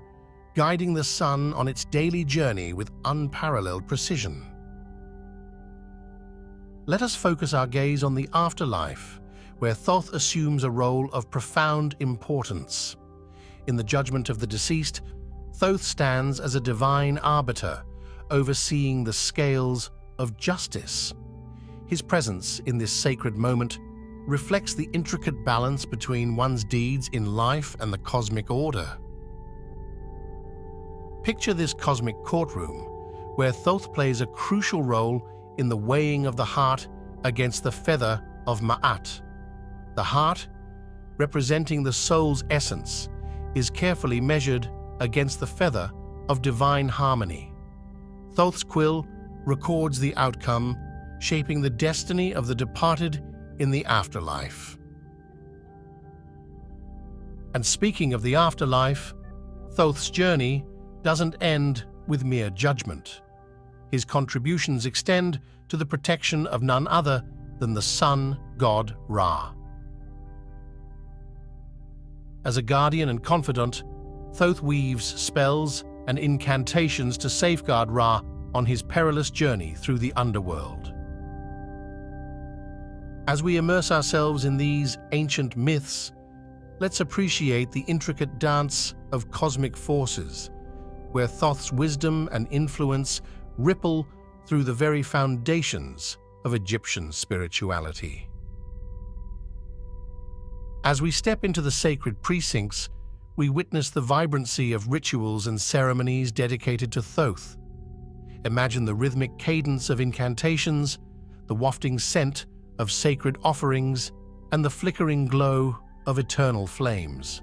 guiding the sun on its daily journey with unparalleled precision. Let us focus our gaze on the afterlife, where Thoth assumes a role of profound importance. In the judgment of the deceased, Thoth stands as a divine arbiter, overseeing the scales of justice. His presence in this sacred moment reflects the intricate balance between one's deeds in life and the cosmic order. Picture this cosmic courtroom, where Thoth plays a crucial role in the weighing of the heart against the feather of Ma'at. The heart, representing the soul's essence, is carefully measured against the feather of divine harmony. Thoth's quill records the outcome, shaping the destiny of the departed in the afterlife. And speaking of the afterlife, Thoth's journey doesn't end with mere judgment. His contributions extend to the protection of none other than the sun god Ra. As a guardian and confidant, Thoth weaves spells and incantations to safeguard Ra on his perilous journey through the underworld. As we immerse ourselves in these ancient myths, let's appreciate the intricate dance of cosmic forces, where Thoth's wisdom and influence ripple through the very foundations of Egyptian spirituality. As we step into the sacred precincts, we witness the vibrancy of rituals and ceremonies dedicated to Thoth. Imagine the rhythmic cadence of incantations, the wafting scent of sacred offerings, and the flickering glow of eternal flames.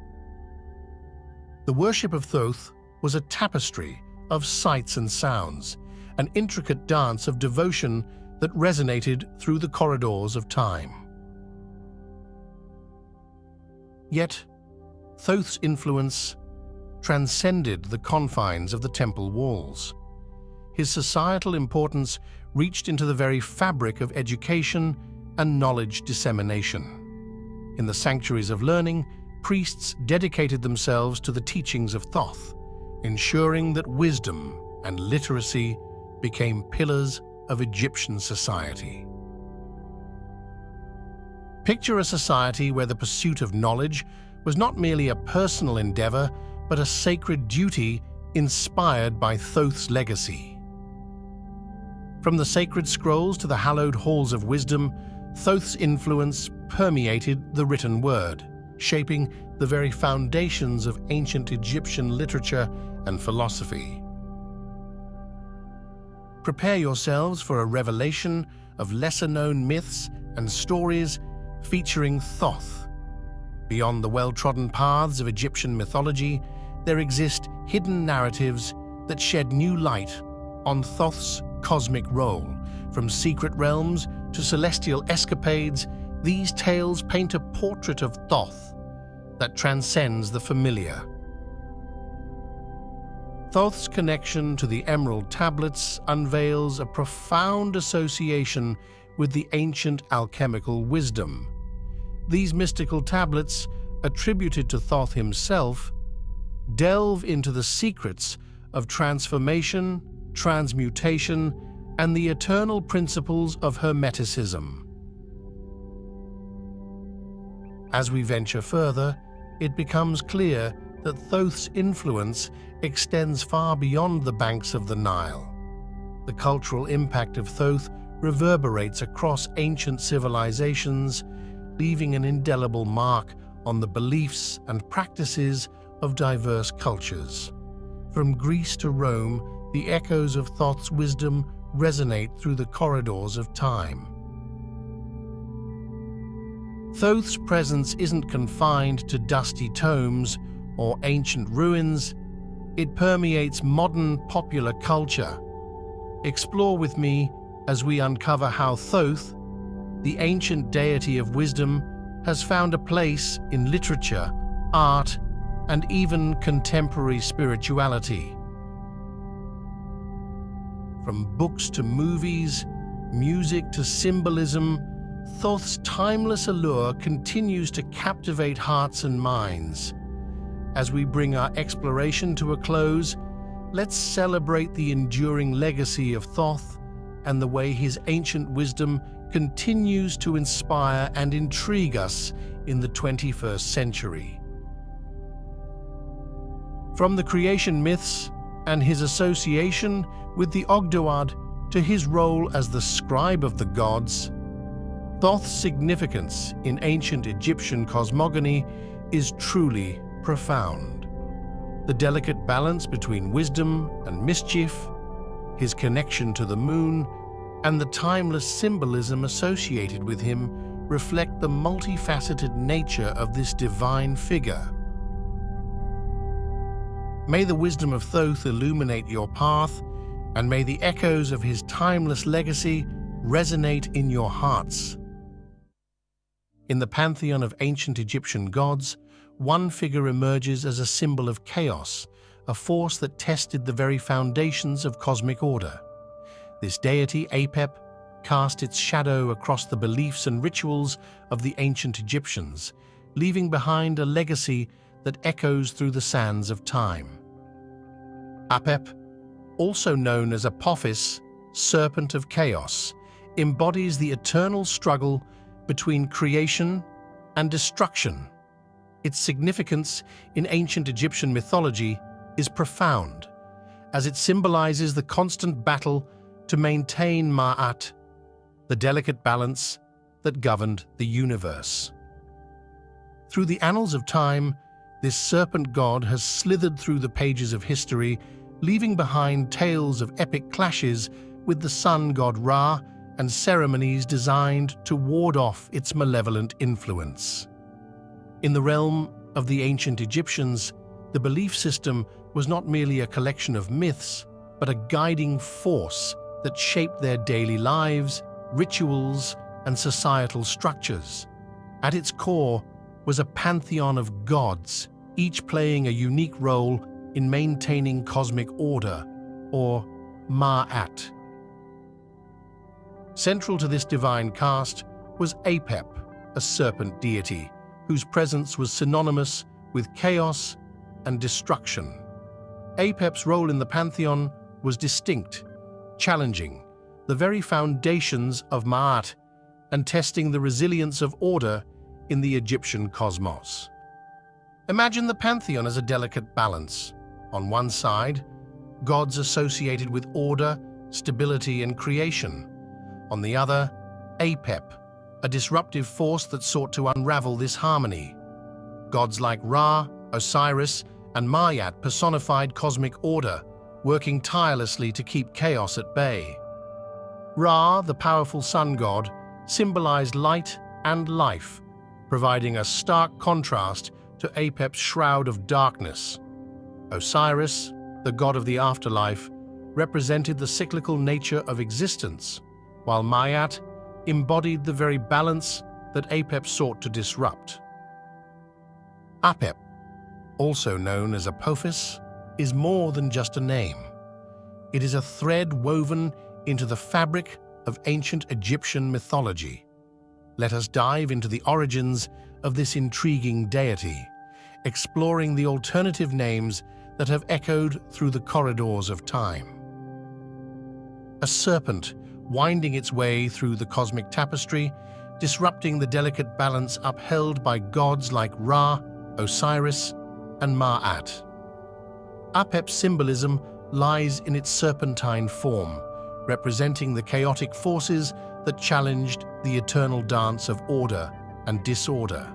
The worship of Thoth was a tapestry of sights and sounds, an intricate dance of devotion that resonated through the corridors of time. Yet, Thoth's influence transcended the confines of the temple walls. His societal importance reached into the very fabric of education and knowledge dissemination. In the sanctuaries of learning, priests dedicated themselves to the teachings of Thoth, ensuring that wisdom and literacy became pillars of Egyptian society. Picture a society where the pursuit of knowledge was not merely a personal endeavor, but a sacred duty inspired by Thoth's legacy. From the sacred scrolls to the hallowed halls of wisdom, Thoth's influence permeated the written word, shaping the very foundations of ancient Egyptian literature and philosophy. Prepare yourselves for a revelation of lesser-known myths and stories featuring Thoth. Beyond the well-trodden paths of Egyptian mythology, there exist hidden narratives that shed new light on Thoth's cosmic role. From secret realms to celestial escapades, these tales paint a portrait of Thoth that transcends the familiar. Thoth's connection to the Emerald Tablets unveils a profound association with the ancient alchemical wisdom. These mystical tablets, attributed to Thoth himself, delve into the secrets of transformation, transmutation, and the eternal principles of Hermeticism. As we venture further, it becomes clear that Thoth's influence extends far beyond the banks of the Nile. The cultural impact of Thoth reverberates across ancient civilizations, leaving an indelible mark on the beliefs and practices of diverse cultures. From Greece to Rome, the echoes of Thoth's wisdom resonate through the corridors of time. Thoth's presence isn't confined to dusty tomes or ancient ruins. It permeates modern popular culture. Explore with me as we uncover how Thoth, the ancient deity of wisdom, has found a place in literature, art, and even contemporary spirituality. From books to movies, music to symbolism, Thoth's timeless allure continues to captivate hearts and minds. As we bring our exploration to a close, let's celebrate the enduring legacy of Thoth and the way his ancient wisdom continues to inspire and intrigue us in the 21st century. From the creation myths and his association with the Ogdoad to his role as the scribe of the gods, Thoth's significance in ancient Egyptian cosmogony is truly profound. The delicate balance between wisdom and mischief, his connection to the moon, and the timeless symbolism associated with him reflect the multifaceted nature of this divine figure. May the wisdom of Thoth illuminate your path, and may the echoes of his timeless legacy resonate in your hearts. In the pantheon of ancient Egyptian gods, one figure emerges as a symbol of chaos, a force that tested the very foundations of cosmic order. This deity, Apep, cast its shadow across the beliefs and rituals of the ancient Egyptians, leaving behind a legacy that echoes through the sands of time. Apep, also known as Apophis, serpent of chaos, embodies the eternal struggle between creation and destruction. Its significance in ancient Egyptian mythology is profound, as it symbolizes the constant battle to maintain Ma'at, the delicate balance that governed the universe. Through the annals of time, this serpent god has slithered through the pages of history, leaving behind tales of epic clashes with the sun god Ra and ceremonies designed to ward off its malevolent influence. In the realm of the ancient Egyptians, the belief system was not merely a collection of myths, but a guiding force that shaped their daily lives, rituals, and societal structures. At its core was a pantheon of gods, each playing a unique role in maintaining cosmic order, or Ma'at. Central to this divine caste was Apep, a serpent deity, whose presence was synonymous with chaos and destruction. Apep's role in the pantheon was distinct, challenging the very foundations of Ma'at and testing the resilience of order in the Egyptian cosmos. Imagine the pantheon as a delicate balance. On one side, gods associated with order, stability, and creation. On the other, Apep, a disruptive force that sought to unravel this harmony. Gods like Ra, Osiris, and Ma'at personified cosmic order, working tirelessly to keep chaos at bay. Ra, the powerful sun god, symbolized light and life, providing a stark contrast to Apep's shroud of darkness. Osiris, the god of the afterlife, represented the cyclical nature of existence, while Ma'at embodied the very balance that Apep sought to disrupt. Apep, also known as Apophis, is more than just a name. It is a thread woven into the fabric of ancient Egyptian mythology. Let us dive into the origins of this intriguing deity, exploring the alternative names that have echoed through the corridors of time. A serpent winding its way through the cosmic tapestry, disrupting the delicate balance upheld by gods like Ra, Osiris, and Ma'at. Apep's symbolism lies in its serpentine form, representing the chaotic forces that challenged the eternal dance of order and disorder.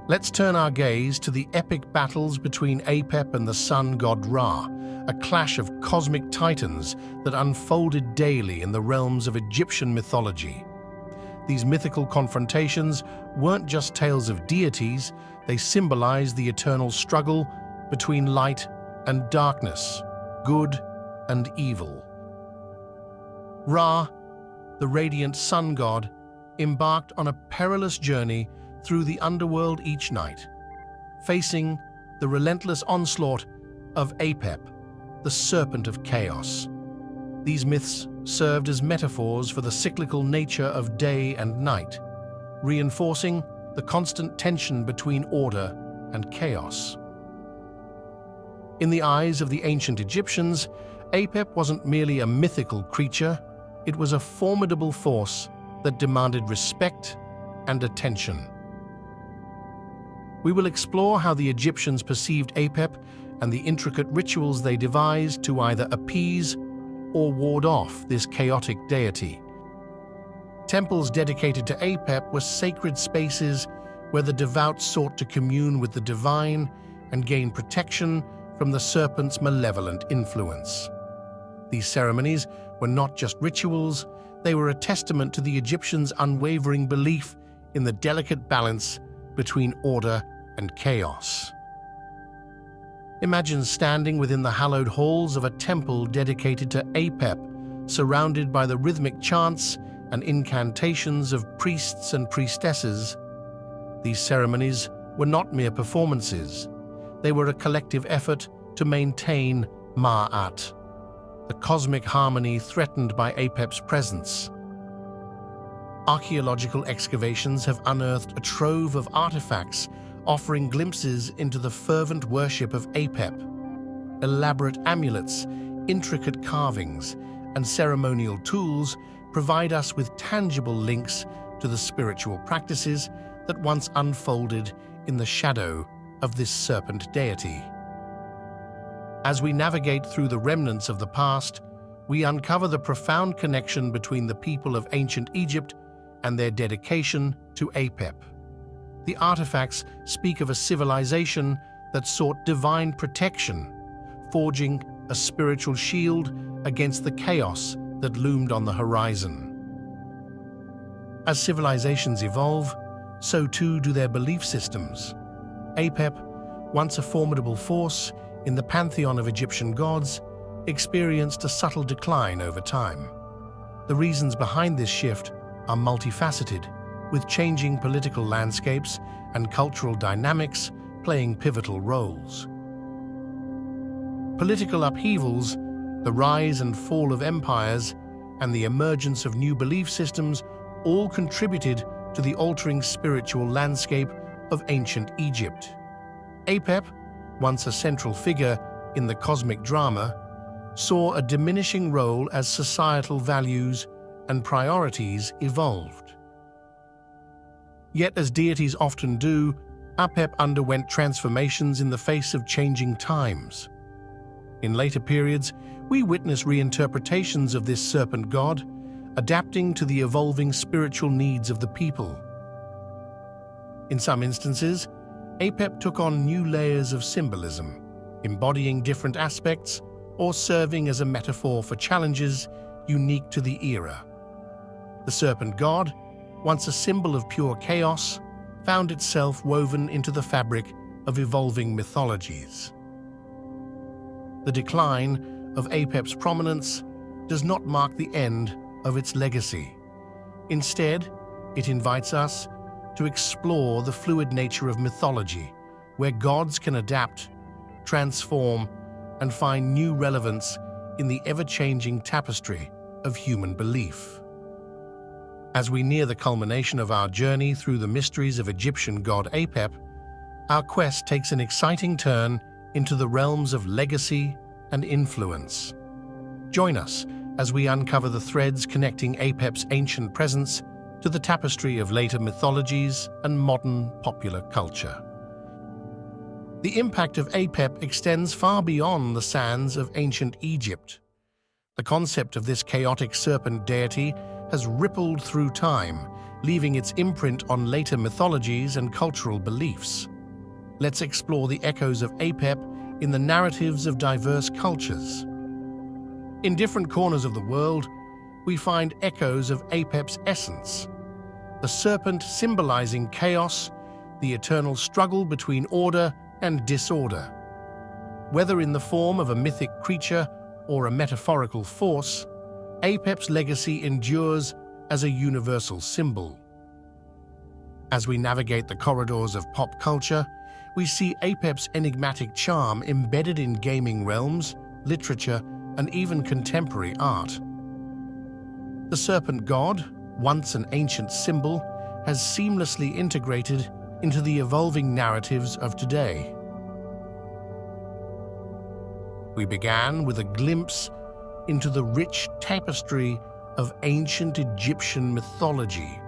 Let's turn our gaze to the epic battles between Apep and the sun god Ra, a clash of cosmic titans that unfolded daily in the realms of Egyptian mythology. These mythical confrontations weren't just tales of deities, they symbolized the eternal struggle between light and darkness, good and evil. Ra, the radiant sun god, embarked on a perilous journey through the underworld each night, facing the relentless onslaught of Apep, the serpent of chaos. These myths served as metaphors for the cyclical nature of day and night, reinforcing the constant tension between order and chaos. In the eyes of the ancient Egyptians, Apep wasn't merely a mythical creature, it was a formidable force that demanded respect and attention. We will explore how the Egyptians perceived Apep and the intricate rituals they devised to either appease or ward off this chaotic deity. Temples dedicated to Apep were sacred spaces where the devout sought to commune with the divine and gain protection from the serpent's malevolent influence. These ceremonies were not just rituals, they were a testament to the Egyptians' unwavering belief in the delicate balance between order and chaos. Imagine standing within the hallowed halls of a temple dedicated to Apep, surrounded by the rhythmic chants and incantations of priests and priestesses. These ceremonies were not mere performances. They were a collective effort to maintain Ma'at, the cosmic harmony threatened by Apep's presence. Archaeological excavations have unearthed a trove of artifacts offering glimpses into the fervent worship of Apep. Elaborate amulets, intricate carvings, and ceremonial tools provide us with tangible links to the spiritual practices that once unfolded in the shadow of this serpent deity. As we navigate through the remnants of the past, we uncover the profound connection between the people of ancient Egypt and their dedication to Apep. The artifacts speak of a civilization that sought divine protection, forging a spiritual shield against the chaos that loomed on the horizon. As civilizations evolve, so too do their belief systems. Apep, once a formidable force in the pantheon of Egyptian gods, experienced a subtle decline over time. The reasons behind this shift are multifaceted, with changing political landscapes and cultural dynamics playing pivotal roles. Political upheavals, the rise and fall of empires, and the emergence of new belief systems all contributed to the altering spiritual landscape of ancient Egypt. Apep, once a central figure in the cosmic drama, saw a diminishing role as societal values and priorities evolved. Yet, as deities often do, Apep underwent transformations in the face of changing times. In later periods, we witness reinterpretations of this serpent god, adapting to the evolving spiritual needs of the people. In some instances, Apep took on new layers of symbolism, embodying different aspects or serving as a metaphor for challenges unique to the era. The serpent god, once a symbol of pure chaos, found itself woven into the fabric of evolving mythologies. The decline of Apep's prominence does not mark the end of its legacy. Instead, it invites us to explore the fluid nature of mythology, where gods can adapt, transform, and find new relevance in the ever-changing tapestry of human belief. As we near the culmination of our journey through the mysteries of Egyptian god Apep, our quest takes an exciting turn into the realms of legacy and influence. Join us as we uncover the threads connecting Apep's ancient presence to the tapestry of later mythologies and modern popular culture. The impact of Apep extends far beyond the sands of ancient Egypt. The concept of this chaotic serpent deity has rippled through time, leaving its imprint on later mythologies and cultural beliefs. Let's explore the echoes of Apep in the narratives of diverse cultures. In different corners of the world, we find echoes of Apep's essence, the serpent symbolizing chaos, the eternal struggle between order and disorder. Whether in the form of a mythic creature or a metaphorical force, Apep's legacy endures as a universal symbol. As we navigate the corridors of pop culture, we see Apep's enigmatic charm embedded in gaming realms, literature, and even contemporary art. The serpent god, once an ancient symbol, has seamlessly integrated into the evolving narratives of today. We began with a glimpse into the rich tapestry of ancient Egyptian mythology,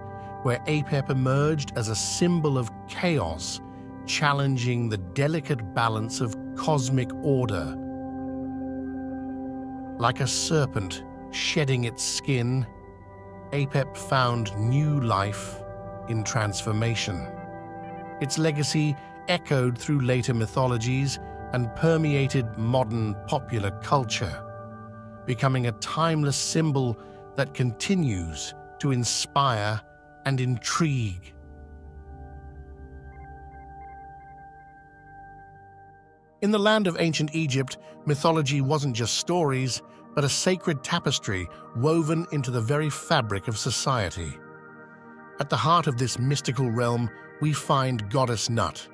where Apep emerged as a symbol of chaos, challenging the delicate balance of cosmic order. Like a serpent shedding its skin, Apep found new life in transformation. Its legacy echoed through later mythologies and permeated modern popular culture, becoming a timeless symbol that continues to inspire and intrigue. In the land of ancient Egypt, mythology wasn't just stories, but a sacred tapestry woven into the very fabric of society. At the heart of this mystical realm, we find goddess Nut.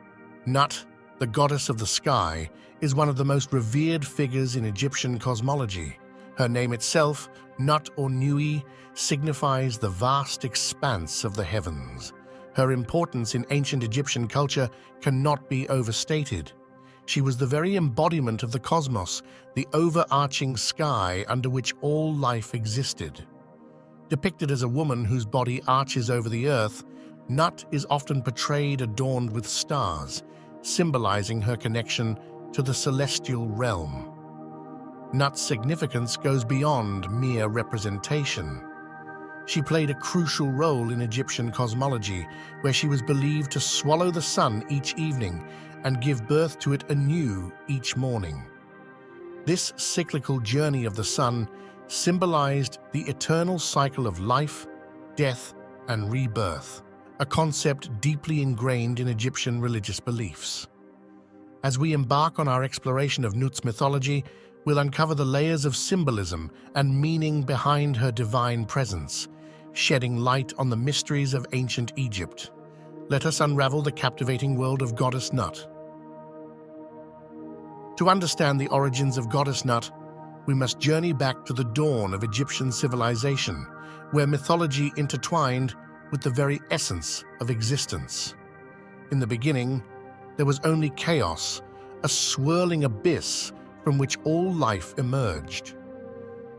Nut, the goddess of the sky, is one of the most revered figures in Egyptian cosmology. Her name itself, Nut or Nui, signifies the vast expanse of the heavens. Her importance in ancient Egyptian culture cannot be overstated. She was the very embodiment of the cosmos, the overarching sky under which all life existed. Depicted as a woman whose body arches over the earth, Nut is often portrayed adorned with stars, symbolizing her connection to the celestial realm. Nut's significance goes beyond mere representation. She played a crucial role in Egyptian cosmology, where she was believed to swallow the sun each evening and give birth to it anew each morning. This cyclical journey of the sun symbolized the eternal cycle of life, death, and rebirth, a concept deeply ingrained in Egyptian religious beliefs. As we embark on our exploration of Nut's mythology, we'll uncover the layers of symbolism and meaning behind her divine presence, shedding light on the mysteries of ancient Egypt. Let us unravel the captivating world of Goddess Nut. To understand the origins of Goddess Nut, we must journey back to the dawn of Egyptian civilization, where mythology intertwined with the very essence of existence. In the beginning, there was only chaos, a swirling abyss from which all life emerged.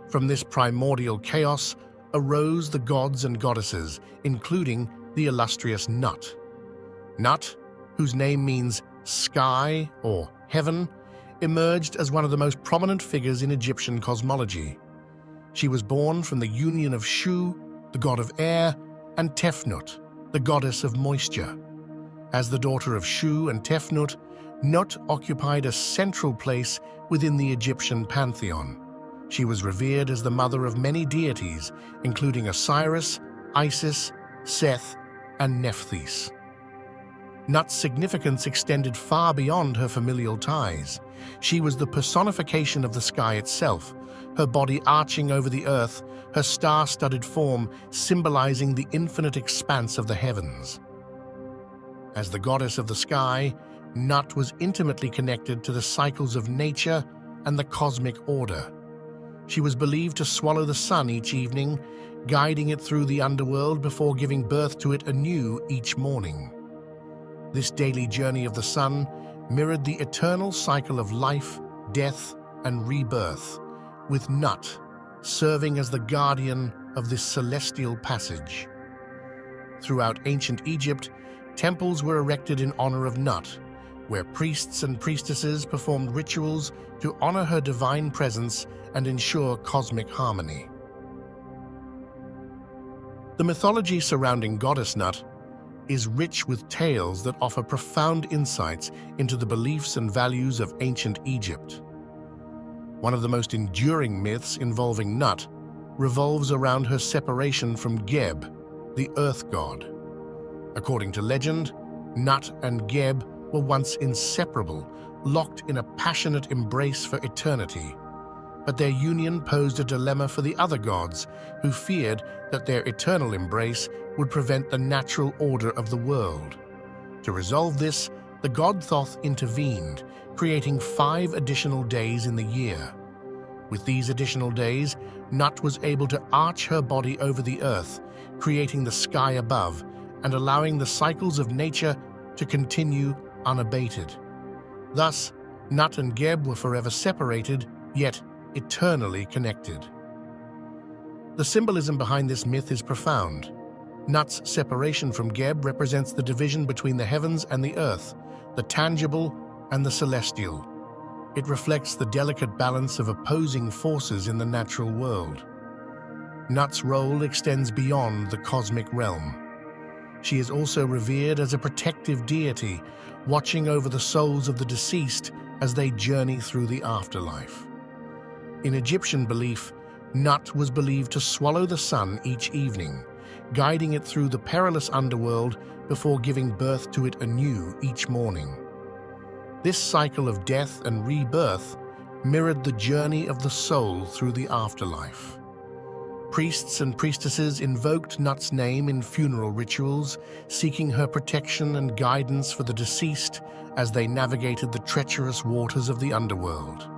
From this primordial chaos arose the gods and goddesses, including the illustrious Nut. Nut, whose name means sky or heaven, emerged as one of the most prominent figures in Egyptian cosmology. She was born from the union of Shu, the god of air, and Tefnut, the goddess of moisture. As the daughter of Shu and Tefnut, Nut occupied a central place within the Egyptian pantheon. She was revered as the mother of many deities, including Osiris, Isis, Seth, and Nephthys. Nut's significance extended far beyond her familial ties. She was the personification of the sky itself, her body arching over the earth, her star-studded form symbolizing the infinite expanse of the heavens. As the goddess of the sky, Nut was intimately connected to the cycles of nature and the cosmic order. She was believed to swallow the sun each evening, guiding it through the underworld before giving birth to it anew each morning. This daily journey of the sun mirrored the eternal cycle of life, death, and rebirth, with Nut serving as the guardian of this celestial passage. Throughout ancient Egypt, temples were erected in honor of Nut, where priests and priestesses performed rituals to honor her divine presence and ensure cosmic harmony. The mythology surrounding Goddess Nut is rich with tales that offer profound insights into the beliefs and values of ancient Egypt. One of the most enduring myths involving Nut revolves around her separation from Geb, the earth god. According to legend, Nut and Geb were once inseparable, locked in a passionate embrace for eternity. But their union posed a dilemma for the other gods, who feared that their eternal embrace would prevent the natural order of the world. To resolve this, the god Thoth intervened, creating 5 additional days in the year. With these additional days, Nut was able to arch her body over the earth, creating the sky above and allowing the cycles of nature to continue unabated. Thus, Nut and Geb were forever separated, yet eternally connected. The symbolism behind this myth is profound. Nut's separation from Geb represents the division between the heavens and the earth, the tangible and the celestial. It reflects the delicate balance of opposing forces in the natural world. Nut's role extends beyond the cosmic realm. She is also revered as a protective deity, watching over the souls of the deceased as they journey through the afterlife. In Egyptian belief, Nut was believed to swallow the sun each evening, guiding it through the perilous underworld before giving birth to it anew each morning. This cycle of death and rebirth mirrored the journey of the soul through the afterlife. Priests and priestesses invoked Nut's name in funeral rituals, seeking her protection and guidance for the deceased as they navigated the treacherous waters of the underworld.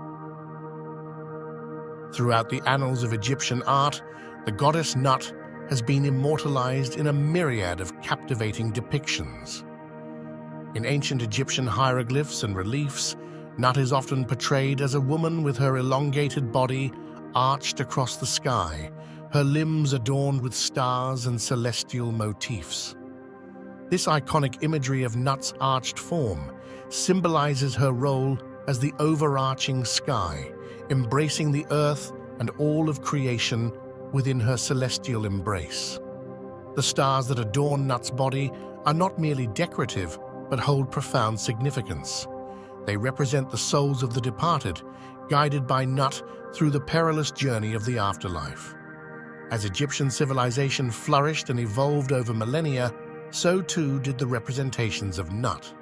Throughout the annals of Egyptian art, the goddess Nut has been immortalized in a myriad of captivating depictions. In ancient Egyptian hieroglyphs and reliefs, Nut is often portrayed as a woman with her elongated body arched across the sky, her limbs adorned with stars and celestial motifs. This iconic imagery of Nut's arched form symbolizes her role as the overarching sky, embracing the earth and all of creation within her celestial embrace. The stars that adorn Nut's body are not merely decorative, but hold profound significance. They represent the souls of the departed, guided by Nut through the perilous journey of the afterlife. As Egyptian civilization flourished and evolved over millennia, so too did the representations of Nut.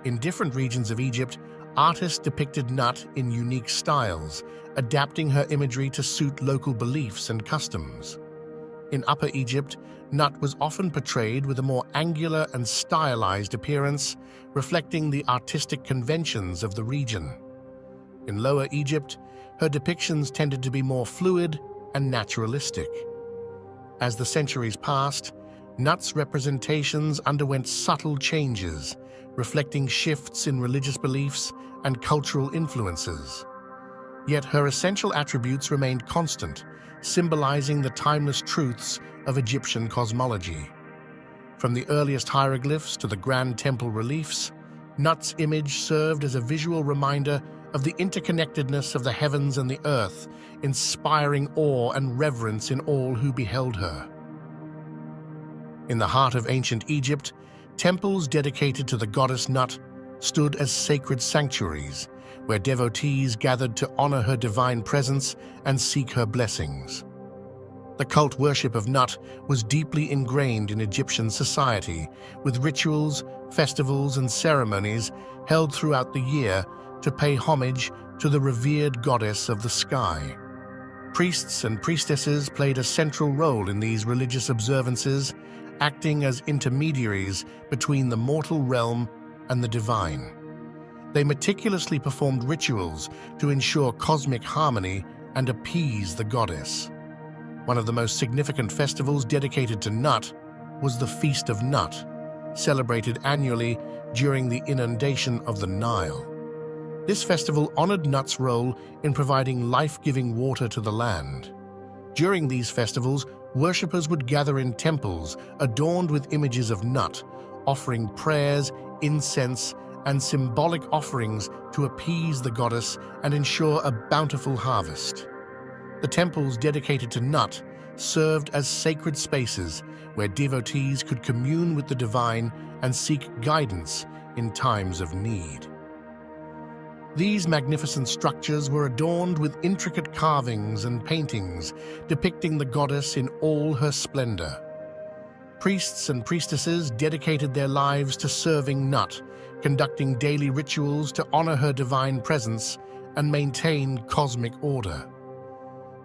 In different regions of Egypt, artists depicted Nut in unique styles, adapting her imagery to suit local beliefs and customs. In Upper Egypt, Nut was often portrayed with a more angular and stylized appearance, reflecting the artistic conventions of the region. In Lower Egypt, her depictions tended to be more fluid and naturalistic. As the centuries passed, Nut's representations underwent subtle changes, reflecting shifts in religious beliefs and cultural influences. Yet her essential attributes remained constant, symbolizing the timeless truths of Egyptian cosmology. From the earliest hieroglyphs to the grand temple reliefs, Nut's image served as a visual reminder of the interconnectedness of the heavens and the earth, inspiring awe and reverence in all who beheld her. In the heart of ancient Egypt, temples dedicated to the goddess Nut stood as sacred sanctuaries, where devotees gathered to honor her divine presence and seek her blessings. The cult worship of Nut was deeply ingrained in Egyptian society, with rituals, festivals, and ceremonies held throughout the year to pay homage to the revered goddess of the sky. Priests and priestesses played a central role in these religious observances, acting as intermediaries between the mortal realm and the divine. They meticulously performed rituals to ensure cosmic harmony and appease the goddess. One of the most significant festivals dedicated to Nut was the Feast of Nut, celebrated annually during the inundation of the Nile. This festival honored Nut's role in providing life-giving water to the land. During these festivals, worshippers would gather in temples adorned with images of Nut, offering prayers, incense, and symbolic offerings to appease the goddess and ensure a bountiful harvest. The temples dedicated to Nut served as sacred spaces where devotees could commune with the divine and seek guidance in times of need. These magnificent structures were adorned with intricate carvings and paintings depicting the goddess in all her splendor. Priests and priestesses dedicated their lives to serving Nut, conducting daily rituals to honor her divine presence and maintain cosmic order.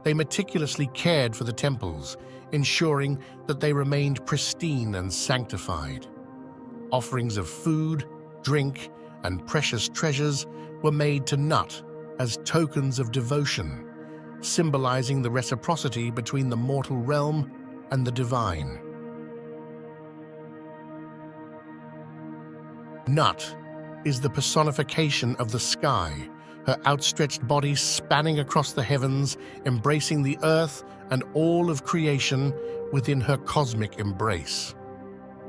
They meticulously cared for the temples, ensuring that they remained pristine and sanctified. Offerings of food, drink, and precious treasures were made to Nut as tokens of devotion, symbolizing the reciprocity between the mortal realm and the divine. Nut is the personification of the sky, her outstretched body spanning across the heavens, embracing the earth and all of creation within her cosmic embrace.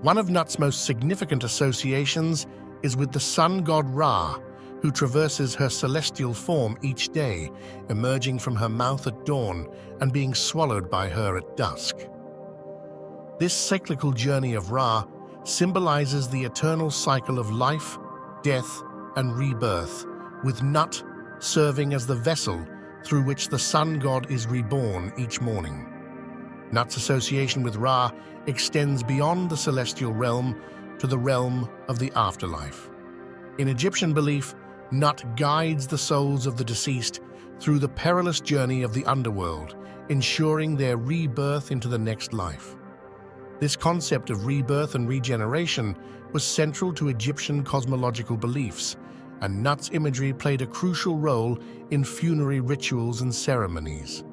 One of Nut's most significant associations is with the sun god Ra, who traverses her celestial form each day, emerging from her mouth at dawn and being swallowed by her at dusk. This cyclical journey of Ra symbolizes the eternal cycle of life, death, and rebirth, with Nut serving as the vessel through which the sun god is reborn each morning. Nut's association with Ra extends beyond the celestial realm to the realm of the afterlife. In Egyptian belief, Nut guides the souls of the deceased through the perilous journey of the underworld, ensuring their rebirth into the next life. This concept of rebirth and regeneration was central to Egyptian cosmological beliefs, and Nut's imagery played a crucial role in funerary rituals and ceremonies.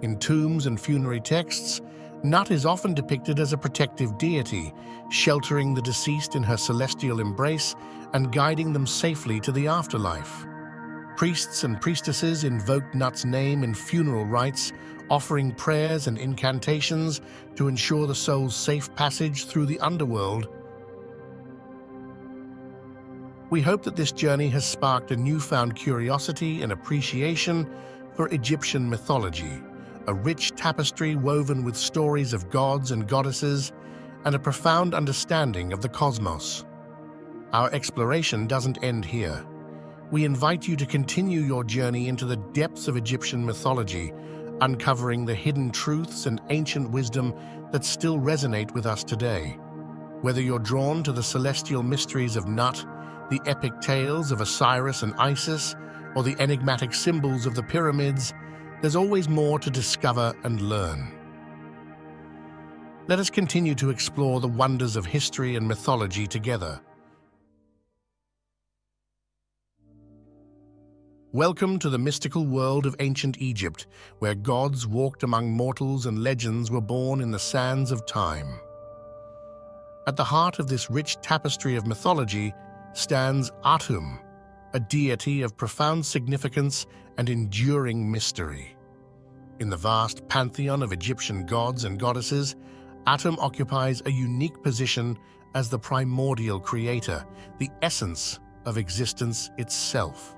In tombs and funerary texts, Nut is often depicted as a protective deity, sheltering the deceased in her celestial embrace and guiding them safely to the afterlife. Priests and priestesses invoked Nut's name in funeral rites, offering prayers and incantations to ensure the soul's safe passage through the underworld. We hope that this journey has sparked a newfound curiosity and appreciation for Egyptian mythology, a rich tapestry woven with stories of gods and goddesses, and a profound understanding of the cosmos. Our exploration doesn't end here. We invite you to continue your journey into the depths of Egyptian mythology, uncovering the hidden truths and ancient wisdom that still resonate with us today. Whether you're drawn to the celestial mysteries of Nut, the epic tales of Osiris and Isis, or the enigmatic symbols of the pyramids, there's always more to discover and learn. Let us continue to explore the wonders of history and mythology together. Welcome to the mystical world of ancient Egypt, where gods walked among mortals and legends were born in the sands of time. At the heart of this rich tapestry of mythology stands Atum, a deity of profound significance and enduring mystery. In the vast pantheon of Egyptian gods and goddesses, Atum occupies a unique position as the primordial creator, the essence of existence itself.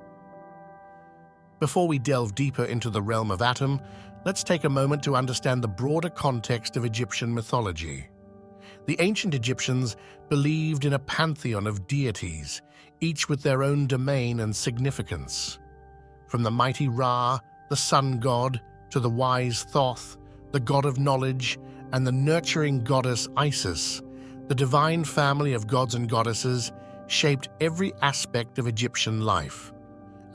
Before we delve deeper into the realm of Atum, let's take a moment to understand the broader context of Egyptian mythology. The ancient Egyptians believed in a pantheon of deities, each with their own domain and significance. From the mighty Ra, the sun god, to the wise Thoth, the god of knowledge, and the nurturing goddess Isis, the divine family of gods and goddesses shaped every aspect of Egyptian life.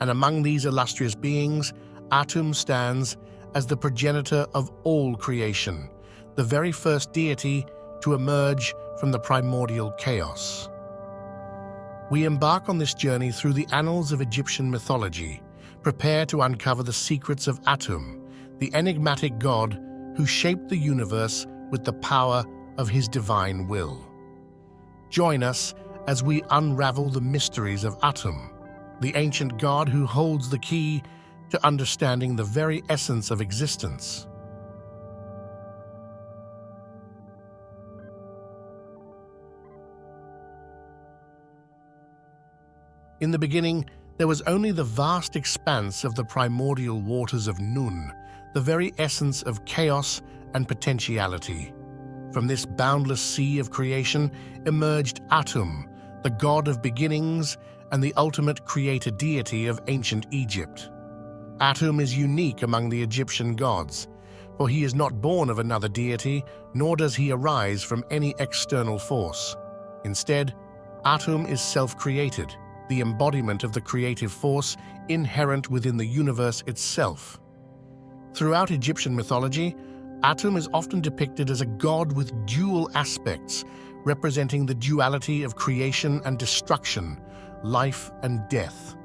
And among these illustrious beings, Atum stands as the progenitor of all creation, the very first deity to emerge from the primordial chaos. We embark on this journey through the annals of Egyptian mythology, prepare to uncover the secrets of Atum, the enigmatic god who shaped the universe with the power of his divine will. Join us as we unravel the mysteries of Atum, the ancient god who holds the key to understanding the very essence of existence. In the beginning, there was only the vast expanse of the primordial waters of Nun, the very essence of chaos and potentiality. From this boundless sea of creation emerged Atum, the god of beginnings and the ultimate creator deity of ancient Egypt. Atum is unique among the Egyptian gods, for he is not born of another deity, nor does he arise from any external force. Instead, Atum is self-created, the embodiment of the creative force inherent within the universe itself. Throughout Egyptian mythology, Atum is often depicted as a god with dual aspects, representing the duality of creation and destruction, life and death.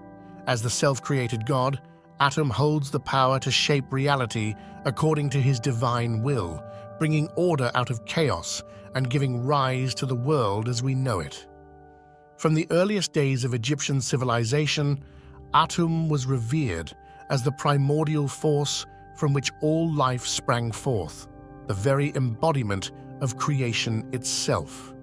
As the self-created god, Atum holds the power to shape reality according to his divine will, bringing order out of chaos and giving rise to the world as we know it. From the earliest days of Egyptian civilization, Atum was revered as the primordial force from which all life sprang forth, the very embodiment of creation itself.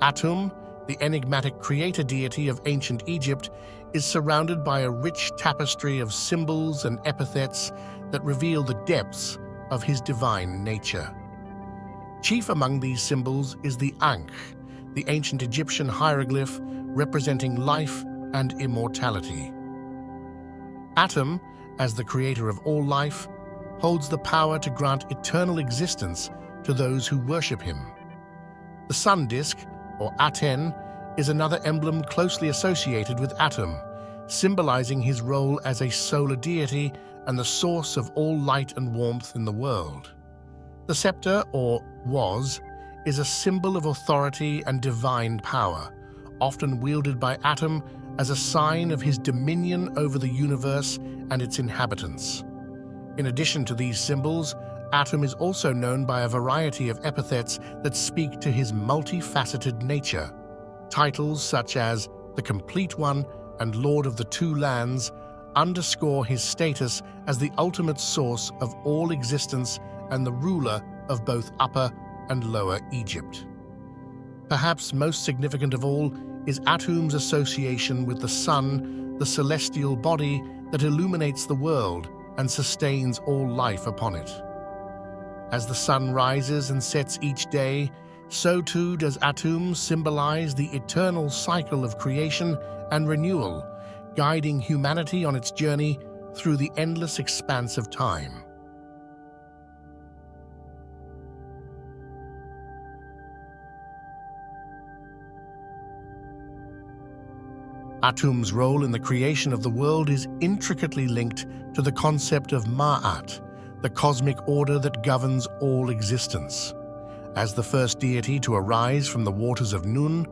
Atum, the enigmatic creator deity of ancient Egypt, is surrounded by a rich tapestry of symbols and epithets that reveal the depths of his divine nature. Chief among these symbols is the Ankh, the ancient Egyptian hieroglyph representing life and immortality. Atum, as the creator of all life, holds the power to grant eternal existence to those who worship him. The sun disk, or Aten, is another emblem closely associated with Atum, symbolizing his role as a solar deity and the source of all light and warmth in the world. The scepter, or was, is a symbol of authority and divine power, often wielded by Atum as a sign of his dominion over the universe and its inhabitants. In addition to these symbols, Atum is also known by a variety of epithets that speak to his multifaceted nature. Titles such as the Complete One and Lord of the Two Lands underscore his status as the ultimate source of all existence and the ruler of both Upper and Lower Egypt. Perhaps most significant of all is Atum's association with the sun, the celestial body that illuminates the world and sustains all life upon it. As the sun rises and sets each day, so too does Atum symbolize the eternal cycle of creation and renewal, guiding humanity on its journey through the endless expanse of time. Atum's role in the creation of the world is intricately linked to the concept of Ma'at, the cosmic order that governs all existence. As the first deity to arise from the waters of Nun,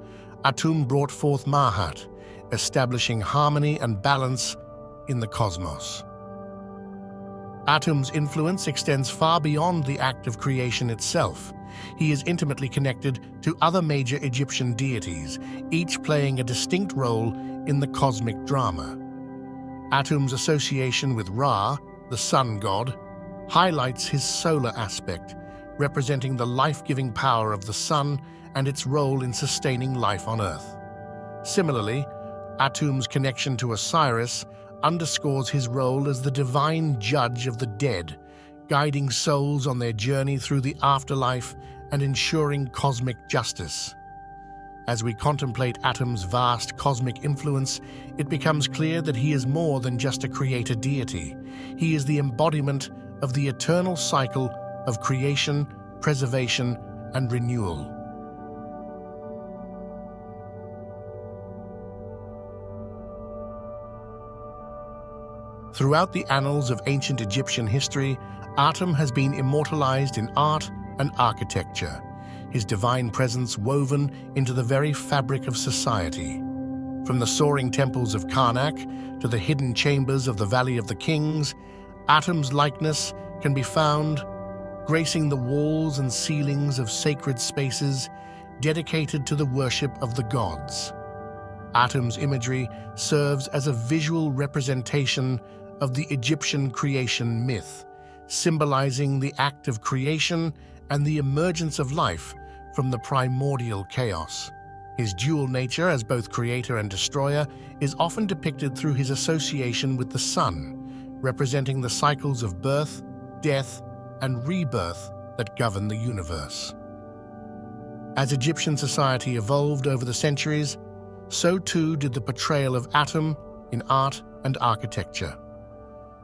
Atum brought forth Ma'at, establishing harmony and balance in the cosmos. Atum's influence extends far beyond the act of creation itself. He is intimately connected to other major Egyptian deities, each playing a distinct role in the cosmic drama. Atum's association with Ra, the sun god, highlights his solar aspect, representing the life-giving power of the sun and its role in sustaining life on Earth. Similarly, Atum's connection to Osiris underscores his role as the divine judge of the dead, guiding souls on their journey through the afterlife and ensuring cosmic justice. As we contemplate Atum's vast cosmic influence, it becomes clear that he is more than just a creator deity. He is the embodiment of the eternal cycle of creation, preservation, and renewal. Throughout the annals of ancient Egyptian history, Atum has been immortalized in art and architecture, his divine presence woven into the very fabric of society. From the soaring temples of Karnak to the hidden chambers of the Valley of the Kings, Atum's likeness can be found gracing the walls and ceilings of sacred spaces dedicated to the worship of the gods. Atum's imagery serves as a visual representation of the Egyptian creation myth, symbolizing the act of creation and the emergence of life from the primordial chaos. His dual nature as both creator and destroyer is often depicted through his association with the sun, representing the cycles of birth, death, and rebirth that govern the universe. As Egyptian society evolved over the centuries, so too did the portrayal of Atum in art and architecture.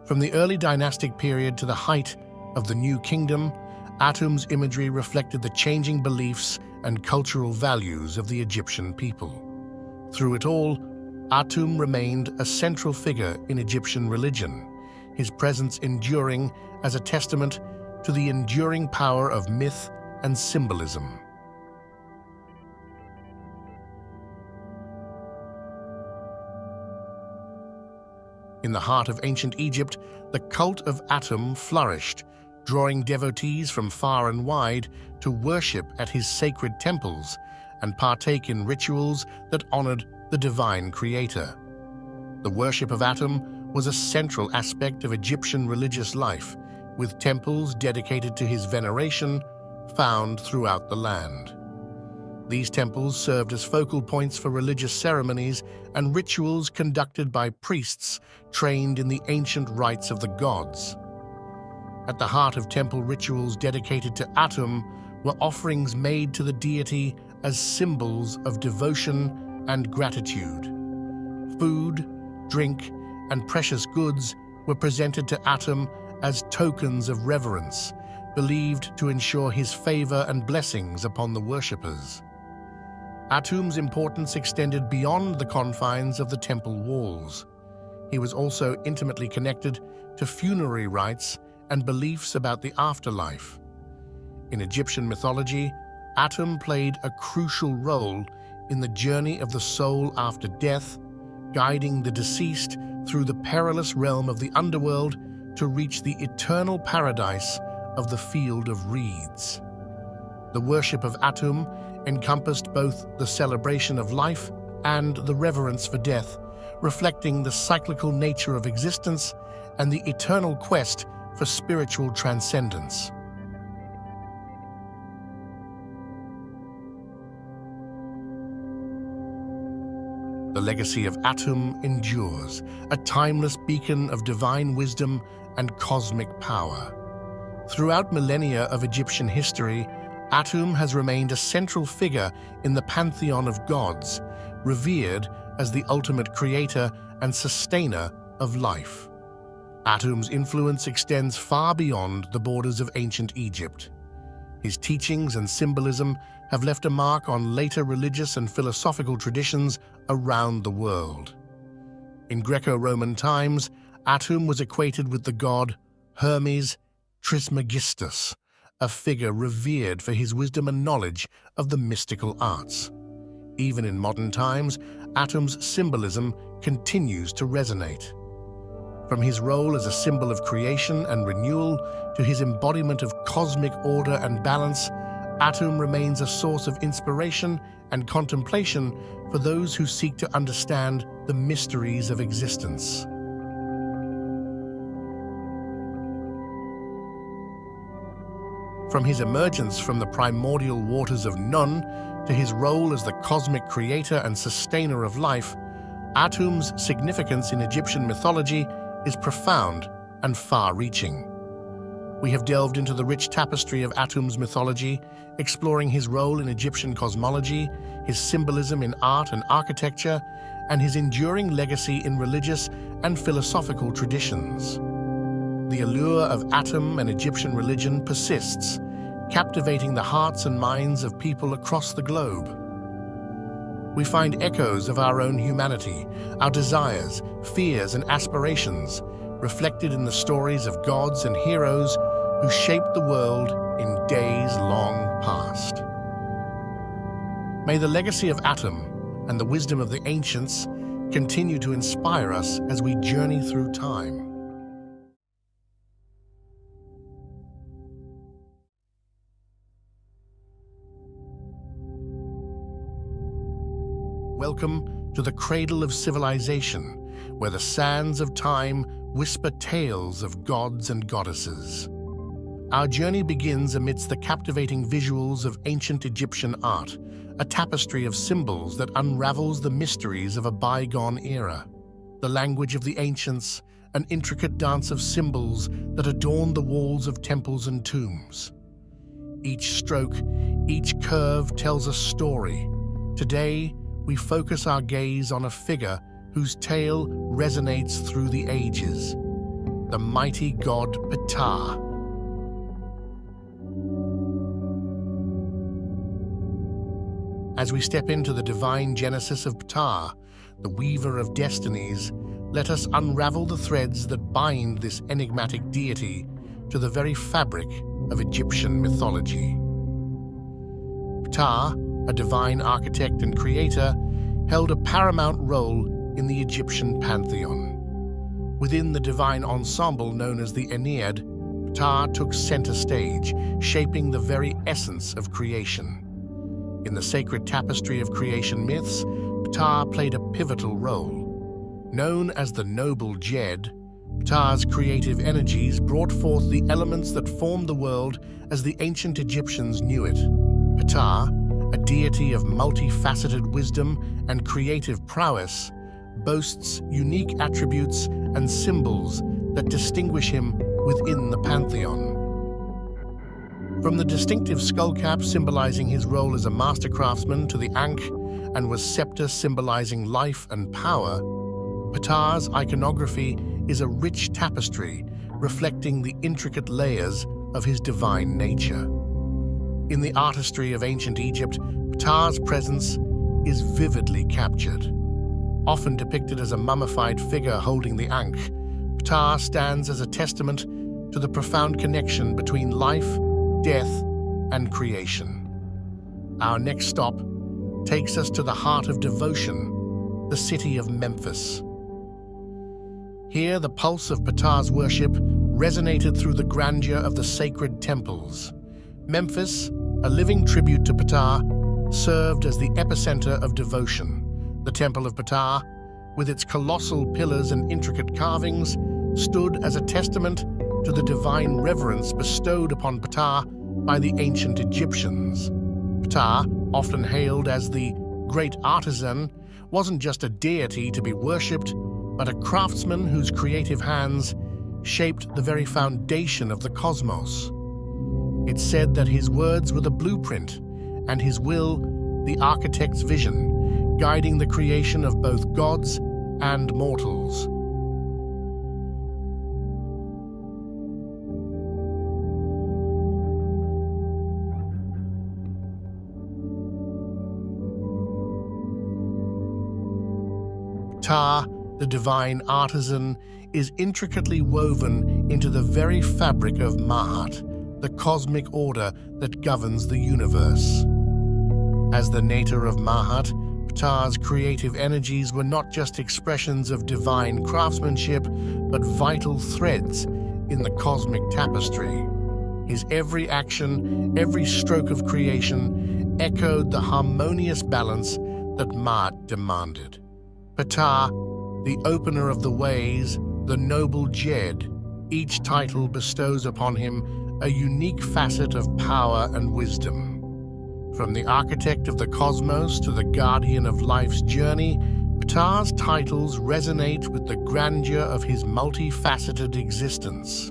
From the early dynastic period to the height of the New Kingdom, Atum's imagery reflected the changing beliefs and cultural values of the Egyptian people. Through it all, Atum remained a central figure in Egyptian religion, his presence enduring as a testament to the enduring power of myth and symbolism. In the heart of ancient Egypt, the cult of Atum flourished, drawing devotees from far and wide to worship at his sacred temples and partake in rituals that honored the divine creator. The worship of Atum was a central aspect of Egyptian religious life, with temples dedicated to his veneration found throughout the land. These temples served as focal points for religious ceremonies and rituals conducted by priests trained in the ancient rites of the gods. At the heart of temple rituals dedicated to Atum were offerings made to the deity as symbols of devotion and gratitude. Food, drink, and precious goods were presented to Atum as tokens of reverence, believed to ensure his favor and blessings upon the worshippers. Atum's importance extended beyond the confines of the temple walls. He was also intimately connected to funerary rites and beliefs about the afterlife. In Egyptian mythology, Atum played a crucial role in the journey of the soul after death, guiding the deceased through the perilous realm of the underworld to reach the eternal paradise of the Field of Reeds. The worship of Atum encompassed both the celebration of life and the reverence for death, reflecting the cyclical nature of existence and the eternal quest for spiritual transcendence. The legacy of Atum endures, a timeless beacon of divine wisdom and cosmic power. Throughout millennia of Egyptian history, Atum has remained a central figure in the pantheon of gods, revered as the ultimate creator and sustainer of life. Atum's influence extends far beyond the borders of ancient Egypt. His teachings and symbolism have left a mark on later religious and philosophical traditions around the world. In Greco-Roman times, Atum was equated with the god Hermes Trismegistus, a figure revered for his wisdom and knowledge of the mystical arts. Even in modern times, Atum's symbolism continues to resonate. From his role as a symbol of creation and renewal to his embodiment of cosmic order and balance, Atum remains a source of inspiration and contemplation for those who seek to understand the mysteries of existence. From his emergence from the primordial waters of Nun to his role as the cosmic creator and sustainer of life, Atum's significance in Egyptian mythology is profound and far-reaching. We have delved into the rich tapestry of Atum's mythology, exploring his role in Egyptian cosmology, his symbolism in art and architecture, and his enduring legacy in religious and philosophical traditions. The allure of Atum and Egyptian religion persists, captivating the hearts and minds of people across the globe. We find echoes of our own humanity, our desires, fears, and aspirations, reflected in the stories of gods and heroes who shaped the world in days long past. May the legacy of Atum and the wisdom of the ancients continue to inspire us as we journey through time. Welcome to the cradle of civilization, where the sands of time whisper tales of gods and goddesses. Our journey begins amidst the captivating visuals of ancient Egyptian art, a tapestry of symbols that unravels the mysteries of a bygone era. The language of the ancients, an intricate dance of symbols that adorn the walls of temples and tombs. Each stroke, each curve tells a story. Today, we focus our gaze on a figure whose tale resonates through the ages. the mighty god Ptah. As we step into the divine genesis of Ptah, the weaver of destinies, let us unravel the threads that bind this enigmatic deity to the very fabric of Egyptian mythology. Ptah, a divine architect and creator, held a paramount role in the Egyptian pantheon. Within the divine ensemble known as the Ennead, Ptah took center stage, shaping the very essence of creation. In the sacred tapestry of creation myths, Ptah played a pivotal role. Known as the noble Jed, Ptah's creative energies brought forth the elements that formed the world as the ancient Egyptians knew it. Ptah, a deity of multifaceted wisdom and creative prowess, boasts unique attributes and symbols that distinguish him within the pantheon. From the distinctive skullcap symbolizing his role as a master craftsman to the Ankh and was scepter symbolizing life and power, Ptah's iconography is a rich tapestry reflecting the intricate layers of his divine nature. In the artistry of ancient Egypt, Ptah's presence is vividly captured. Often depicted as a mummified figure holding the Ankh, Ptah stands as a testament to the profound connection between life, death, and creation. Our next stop takes us to the heart of devotion, the city of Memphis. Here, the pulse of Ptah's worship resonated through the grandeur of the sacred temples. Memphis, a living tribute to Ptah, served as the epicenter of devotion. The Temple of Ptah, with its colossal pillars and intricate carvings, stood as a testament to the divine reverence bestowed upon Ptah by the ancient Egyptians. Ptah, often hailed as the great artisan, wasn't just a deity to be worshipped, but a craftsman whose creative hands shaped the very foundation of the cosmos. It's said that his words were the blueprint, and his will the architect's vision, guiding the creation of both gods and mortals. Ptah, the divine artisan, is intricately woven into the very fabric of Mahat, the cosmic order that governs the universe. As the nator of Mahat, Ptah's creative energies were not just expressions of divine craftsmanship, but vital threads in the cosmic tapestry. His every action, every stroke of creation, echoed the harmonious balance that Maat demanded. Ptah, the opener of the ways, the noble Jed, each title bestows upon him a unique facet of power and wisdom. From the architect of the cosmos to the guardian of life's journey, Ptah's titles resonate with the grandeur of his multifaceted existence.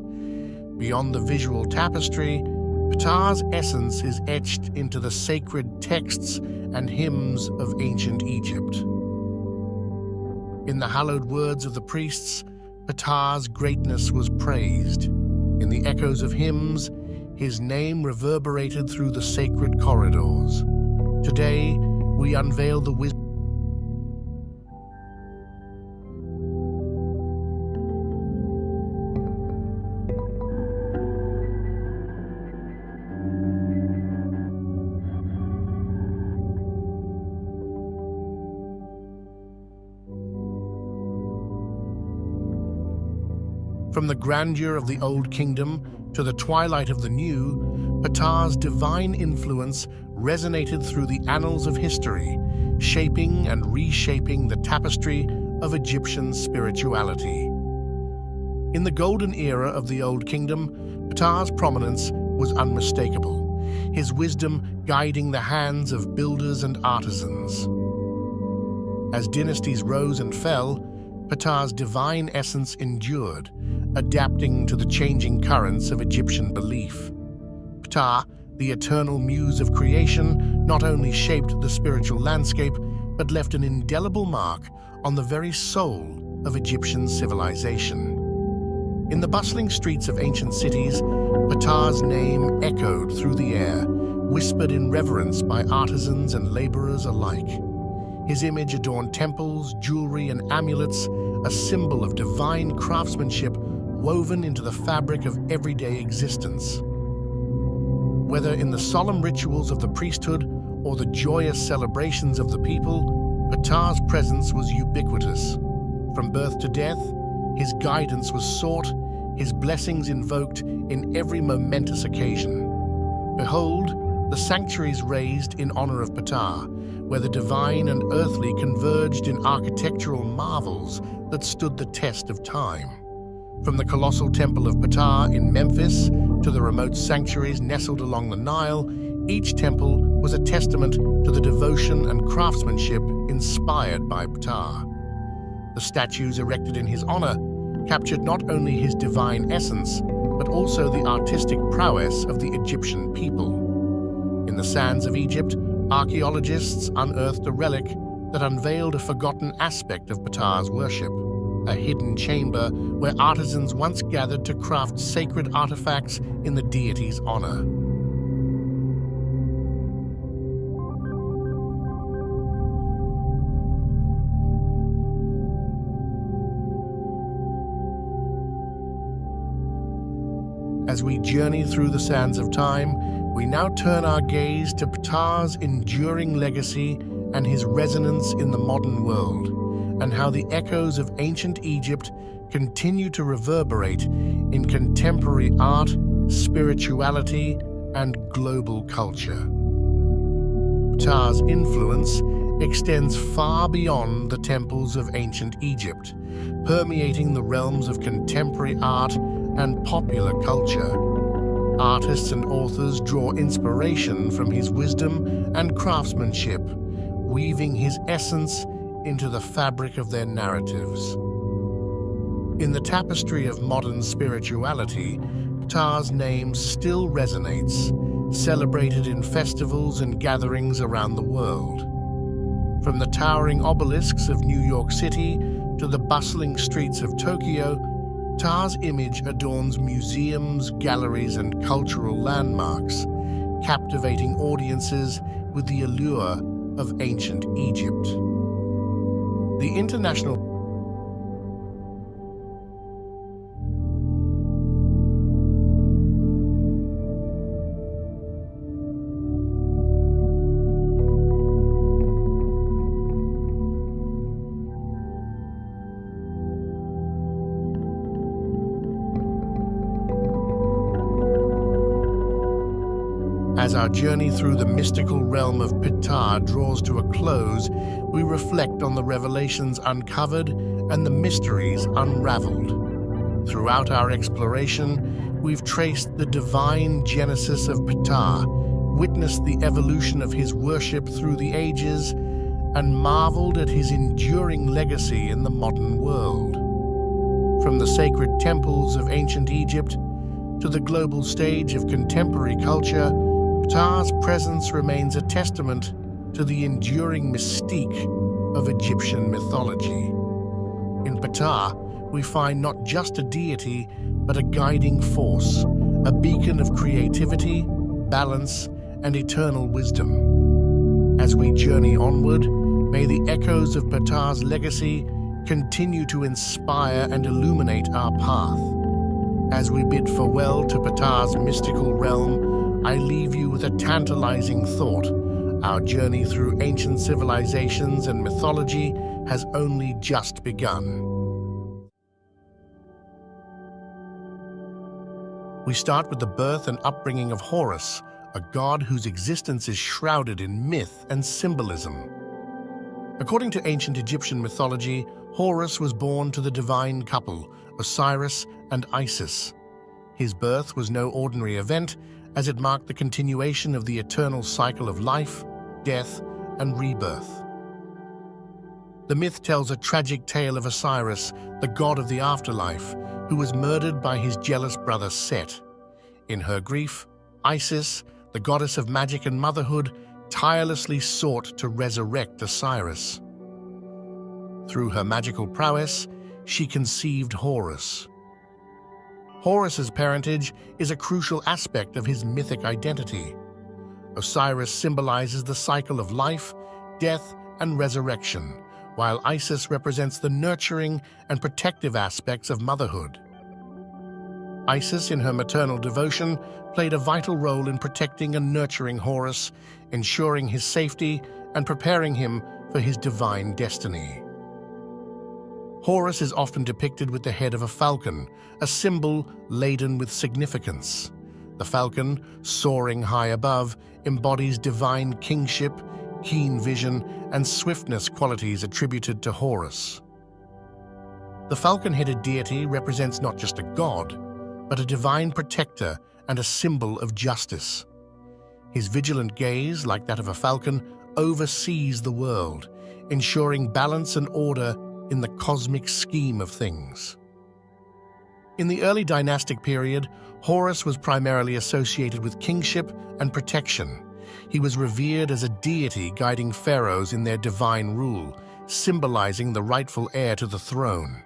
Beyond the visual tapestry, Ptah's essence is etched into the sacred texts and hymns of ancient Egypt. In the hallowed words of the priests, Ptah's greatness was praised. In the echoes of hymns, his name reverberated through the sacred corridors. Today, we unveil the wisdom From the grandeur of the Old Kingdom to the twilight of the New, Ptah's divine influence resonated through the annals of history, shaping and reshaping the tapestry of Egyptian spirituality. In the golden era of the Old Kingdom, Ptah's prominence was unmistakable, his wisdom guiding the hands of builders and artisans. As dynasties rose and fell, Ptah's divine essence endured, adapting to the changing currents of Egyptian belief. Ptah, the eternal muse of creation, not only shaped the spiritual landscape, but left an indelible mark on the very soul of Egyptian civilization. In the bustling streets of ancient cities, Ptah's name echoed through the air, whispered in reverence by artisans and laborers alike. His image adorned temples, jewelry, and amulets, a symbol of divine craftsmanship woven into the fabric of everyday existence. Whether in the solemn rituals of the priesthood or the joyous celebrations of the people, Ptah's presence was ubiquitous. From birth to death, his guidance was sought, his blessings invoked in every momentous occasion. Behold, the sanctuaries raised in honor of Ptah, where the divine and earthly converged in architectural marvels that stood the test of time. From the colossal temple of Ptah in Memphis to the remote sanctuaries nestled along the Nile, each temple was a testament to the devotion and craftsmanship inspired by Ptah. The statues erected in his honor captured not only his divine essence, but also the artistic prowess of the Egyptian people. In the sands of Egypt, archaeologists unearthed a relic that unveiled a forgotten aspect of Ptah's worship, a hidden chamber where artisans once gathered to craft sacred artifacts in the deity's honor. As we journey through the sands of time, we now turn our gaze to Ptah's enduring legacy and his resonance in the modern world, and how the echoes of ancient Egypt continue to reverberate in contemporary art, spirituality, and global culture. Ptah's influence extends far beyond the temples of ancient Egypt, permeating the realms of contemporary art and popular culture. Artists and authors draw inspiration from his wisdom and craftsmanship, weaving his essence into the fabric of their narratives. In the tapestry of modern spirituality, Ptah's name still resonates, celebrated in festivals and gatherings around the world. From the towering obelisks of New York City to the bustling streets of Tokyo, Ptah's image adorns museums, galleries, and cultural landmarks, captivating audiences with the allure of ancient Egypt. The international As our journey through the mystical realm of Ptah draws to a close, we reflect on the revelations uncovered and the mysteries unraveled. Throughout our exploration, we've traced the divine genesis of Ptah, witnessed the evolution of his worship through the ages, and marveled at his enduring legacy in the modern world. From the sacred temples of ancient Egypt to the global stage of contemporary culture, Ptah's presence remains a testament to the enduring mystique of Egyptian mythology. In Ptah, we find not just a deity, but a guiding force, a beacon of creativity, balance, and eternal wisdom. As we journey onward, may the echoes of Ptah's legacy continue to inspire and illuminate our path. As we bid farewell to Ptah's mystical realm, I leave you with a tantalizing thought. Our journey through ancient civilizations and mythology has only just begun. We start with the birth and upbringing of Horus, a god whose existence is shrouded in myth and symbolism. According to ancient Egyptian mythology, Horus was born to the divine couple, Osiris and Isis. His birth was no ordinary event, as it marked the continuation of the eternal cycle of life, death, and rebirth. The myth tells a tragic tale of Osiris, the god of the afterlife, who was murdered by his jealous brother Set. In her grief, Isis, the goddess of magic and motherhood, tirelessly sought to resurrect Osiris. Through her magical prowess, she conceived Horus. Horus's parentage is a crucial aspect of his mythic identity. Osiris symbolizes the cycle of life, death, and resurrection, while Isis represents the nurturing and protective aspects of motherhood. Isis, in her maternal devotion, played a vital role in protecting and nurturing Horus, ensuring his safety and preparing him for his divine destiny. Horus is often depicted with the head of a falcon, a symbol laden with significance. The falcon, soaring high above, embodies divine kingship, keen vision, and swiftness, qualities attributed to Horus. The falcon-headed deity represents not just a god, but a divine protector and a symbol of justice. His vigilant gaze, like that of a falcon, oversees the world, ensuring balance and order in the cosmic scheme of things. In the early dynastic period, Horus was primarily associated with kingship and protection. He was revered as a deity guiding pharaohs in their divine rule, symbolizing the rightful heir to the throne.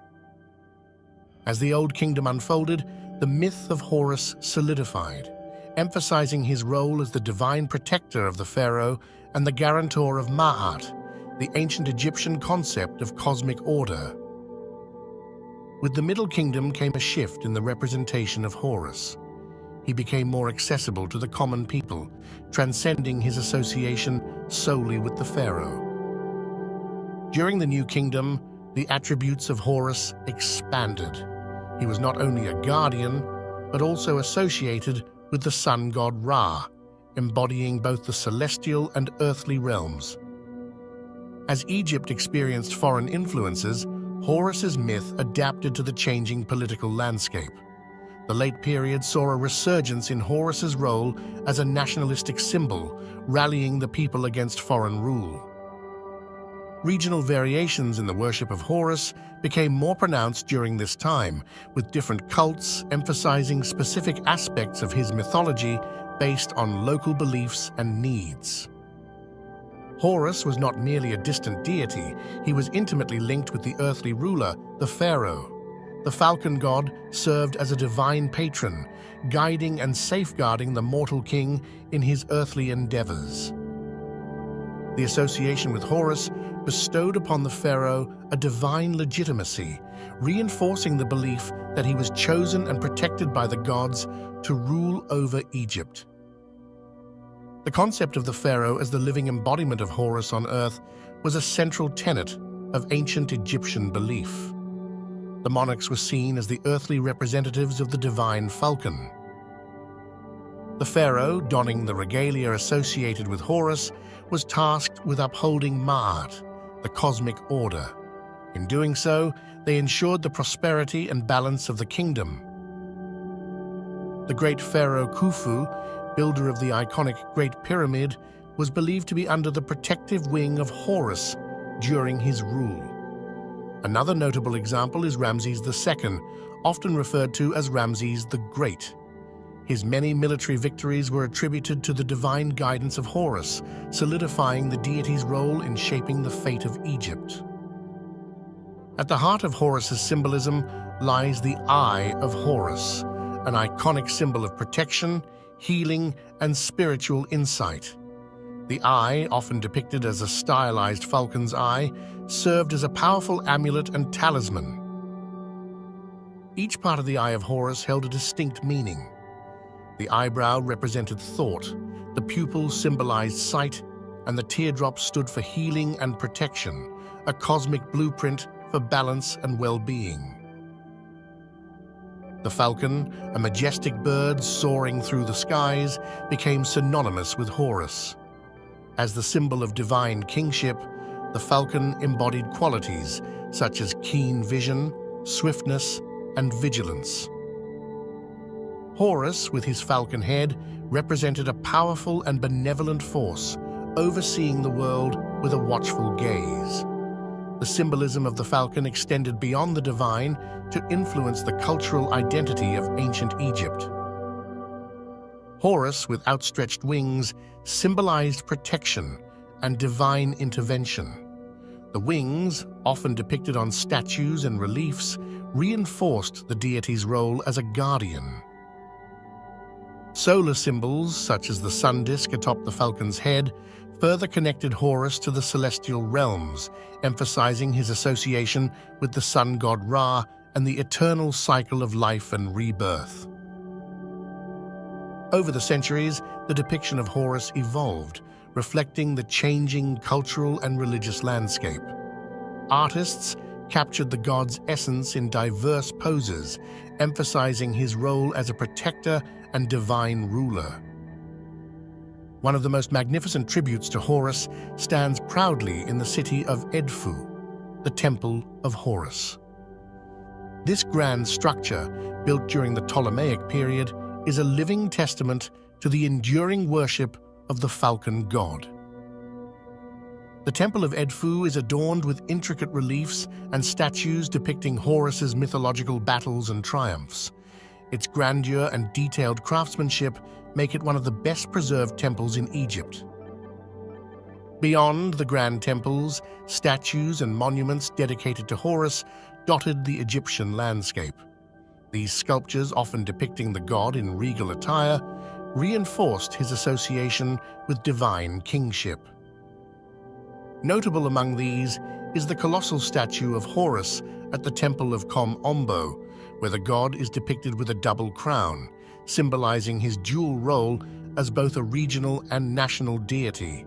As the Old Kingdom unfolded, the myth of Horus solidified, emphasizing his role as the divine protector of the pharaoh and the guarantor of Ma'at, the ancient Egyptian concept of cosmic order. With the Middle Kingdom came a shift in the representation of Horus. He became more accessible to the common people, transcending his association solely with the pharaoh. During the New Kingdom, the attributes of Horus expanded. He was not only a guardian, but also associated with the sun god Ra, embodying both the celestial and earthly realms. As Egypt experienced foreign influences, Horus's myth adapted to the changing political landscape. The late period saw a resurgence in Horus's role as a nationalistic symbol, rallying the people against foreign rule. Regional variations in the worship of Horus became more pronounced during this time, with different cults emphasizing specific aspects of his mythology based on local beliefs and needs. Horus was not merely a distant deity, he was intimately linked with the earthly ruler, the pharaoh. The falcon god served as a divine patron, guiding and safeguarding the mortal king in his earthly endeavors. The association with Horus bestowed upon the pharaoh a divine legitimacy, reinforcing the belief that he was chosen and protected by the gods to rule over Egypt. The concept of the pharaoh as the living embodiment of Horus on earth was a central tenet of ancient Egyptian belief. The monarchs were seen as the earthly representatives of the divine falcon. The pharaoh, donning the regalia associated with Horus, was tasked with upholding Ma'at, the cosmic order. In doing so, they ensured the prosperity and balance of the kingdom. The great pharaoh Khufu, builder of the iconic Great Pyramid, was believed to be under the protective wing of Horus during his rule. Another notable example is Ramses II, often referred to as Ramses the Great. His many military victories were attributed to the divine guidance of Horus, solidifying the deity's role in shaping the fate of Egypt. At the heart of Horus's symbolism lies the Eye of Horus, an iconic symbol of protection, healing, and spiritual insight. The eye, often depicted as a stylized falcon's eye, served as a powerful amulet and talisman. Each part of the Eye of Horus held a distinct meaning. The eyebrow represented thought, the pupil symbolized sight, and the teardrop stood for healing and protection, a cosmic blueprint for balance and well-being. The falcon, a majestic bird soaring through the skies, became synonymous with Horus. As the symbol of divine kingship, the falcon embodied qualities such as keen vision, swiftness, and vigilance. Horus, with his falcon head, represented a powerful and benevolent force, overseeing the world with a watchful gaze. The symbolism of the falcon extended beyond the divine to influence the cultural identity of ancient Egypt. Horus, with outstretched wings, symbolized protection and divine intervention. The wings, often depicted on statues and reliefs, reinforced the deity's role as a guardian. Solar symbols, such as the sun disk atop the falcon's head, further connected Horus to the celestial realms, emphasizing his association with the sun god Ra and the eternal cycle of life and rebirth. Over the centuries, the depiction of Horus evolved, reflecting the changing cultural and religious landscape. Artists captured the god's essence in diverse poses, emphasizing his role as a protector and divine ruler. One of the most magnificent tributes to Horus stands proudly in the city of Edfu, the Temple of Horus. This grand structure, built during the Ptolemaic period, is a living testament to the enduring worship of the falcon god. The Temple of Edfu is adorned with intricate reliefs and statues depicting Horus's mythological battles and triumphs. Its grandeur and detailed craftsmanship make it one of the best-preserved temples in Egypt. Beyond the grand temples, statues and monuments dedicated to Horus dotted the Egyptian landscape. These sculptures, often depicting the god in regal attire, reinforced his association with divine kingship. Notable among these is the colossal statue of Horus at the Temple of Kom-Ombo, where the god is depicted with a double crown, symbolizing his dual role as both a regional and national deity.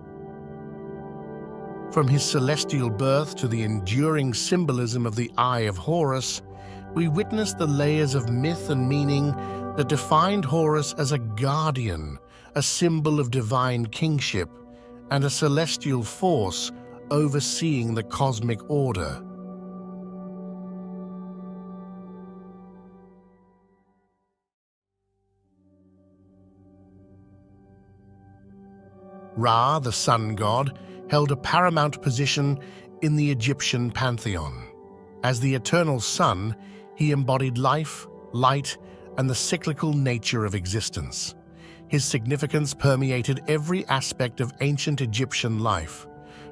From his celestial birth to the enduring symbolism of the Eye of Horus, we witness the layers of myth and meaning that defined Horus as a guardian, a symbol of divine kingship, and a celestial force overseeing the cosmic order. Ra, the sun god, held a paramount position in the Egyptian pantheon. As the eternal sun, he embodied life, light, and the cyclical nature of existence. His significance permeated every aspect of ancient Egyptian life,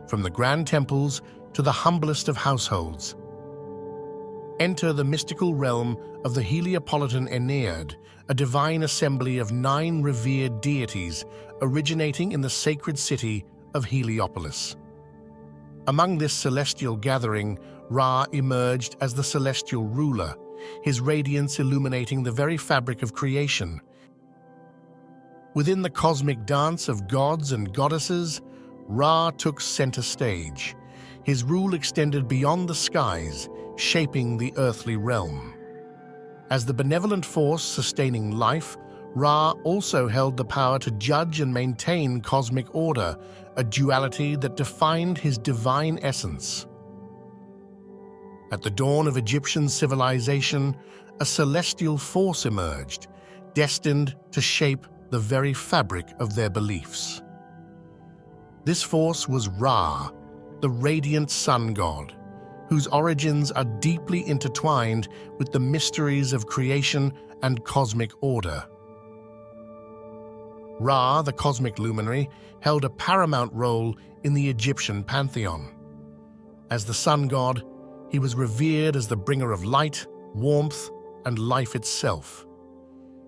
from the grand temples to the humblest of households. Enter the mystical realm of the Heliopolitan Ennead, a divine assembly of 9 revered deities originating in the sacred city of Heliopolis. Among this celestial gathering, Ra emerged as the celestial ruler, his radiance illuminating the very fabric of creation. Within the cosmic dance of gods and goddesses, Ra took center stage. His rule extended beyond the skies, shaping the earthly realm. As the benevolent force sustaining life, Ra also held the power to judge and maintain cosmic order, a duality that defined his divine essence. At the dawn of Egyptian civilization, a celestial force emerged, destined to shape the very fabric of their beliefs. This force was Ra, the radiant sun god, whose origins are deeply intertwined with the mysteries of creation and cosmic order. Ra, the cosmic luminary, held a paramount role in the Egyptian pantheon. As the sun god, he was revered as the bringer of light, warmth, and life itself.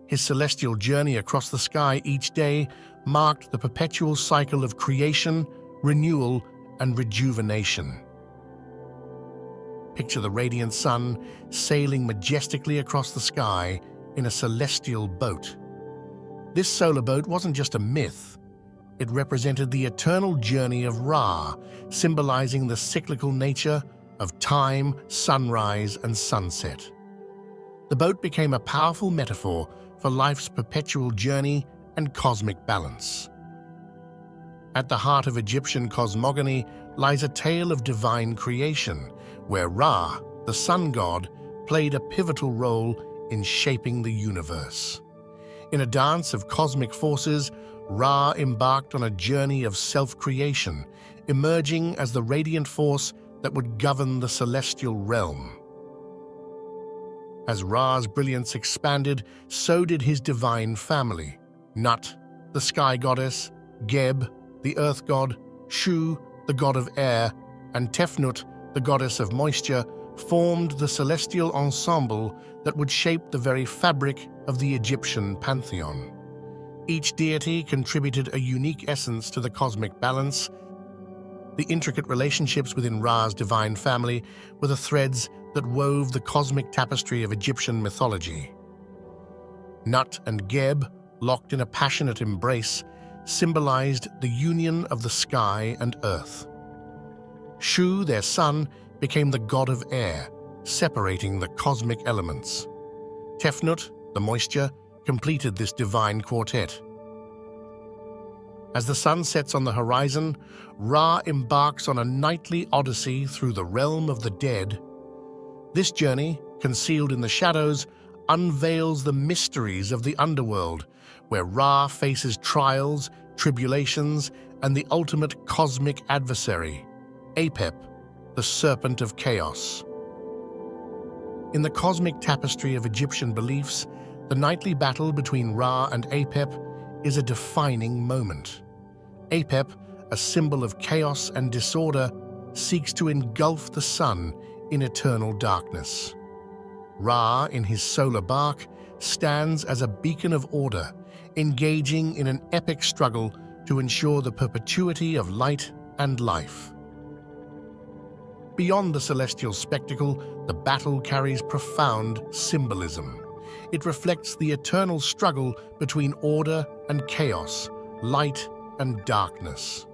His celestial journey across the sky each day marked the perpetual cycle of creation, renewal, and rejuvenation. Picture the radiant sun sailing majestically across the sky in a celestial boat. This solar boat wasn't just a myth. It represented the eternal journey of Ra, symbolizing the cyclical nature of time, sunrise, and sunset. The boat became a powerful metaphor for life's perpetual journey and cosmic balance. At the heart of Egyptian cosmogony lies a tale of divine creation, where Ra, the sun god, played a pivotal role in shaping the universe. In a dance of cosmic forces, Ra embarked on a journey of self-creation, emerging as the radiant force that would govern the celestial realm. As Ra's brilliance expanded, so did his divine family: Nut, the sky goddess; Geb, the earth god; Shu, the god of air; and Tefnut, the goddess of moisture, formed the celestial ensemble that would shape the very fabric of the Egyptian pantheon. Each deity contributed a unique essence to the cosmic balance. The intricate relationships within Ra's divine family were the threads that wove the cosmic tapestry of Egyptian mythology. Nut and Geb, locked in a passionate embrace, symbolized the union of the sky and earth. Shu, their son, became the god of air, separating the cosmic elements. Tefnut, the moisture, completed this divine quartet. As the sun sets on the horizon, Ra embarks on a nightly odyssey through the realm of the dead. This journey, concealed in the shadows, unveils the mysteries of the underworld, where Ra faces trials, tribulations, and the ultimate cosmic adversary, Apep, the serpent of chaos. In the cosmic tapestry of Egyptian beliefs, the nightly battle between Ra and Apep is a defining moment. Apep, a symbol of chaos and disorder, seeks to engulf the sun in eternal darkness. Ra, in his solar bark, stands as a beacon of order, engaging in an epic struggle to ensure the perpetuity of light and life. Beyond the celestial spectacle, the battle carries profound symbolism. It reflects the eternal struggle between order and chaos, light and darkness.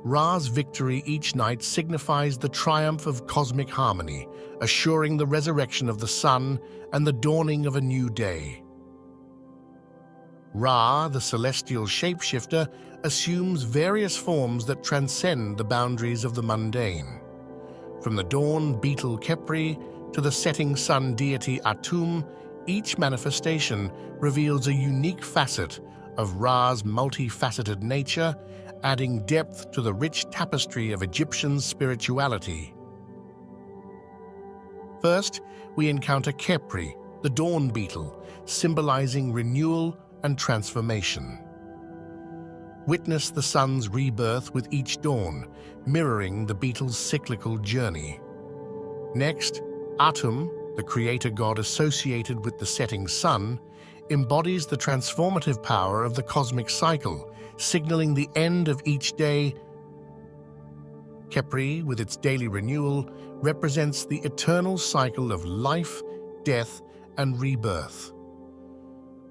Ra's victory each night signifies the triumph of cosmic harmony, assuring the resurrection of the sun and the dawning of a new day. Ra, the celestial shapeshifter, assumes various forms that transcend the boundaries of the mundane. From the dawn beetle Khepri to the setting sun deity Atum, each manifestation reveals a unique facet of Ra's multifaceted nature, adding depth to the rich tapestry of Egyptian spirituality. First, we encounter Khepri, the dawn beetle, symbolizing renewal and transformation. Witness the sun's rebirth with each dawn, mirroring the beetle's cyclical journey. Next, Atum, the creator god associated with the setting sun, embodies the transformative power of the cosmic cycle, signaling the end of each day. Khepri, with its daily renewal, represents the eternal cycle of life, death, and rebirth.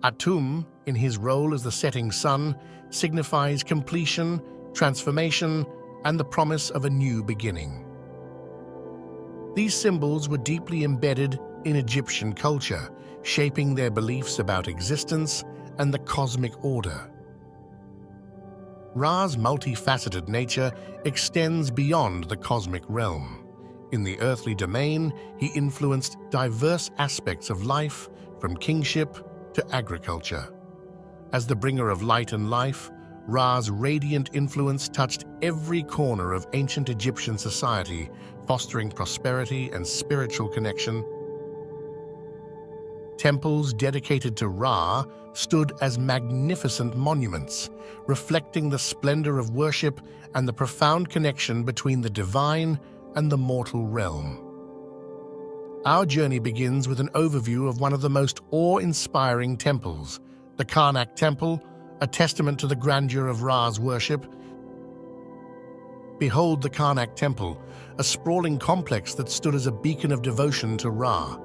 Atum, in his role as the setting sun, signifies completion, transformation, and the promise of a new beginning. These symbols were deeply embedded in Egyptian culture, shaping their beliefs about existence and the cosmic order. Ra's multifaceted nature extends beyond the cosmic realm. In the earthly domain, he influenced diverse aspects of life, from kingship to agriculture. As the bringer of light and life, Ra's radiant influence touched every corner of ancient Egyptian society, fostering prosperity and spiritual connection. Temples dedicated to Ra stood as magnificent monuments, reflecting the splendor of worship and the profound connection between the divine and the mortal realm. Our journey begins with an overview of one of the most awe-inspiring temples, the Karnak Temple, a testament to the grandeur of Ra's worship. Behold the Karnak Temple, a sprawling complex that stood as a beacon of devotion to Ra.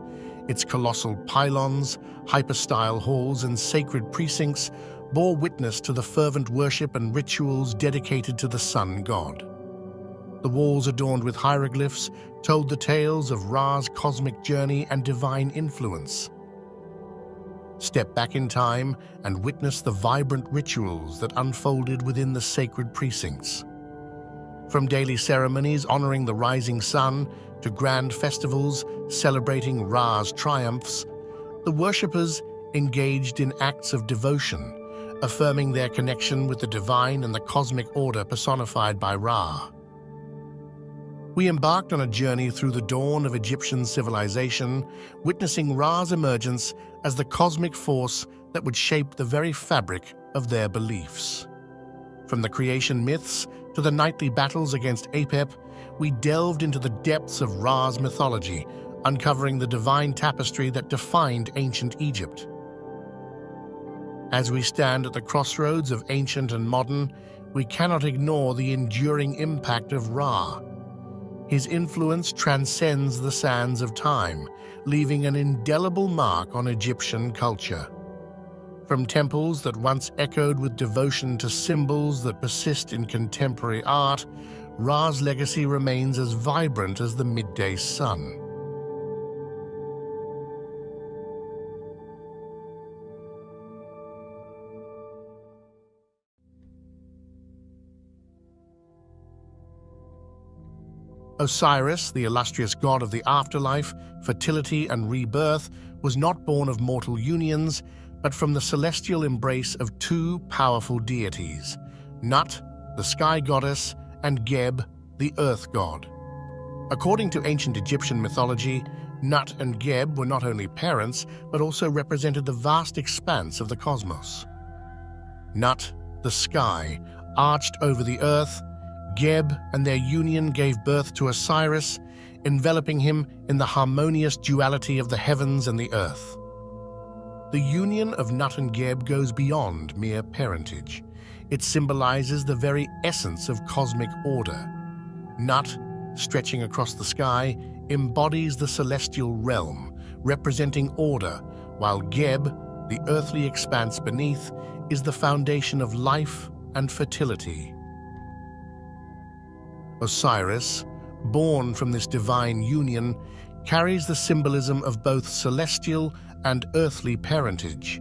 Its colossal pylons, hypostyle halls, and sacred precincts bore witness to the fervent worship and rituals dedicated to the sun god. The walls adorned with hieroglyphs told the tales of Ra's cosmic journey and divine influence. Step back in time and witness the vibrant rituals that unfolded within the sacred precincts. From daily ceremonies honoring the rising sun to grand festivals celebrating Ra's triumphs, the worshippers engaged in acts of devotion, affirming their connection with the divine and the cosmic order personified by Ra. We embarked on a journey through the dawn of Egyptian civilization, witnessing Ra's emergence as the cosmic force that would shape the very fabric of their beliefs. From the creation myths to the nightly battles against Apep, we delved into the depths of Ra's mythology, uncovering the divine tapestry that defined ancient Egypt. As we stand at the crossroads of ancient and modern, we cannot ignore the enduring impact of Ra. His influence transcends the sands of time, leaving an indelible mark on Egyptian culture. From temples that once echoed with devotion to symbols that persist in contemporary art, Ra's legacy remains as vibrant as the midday sun. Osiris, the illustrious god of the afterlife, fertility, and rebirth, was not born of mortal unions, but from the celestial embrace of two powerful deities, Nut, the sky goddess, and Geb, the earth god. According to ancient Egyptian mythology, Nut and Geb were not only parents, but also represented the vast expanse of the cosmos. Nut, the sky, arched over the earth. Geb and their union gave birth to Osiris, enveloping him in the harmonious duality of the heavens and the earth. The union of Nut and Geb goes beyond mere parentage. It symbolizes the very essence of cosmic order. Nut, stretching across the sky, embodies the celestial realm, representing order, while Geb, the earthly expanse beneath, is the foundation of life and fertility. Osiris, born from this divine union, carries the symbolism of both celestial and earthly parentage.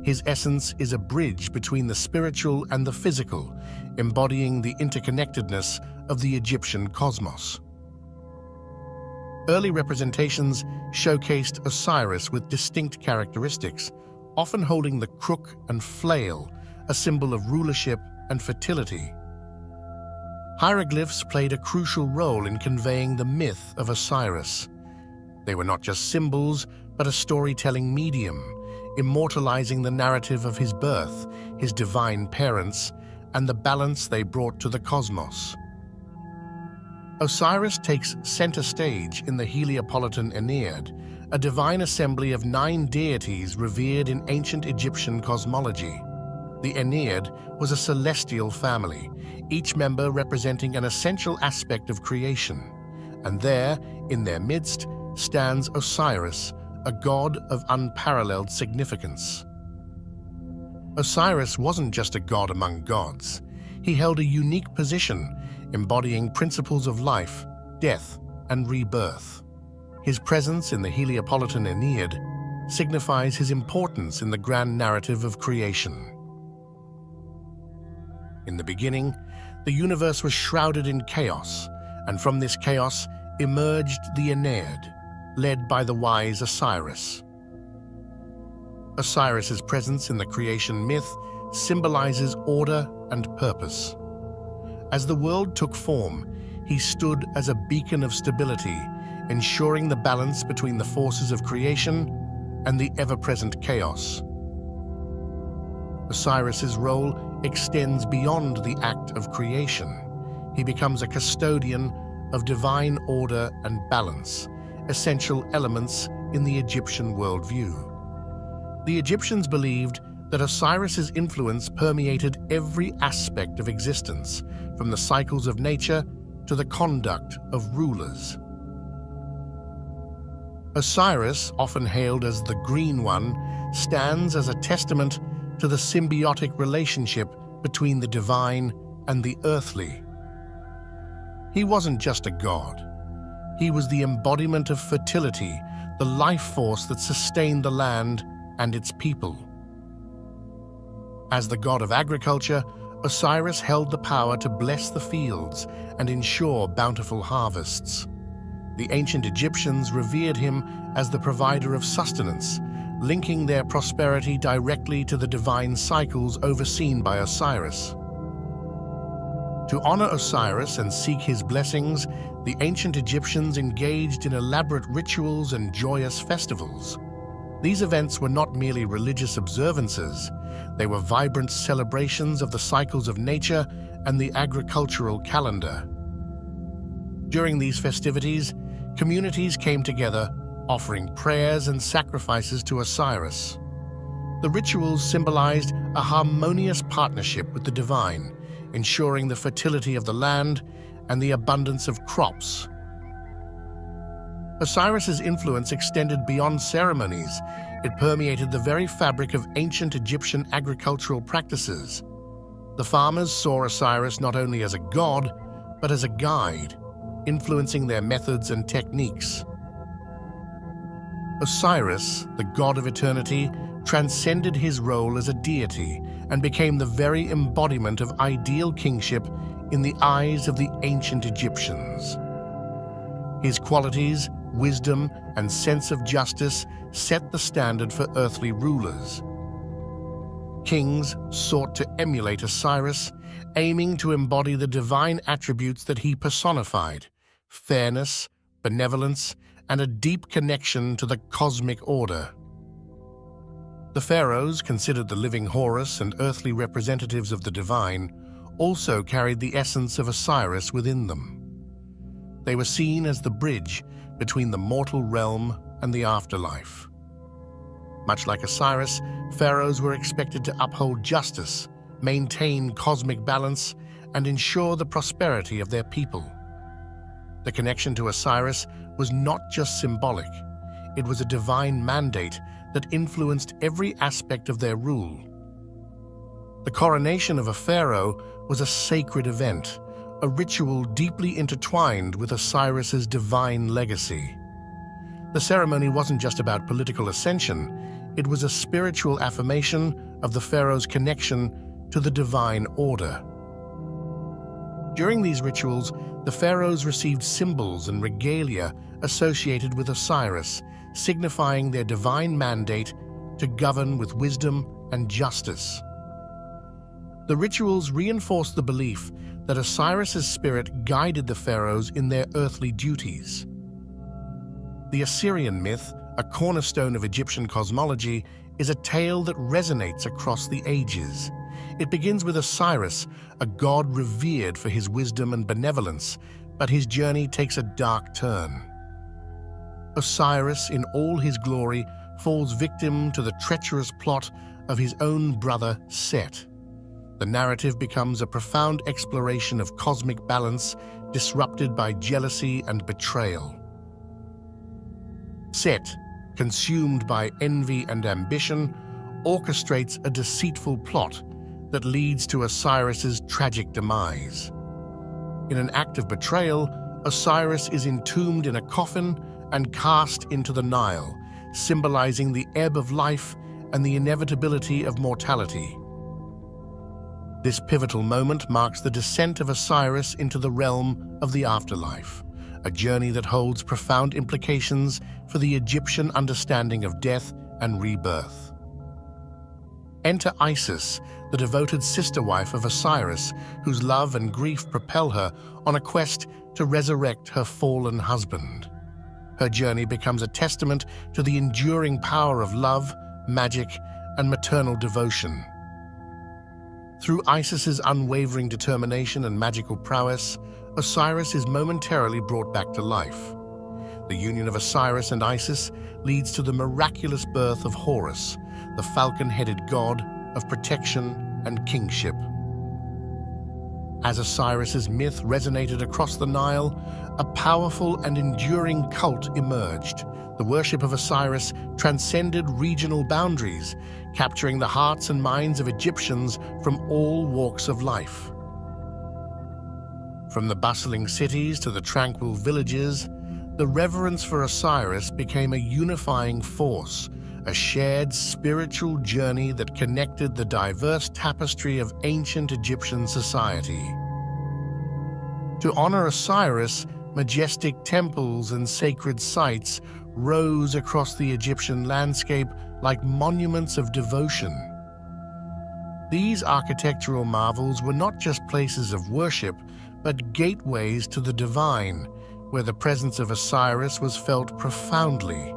His essence is a bridge between the spiritual and the physical, embodying the interconnectedness of the Egyptian cosmos. Early representations showcased Osiris with distinct characteristics, often holding the crook and flail, a symbol of rulership and fertility. Hieroglyphs played a crucial role in conveying the myth of Osiris. They were not just symbols, but a storytelling medium, immortalizing the narrative of his birth, his divine parents, and the balance they brought to the cosmos. Osiris takes center stage in the Heliopolitan Aeneid, a divine assembly of 9 deities revered in ancient Egyptian cosmology. The Aeneid was a celestial family, each member representing an essential aspect of creation. And there, in their midst, stands Osiris, a god of unparalleled significance. Osiris wasn't just a god among gods. He held a unique position, embodying principles of life, death, and rebirth. His presence in the Heliopolitan Aeneid signifies his importance in the grand narrative of creation. In the beginning, the universe was shrouded in chaos, and from this chaos emerged the Aeneid, led by the wise Osiris. Osiris's presence in the creation myth symbolizes order and purpose. As the world took form, he stood as a beacon of stability, ensuring the balance between the forces of creation and the ever-present chaos. Osiris's role extends beyond the act of creation. He becomes a custodian of divine order and balance, essential elements in the Egyptian worldview. The Egyptians believed that Osiris's influence permeated every aspect of existence, from the cycles of nature to the conduct of rulers. Osiris, often hailed as the Green One, stands as a testament to the symbiotic relationship between the divine and the earthly. He wasn't just a god. He was the embodiment of fertility, the life force that sustained the land and its people. As the god of agriculture, Osiris held the power to bless the fields and ensure bountiful harvests. The ancient Egyptians revered him as the provider of sustenance, linking their prosperity directly to the divine cycles overseen by Osiris. To honor Osiris and seek his blessings, the ancient Egyptians engaged in elaborate rituals and joyous festivals. These events were not merely religious observances, They were vibrant celebrations of the cycles of nature and the agricultural calendar. During these festivities, communities came together, offering prayers and sacrifices to Osiris. The rituals symbolized a harmonious partnership with the divine, ensuring the fertility of the land and the abundance of crops. Osiris's influence extended beyond ceremonies. It permeated the very fabric of ancient Egyptian agricultural practices. The farmers saw Osiris not only as a god, but as a guide, influencing their methods and techniques. Osiris, the god of eternity, transcended his role as a deity and became the very embodiment of ideal kingship in the eyes of the ancient Egyptians. His qualities, wisdom, and sense of justice set the standard for earthly rulers. Kings sought to emulate Osiris, aiming to embody the divine attributes that he personified: fairness, benevolence, and a deep connection to the cosmic order. The pharaohs, considered the living Horus and earthly representatives of the divine, also carried the essence of Osiris within them. They were seen as the bridge between the mortal realm and the afterlife. Much like Osiris, pharaohs were expected to uphold justice, maintain cosmic balance, and ensure the prosperity of their people. The connection to Osiris was not just symbolic, it was a divine mandate that influenced every aspect of their rule. The coronation of a pharaoh was a sacred event, a ritual deeply intertwined with Osiris's divine legacy. The ceremony wasn't just about political ascension, it was a spiritual affirmation of the pharaoh's connection to the divine order. During these rituals, the pharaohs received symbols and regalia associated with Osiris, signifying their divine mandate to govern with wisdom and justice. The rituals reinforced the belief that Osiris's spirit guided the pharaohs in their earthly duties. The Assyrian myth, a cornerstone of Egyptian cosmology, is a tale that resonates across the ages. It begins with Osiris, a god revered for his wisdom and benevolence, but his journey takes a dark turn. Osiris, in all his glory, falls victim to the treacherous plot of his own brother Set. The narrative becomes a profound exploration of cosmic balance, disrupted by jealousy and betrayal. Set, consumed by envy and ambition, orchestrates a deceitful plot that leads to Osiris's tragic demise. In an act of betrayal, Osiris is entombed in a coffin and cast into the Nile, symbolizing the ebb of life and the inevitability of mortality. This pivotal moment marks the descent of Osiris into the realm of the afterlife, a journey that holds profound implications for the Egyptian understanding of death and rebirth. Enter Isis, the devoted sister-wife of Osiris, whose love and grief propel her on a quest to resurrect her fallen husband. Her journey becomes a testament to the enduring power of love, magic, and maternal devotion. Through Isis's unwavering determination and magical prowess, Osiris is momentarily brought back to life. The union of Osiris and Isis leads to the miraculous birth of Horus, the falcon-headed god of protection and kingship. As Osiris's myth resonated across the Nile, a powerful and enduring cult emerged. The worship of Osiris transcended regional boundaries, capturing the hearts and minds of Egyptians from all walks of life. From the bustling cities to the tranquil villages, the reverence for Osiris became a unifying force, a shared spiritual journey that connected the diverse tapestry of ancient Egyptian society. To honor Osiris, majestic temples and sacred sites rose across the Egyptian landscape like monuments of devotion. These architectural marvels were not just places of worship, but gateways to the divine, where the presence of Osiris was felt profoundly.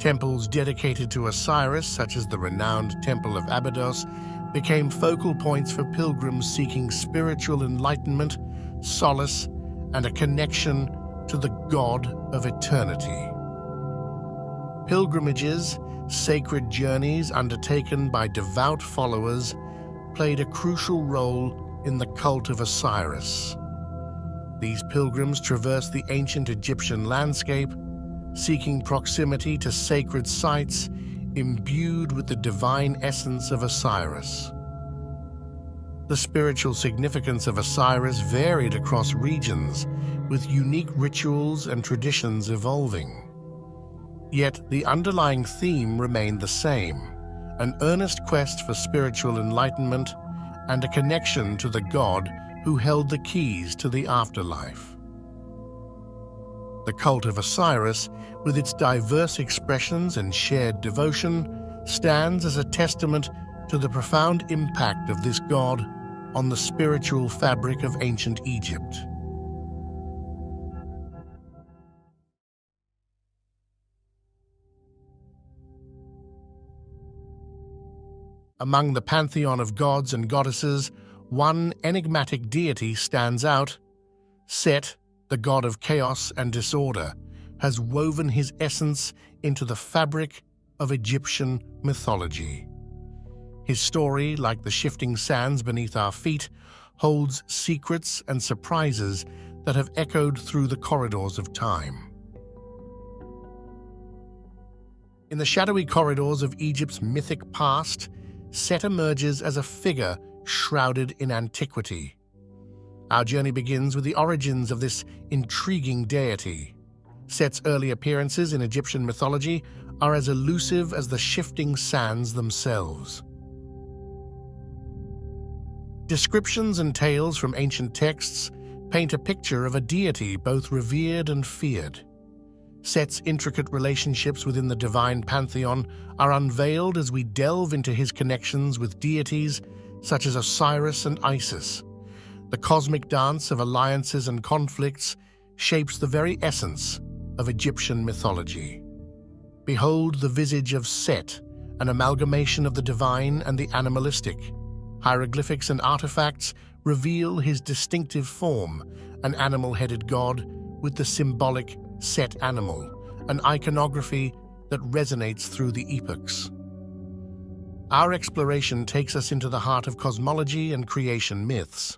Temples dedicated to Osiris, such as the renowned Temple of Abydos, became focal points for pilgrims seeking spiritual enlightenment, solace, and a connection to the God of eternity. Pilgrimages, sacred journeys undertaken by devout followers, played a crucial role in the cult of Osiris. These pilgrims traversed the ancient Egyptian landscape, seeking proximity to sacred sites imbued with the divine essence of Osiris. The spiritual significance of Osiris varied across regions, with unique rituals and traditions evolving. Yet the underlying theme remained the same: an earnest quest for spiritual enlightenment and a connection to the God who held the keys to the afterlife. The cult of Osiris, with its diverse expressions and shared devotion, stands as a testament to the profound impact of this god on the spiritual fabric of ancient Egypt. Among the pantheon of gods and goddesses, one enigmatic deity stands out. Set, the god of chaos and disorder, has woven his essence into the fabric of Egyptian mythology. His story, like the shifting sands beneath our feet, holds secrets and surprises that have echoed through the corridors of time. In the shadowy corridors of Egypt's mythic past, Set emerges as a figure shrouded in antiquity. Our journey begins with the origins of this intriguing deity. Set's early appearances in Egyptian mythology are as elusive as the shifting sands themselves. Descriptions and tales from ancient texts paint a picture of a deity both revered and feared. Set's intricate relationships within the divine pantheon are unveiled as we delve into his connections with deities such as Osiris and Isis. The cosmic dance of alliances and conflicts shapes the very essence of Egyptian mythology. Behold the visage of Set, an amalgamation of the divine and the animalistic. Hieroglyphics and artifacts reveal his distinctive form, an animal-headed god with the symbolic Set animal, an iconography that resonates through the epochs. Our exploration takes us into the heart of cosmology and creation myths.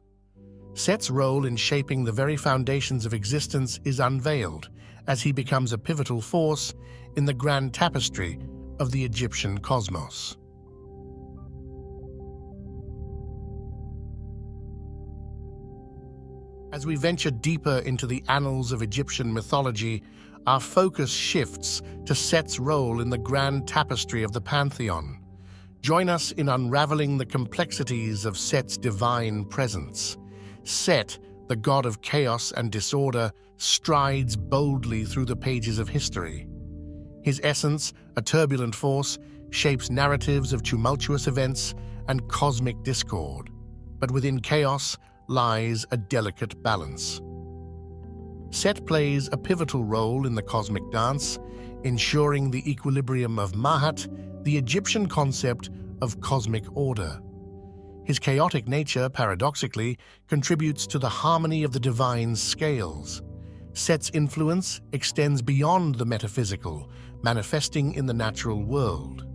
Set's role in shaping the very foundations of existence is unveiled as he becomes a pivotal force in the grand tapestry of the Egyptian cosmos. As we venture deeper into the annals of Egyptian mythology, our focus shifts to Set's role in the grand tapestry of the pantheon. Join us in unraveling the complexities of Set's divine presence. Set, the god of chaos and disorder, strides boldly through the pages of history. His essence, a turbulent force, shapes narratives of tumultuous events and cosmic discord. But within chaos lies a delicate balance. Set plays a pivotal role in the cosmic dance, ensuring the equilibrium of Mahat, the Egyptian concept of cosmic order. His chaotic nature, paradoxically, contributes to the harmony of the divine scales. Set's influence extends beyond the metaphysical, manifesting in the natural world.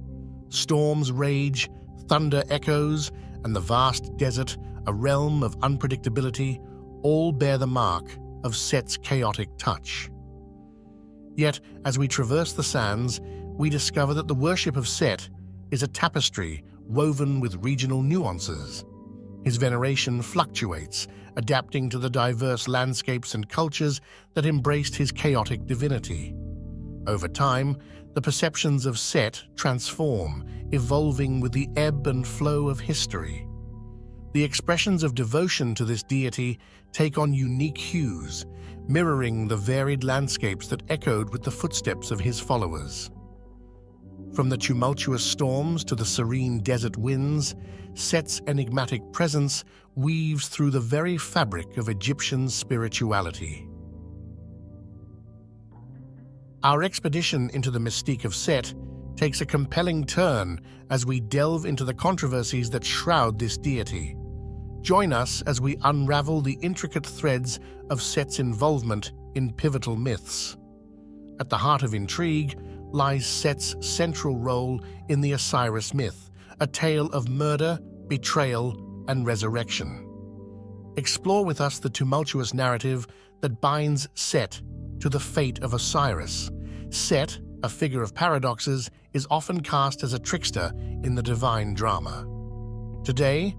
Storms rage, thunder echoes, and the vast desert, a realm of unpredictability, all bear the mark of Set's chaotic touch. Yet, as we traverse the sands, we discover that the worship of Set is a tapestry woven with regional nuances. His veneration fluctuates, adapting to the diverse landscapes and cultures that embraced his chaotic divinity. Over time, the perceptions of Set transform, evolving with the ebb and flow of history. The expressions of devotion to this deity take on unique hues, mirroring the varied landscapes that echoed with the footsteps of his followers. From the tumultuous storms to the serene desert winds, Set's enigmatic presence weaves through the very fabric of Egyptian spirituality. Our expedition into the mystique of Set takes a compelling turn as we delve into the controversies that shroud this deity. Join us as we unravel the intricate threads of Set's involvement in pivotal myths. At the heart of intrigue lies Set's central role in the Osiris myth, a tale of murder, betrayal, and resurrection. Explore with us the tumultuous narrative that binds Set to the fate of Osiris. Set, a figure of paradoxes, is often cast as a trickster in the divine drama. Today,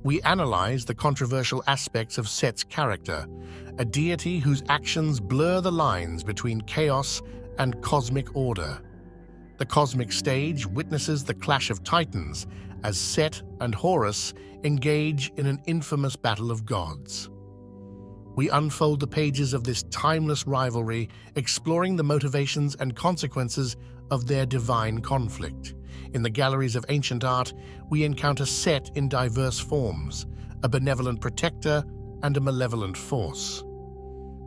we analyze the controversial aspects of Set's character, a deity whose actions blur the lines between chaos and cosmic order. The cosmic stage witnesses the clash of titans as Set and Horus engage in an infamous battle of gods. We unfold the pages of this timeless rivalry, exploring the motivations and consequences of their divine conflict. In the galleries of ancient art, we encounter Set in diverse forms, a benevolent protector and a malevolent force.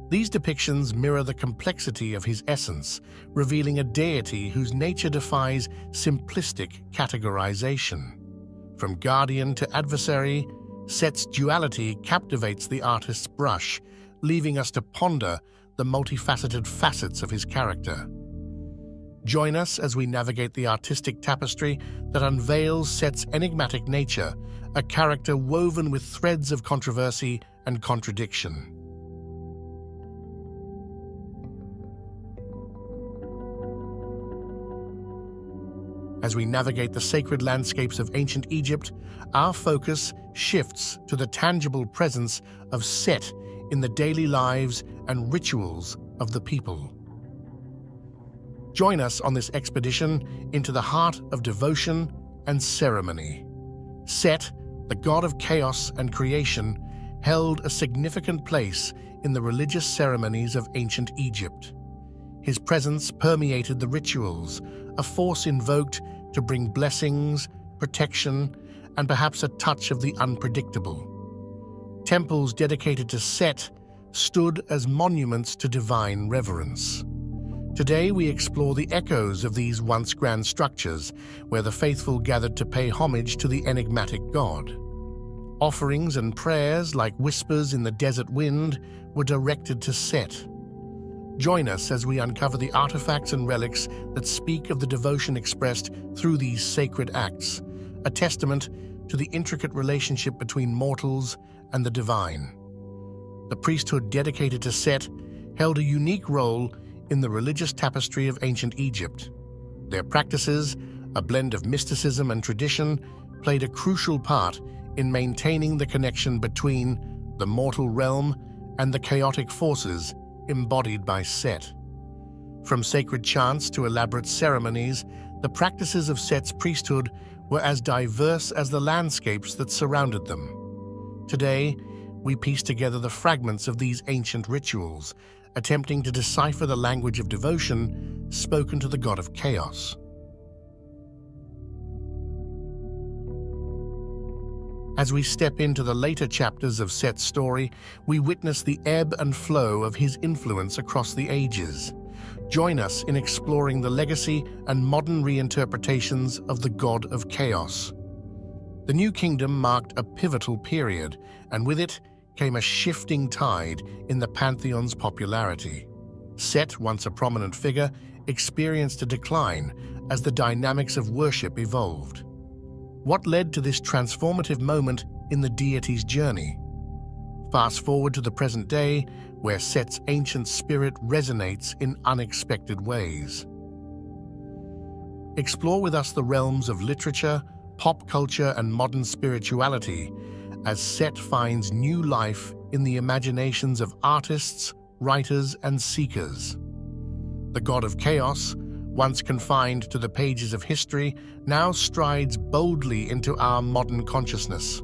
These depictions mirror the complexity of his essence, revealing a deity whose nature defies simplistic categorization. From guardian to adversary, Set's duality captivates the artist's brush, leaving us to ponder the multifaceted facets of his character. Join us as we navigate the artistic tapestry that unveils Set's enigmatic nature, a character woven with threads of controversy and contradiction. As we navigate the sacred landscapes of ancient Egypt, our focus shifts to the tangible presence of Set in the daily lives and rituals of the people. Join us on this expedition into the heart of devotion and ceremony. Set, the god of chaos and creation, held a significant place in the religious ceremonies of ancient Egypt. His presence permeated the rituals, a force invoked to bring blessings, protection, and perhaps a touch of the unpredictable. Temples dedicated to Set stood as monuments to divine reverence. Today we explore the echoes of these once grand structures, where the faithful gathered to pay homage to the enigmatic god. Offerings and prayers, like whispers in the desert wind, were directed to Set. Join us as we uncover the artifacts and relics that speak of the devotion expressed through these sacred acts, a testament to the intricate relationship between mortals and the divine. The priesthood dedicated to Set held a unique role in the religious tapestry of ancient Egypt. Their practices, a blend of mysticism and tradition, played a crucial part in maintaining the connection between the mortal realm and the chaotic forces embodied by Set. From sacred chants to elaborate ceremonies, the practices of Set's priesthood were as diverse as the landscapes that surrounded them. Today, we piece together the fragments of these ancient rituals, attempting to decipher the language of devotion spoken to the god of chaos. As we step into the later chapters of Set's story, we witness the ebb and flow of his influence across the ages. Join us in exploring the legacy and modern reinterpretations of the god of chaos. The New Kingdom marked a pivotal period, and with it came a shifting tide in the pantheon's popularity. Set, once a prominent figure, experienced a decline as the dynamics of worship evolved. What led to this transformative moment in the deity's journey? Fast forward to the present day, where Set's ancient spirit resonates in unexpected ways. Explore with us the realms of literature, pop culture, and modern spirituality as Set finds new life in the imaginations of artists, writers, and seekers. The god of chaos, once confined to the pages of history, now strides boldly into our modern consciousness.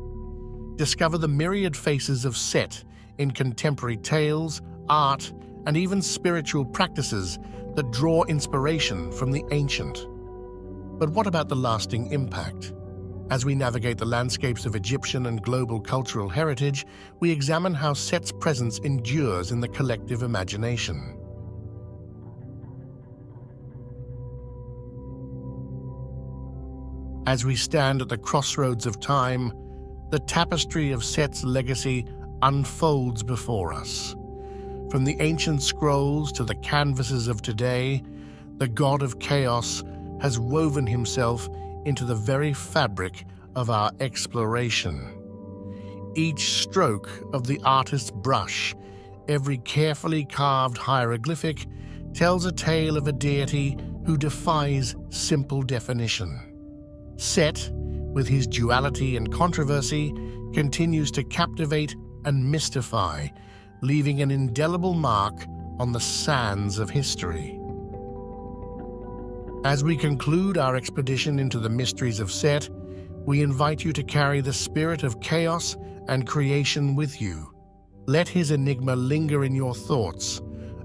Discover the myriad faces of Set in contemporary tales, art, and even spiritual practices that draw inspiration from the ancient. But what about the lasting impact? As we navigate the landscapes of Egyptian and global cultural heritage, we examine how Set's presence endures in the collective imagination. As we stand at the crossroads of time, the tapestry of Set's legacy unfolds before us. From the ancient scrolls to the canvases of today, the god of chaos has woven himself into the very fabric of our exploration. Each stroke of the artist's brush, every carefully carved hieroglyphic, tells a tale of a deity who defies simple definition. Set, with his duality and controversy, continues to captivate and mystify, leaving an indelible mark on the sands of history. As we conclude our expedition into the mysteries of Set, we invite you to carry the spirit of chaos and creation with you. Let his enigma linger in your thoughts,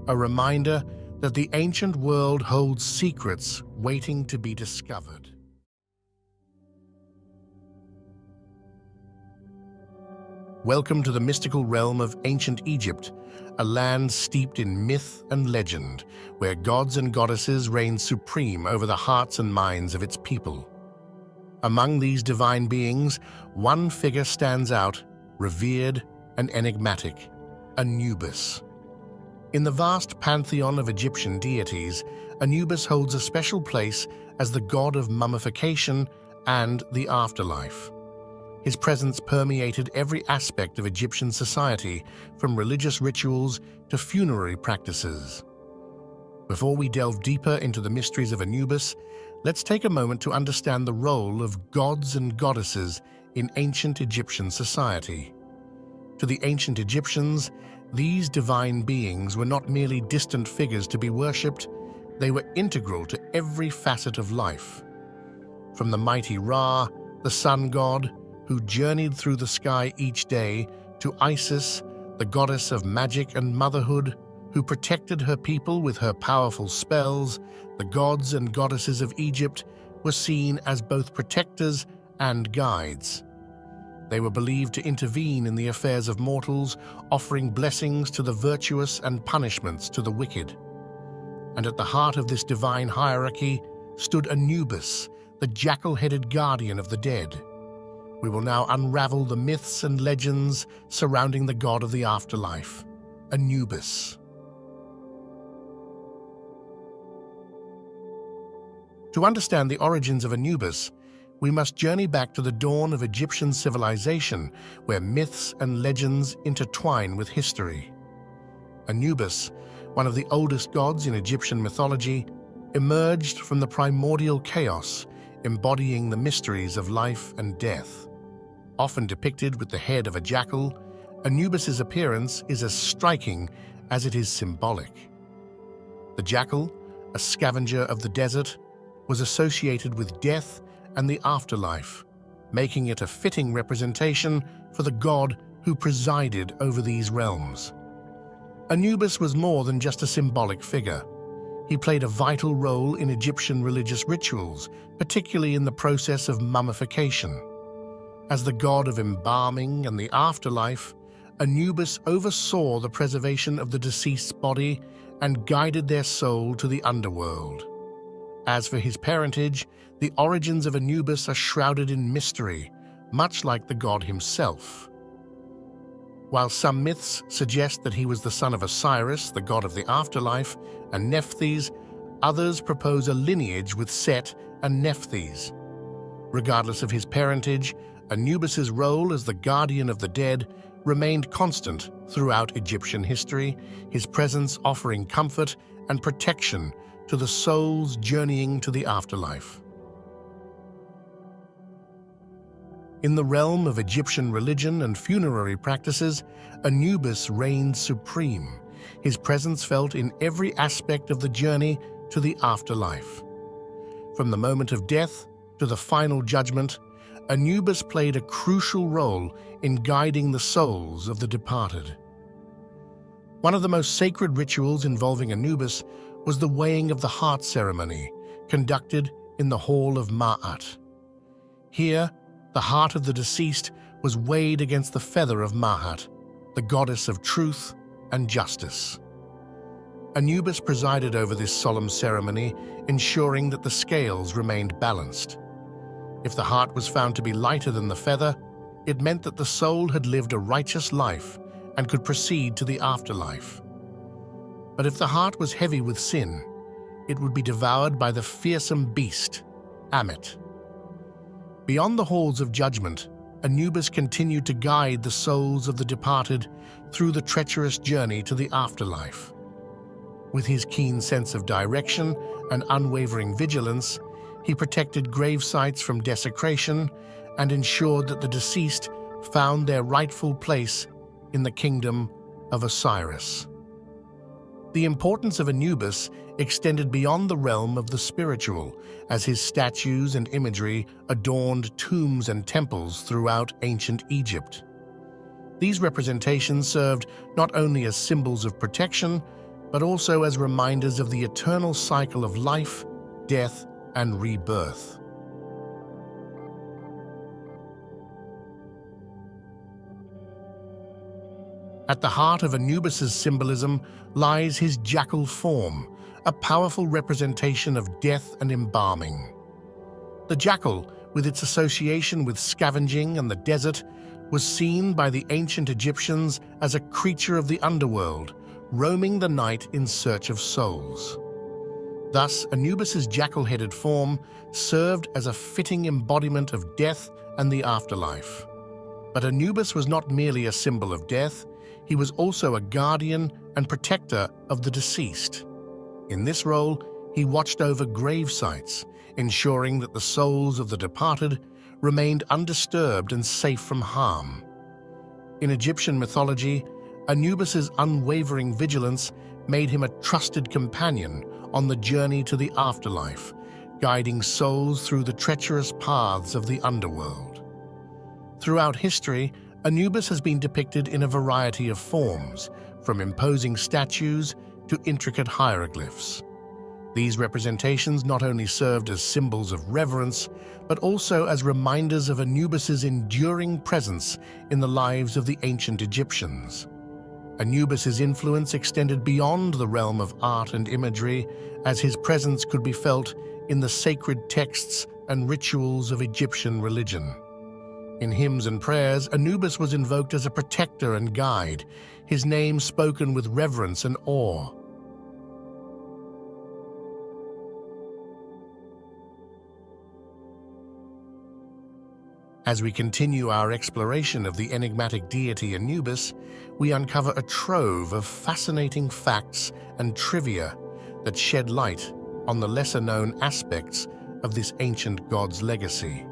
a reminder that the ancient world holds secrets waiting to be discovered. Welcome to the mystical realm of ancient Egypt, a land steeped in myth and legend, where gods and goddesses reign supreme over the hearts and minds of its people. Among these divine beings, one figure stands out, revered and enigmatic: Anubis. In the vast pantheon of Egyptian deities, Anubis holds a special place as the god of mummification and the afterlife. His presence permeated every aspect of Egyptian society, from religious rituals to funerary practices. Before we delve deeper into the mysteries of Anubis, let's take a moment to understand the role of gods and goddesses in ancient Egyptian society. To the ancient Egyptians, these divine beings were not merely distant figures to be worshipped, they were integral to every facet of life. From the mighty Ra, the sun god, who journeyed through the sky each day, to Isis, the goddess of magic and motherhood, who protected her people with her powerful spells, the gods and goddesses of Egypt were seen as both protectors and guides. They were believed to intervene in the affairs of mortals, offering blessings to the virtuous and punishments to the wicked. And at the heart of this divine hierarchy stood Anubis, the jackal-headed guardian of the dead. We will now unravel the myths and legends surrounding the god of the afterlife, Anubis. To understand the origins of Anubis, we must journey back to the dawn of Egyptian civilization, where myths and legends intertwine with history. Anubis, one of the oldest gods in Egyptian mythology, emerged from the primordial chaos, embodying the mysteries of life and death. Often depicted with the head of a jackal, Anubis's appearance is as striking as it is symbolic. The jackal, a scavenger of the desert, was associated with death and the afterlife, making it a fitting representation for the god who presided over these realms. Anubis was more than just a symbolic figure. He played a vital role in Egyptian religious rituals, particularly in the process of mummification. As the god of embalming and the afterlife, Anubis oversaw the preservation of the deceased's body and guided their soul to the underworld. As for his parentage, the origins of Anubis are shrouded in mystery, much like the god himself. While some myths suggest that he was the son of Osiris, the god of the afterlife, and Nephthys, others propose a lineage with Set and Nephthys. Regardless of his parentage, Anubis's role as the guardian of the dead remained constant throughout Egyptian history, his presence offering comfort and protection to the souls journeying to the afterlife. In the realm of Egyptian religion and funerary practices, Anubis reigned supreme, his presence felt in every aspect of the journey to the afterlife. From the moment of death to the final judgment, Anubis played a crucial role in guiding the souls of the departed. One of the most sacred rituals involving Anubis was the weighing of the heart ceremony, conducted in the Hall of Ma'at. Here, the heart of the deceased was weighed against the feather of Mahat, the goddess of truth and justice. Anubis presided over this solemn ceremony, ensuring that the scales remained balanced. If the heart was found to be lighter than the feather, it meant that the soul had lived a righteous life and could proceed to the afterlife. But if the heart was heavy with sin, it would be devoured by the fearsome beast, Ammit. Beyond the halls of judgment, Anubis continued to guide the souls of the departed through the treacherous journey to the afterlife. With his keen sense of direction and unwavering vigilance, he protected grave sites from desecration and ensured that the deceased found their rightful place in the kingdom of Osiris. The importance of Anubis extended beyond the realm of the spiritual, as his statues and imagery adorned tombs and temples throughout ancient Egypt. These representations served not only as symbols of protection, but also as reminders of the eternal cycle of life, death, and rebirth. At the heart of Anubis's symbolism lies his jackal form, a powerful representation of death and embalming. The jackal, with its association with scavenging and the desert, was seen by the ancient Egyptians as a creature of the underworld, roaming the night in search of souls. Thus, Anubis's jackal-headed form served as a fitting embodiment of death and the afterlife. But Anubis was not merely a symbol of death, he was also a guardian and protector of the deceased. In this role, he watched over grave sites, ensuring that the souls of the departed remained undisturbed and safe from harm. In Egyptian mythology, Anubis's unwavering vigilance made him a trusted companion on the journey to the afterlife, guiding souls through the treacherous paths of the underworld. Throughout history, Anubis has been depicted in a variety of forms, from imposing statues to intricate hieroglyphs. These representations not only served as symbols of reverence, but also as reminders of Anubis's enduring presence in the lives of the ancient Egyptians. Anubis's influence extended beyond the realm of art and imagery, as his presence could be felt in the sacred texts and rituals of Egyptian religion. In hymns and prayers, Anubis was invoked as a protector and guide, his name spoken with reverence and awe. As we continue our exploration of the enigmatic deity Anubis, we uncover a trove of fascinating facts and trivia that shed light on the lesser-known aspects of this ancient god's legacy.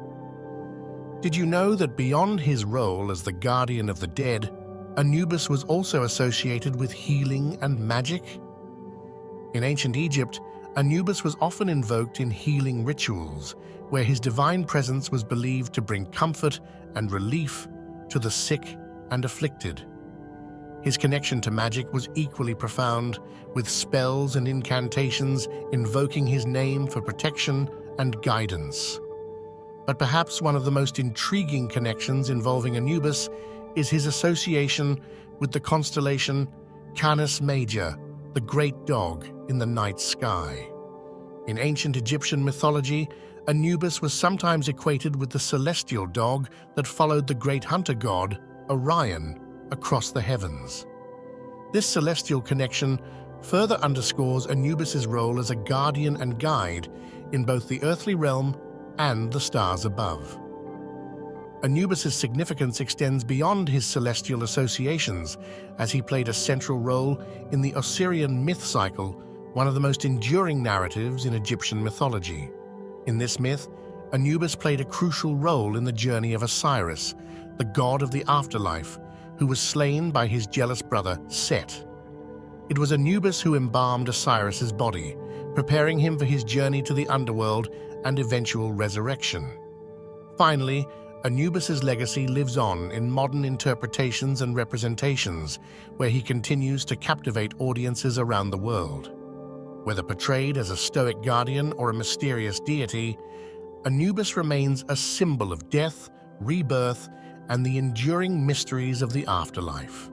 Did you know that beyond his role as the guardian of the dead, Anubis was also associated with healing and magic? In ancient Egypt, Anubis was often invoked in healing rituals, where his divine presence was believed to bring comfort and relief to the sick and afflicted. His connection to magic was equally profound, with spells and incantations invoking his name for protection and guidance. But perhaps one of the most intriguing connections involving Anubis is his association with the constellation Canis Major, the great dog in the night sky. In ancient Egyptian mythology, Anubis was sometimes equated with the celestial dog that followed the great hunter god, Orion, across the heavens. This celestial connection further underscores Anubis's role as a guardian and guide in both the earthly realm and the stars above. Anubis's significance extends beyond his celestial associations, as he played a central role in the Osirian myth cycle, one of the most enduring narratives in Egyptian mythology. In this myth, Anubis played a crucial role in the journey of Osiris, the god of the afterlife, who was slain by his jealous brother Set. It was Anubis who embalmed Osiris's body, preparing him for his journey to the underworld and eventual resurrection. Finally, Anubis's legacy lives on in modern interpretations and representations, where he continues to captivate audiences around the world. Whether portrayed as a stoic guardian or a mysterious deity, Anubis remains a symbol of death, rebirth, and the enduring mysteries of the afterlife.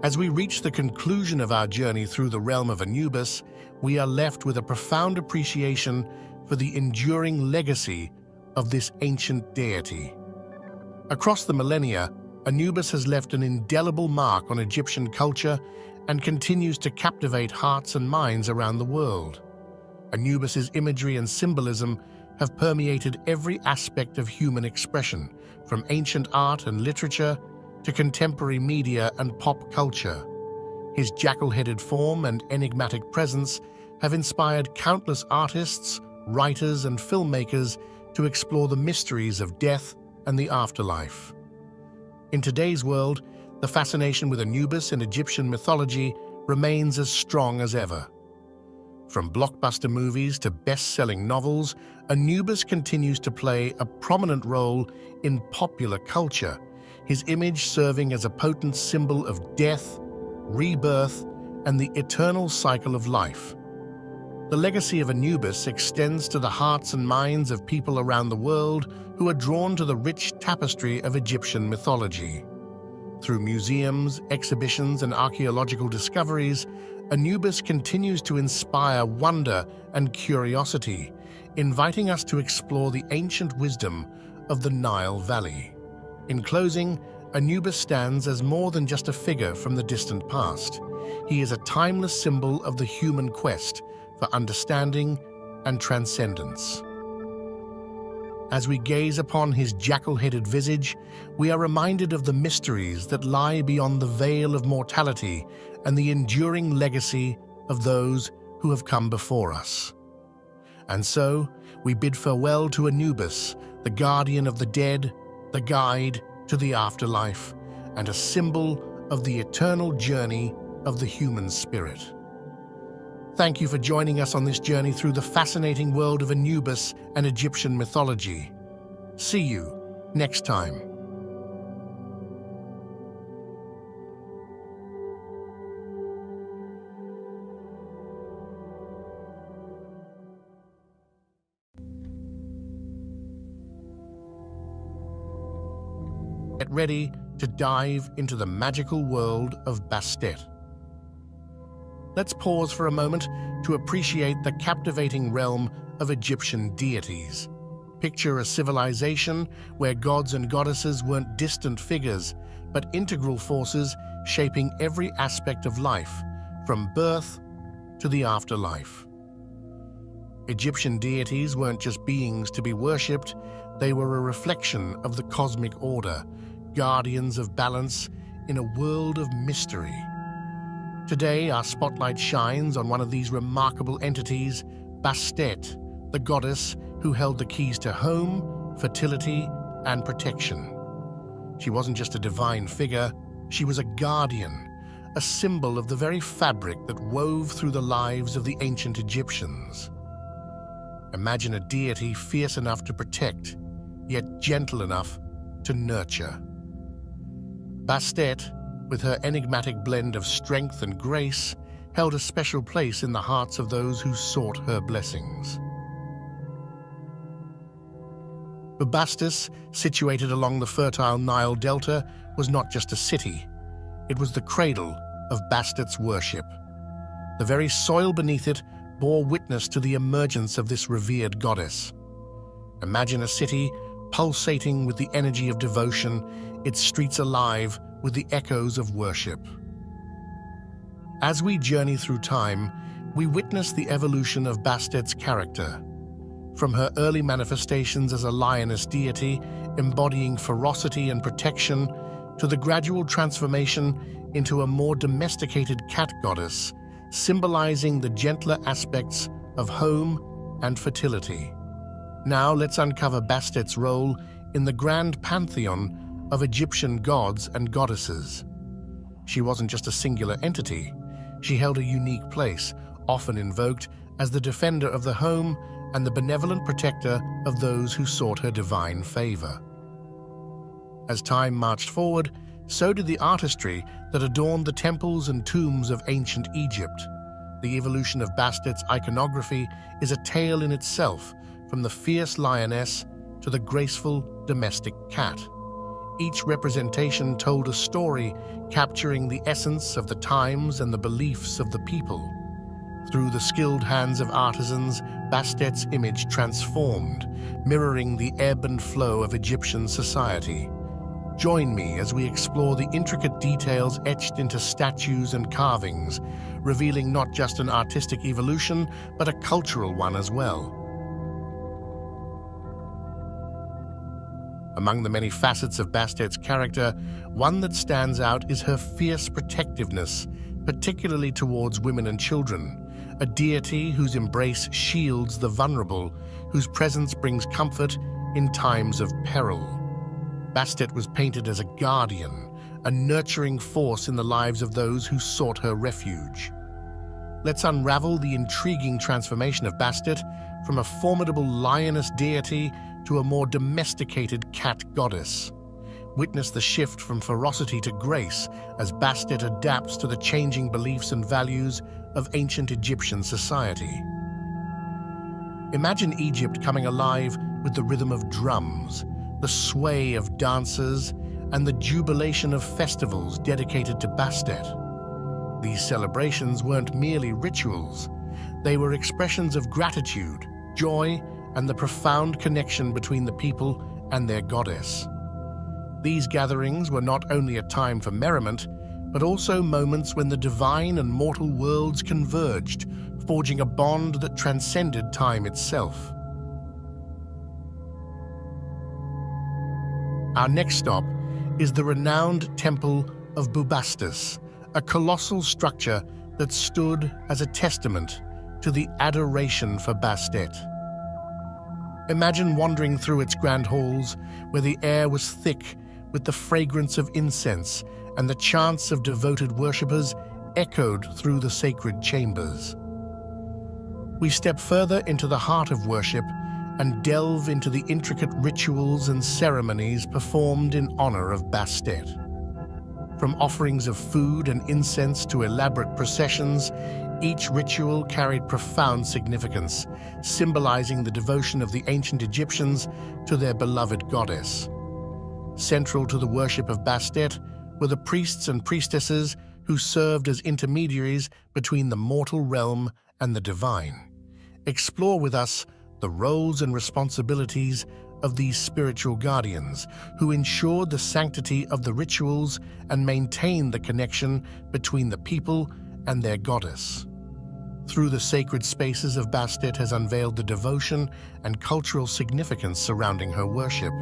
As we reach the conclusion of our journey through the realm of Anubis, we are left with a profound appreciation for the enduring legacy of this ancient deity. Across the millennia, Anubis has left an indelible mark on Egyptian culture and continues to captivate hearts and minds around the world. Anubis's imagery and symbolism have permeated every aspect of human expression, from ancient art and literature to contemporary media and pop culture. His jackal-headed form and enigmatic presence have inspired countless artists, writers, and filmmakers to explore the mysteries of death and the afterlife. In today's world, the fascination with Anubis in Egyptian mythology remains as strong as ever. From blockbuster movies to best-selling novels, Anubis continues to play a prominent role in popular culture, his image serving as a potent symbol of death, rebirth, and the eternal cycle of life. The legacy of Anubis extends to the hearts and minds of people around the world who are drawn to the rich tapestry of Egyptian mythology. Through museums, exhibitions, and archaeological discoveries, Anubis continues to inspire wonder and curiosity, inviting us to explore the ancient wisdom of the Nile Valley. In closing, Anubis stands as more than just a figure from the distant past. He is a timeless symbol of the human quest for understanding and transcendence. As we gaze upon his jackal-headed visage, we are reminded of the mysteries that lie beyond the veil of mortality and the enduring legacy of those who have come before us. And so, we bid farewell to Anubis, the guardian of the dead, the guide to the afterlife, and a symbol of the eternal journey of the human spirit. Thank you for joining us on this journey through the fascinating world of Anubis and Egyptian mythology. See you next time. Get ready to dive into the magical world of Bastet. Let's pause for a moment to appreciate the captivating realm of Egyptian deities. Picture a civilization where gods and goddesses weren't distant figures, but integral forces shaping every aspect of life, from birth to the afterlife. Egyptian deities weren't just beings to be worshipped, they were a reflection of the cosmic order, guardians of balance in a world of mystery. Today, our spotlight shines on one of these remarkable entities, Bastet, the goddess who held the keys to home, fertility, and protection. She wasn't just a divine figure, she was a guardian, a symbol of the very fabric that wove through the lives of the ancient Egyptians. Imagine a deity fierce enough to protect, yet gentle enough to nurture. Bastet, with her enigmatic blend of strength and grace, held a special place in the hearts of those who sought her blessings. Bastet, situated along the fertile Nile Delta, was not just a city. It was the cradle of Bastet's worship. The very soil beneath it bore witness to the emergence of this revered goddess. Imagine a city pulsating with the energy of devotion, its streets alive with the echoes of worship. As we journey through time, we witness the evolution of Bastet's character. From her early manifestations as a lioness deity, embodying ferocity and protection, to the gradual transformation into a more domesticated cat goddess, symbolizing the gentler aspects of home and fertility. Now let's uncover Bastet's role in the grand pantheon of Egyptian gods and goddesses. She wasn't just a singular entity. She held a unique place, often invoked as the defender of the home and the benevolent protector of those who sought her divine favor. As time marched forward, so did the artistry that adorned the temples and tombs of ancient Egypt. The evolution of Bastet's iconography is a tale in itself, from the fierce lioness to the graceful domestic cat. Each representation told a story, capturing the essence of the times and the beliefs of the people. Through the skilled hands of artisans, Bastet's image transformed, mirroring the ebb and flow of Egyptian society. Join me as we explore the intricate details etched into statues and carvings, revealing not just an artistic evolution, but a cultural one as well. Among the many facets of Bastet's character, one that stands out is her fierce protectiveness, particularly towards women and children, a deity whose embrace shields the vulnerable, whose presence brings comfort in times of peril. Bastet was painted as a guardian, a nurturing force in the lives of those who sought her refuge. Let's unravel the intriguing transformation of Bastet from a formidable lioness deity to a more domesticated cat goddess. Witness the shift from ferocity to grace as Bastet adapts to the changing beliefs and values of ancient Egyptian society. Imagine Egypt coming alive with the rhythm of drums, the sway of dancers, and the jubilation of festivals dedicated to Bastet. These celebrations weren't merely rituals. They were expressions of gratitude, joy, and the profound connection between the people and their goddess. These gatherings were not only a time for merriment, but also moments when the divine and mortal worlds converged, forging a bond that transcended time itself. Our next stop is the renowned Temple of Bubastis, a colossal structure that stood as a testament to the adoration for Bastet. Imagine wandering through its grand halls, where the air was thick with the fragrance of incense and the chants of devoted worshippers echoed through the sacred chambers. We step further into the heart of worship and delve into the intricate rituals and ceremonies performed in honor of Bastet. From offerings of food and incense to elaborate processions, each ritual carried profound significance, symbolizing the devotion of the ancient Egyptians to their beloved goddess. Central to the worship of Bastet were the priests and priestesses who served as intermediaries between the mortal realm and the divine. Explore with us the roles and responsibilities of these spiritual guardians who ensured the sanctity of the rituals and maintained the connection between the people and their goddess. Through the sacred spaces of Bastet has unveiled the devotion and cultural significance surrounding her worship.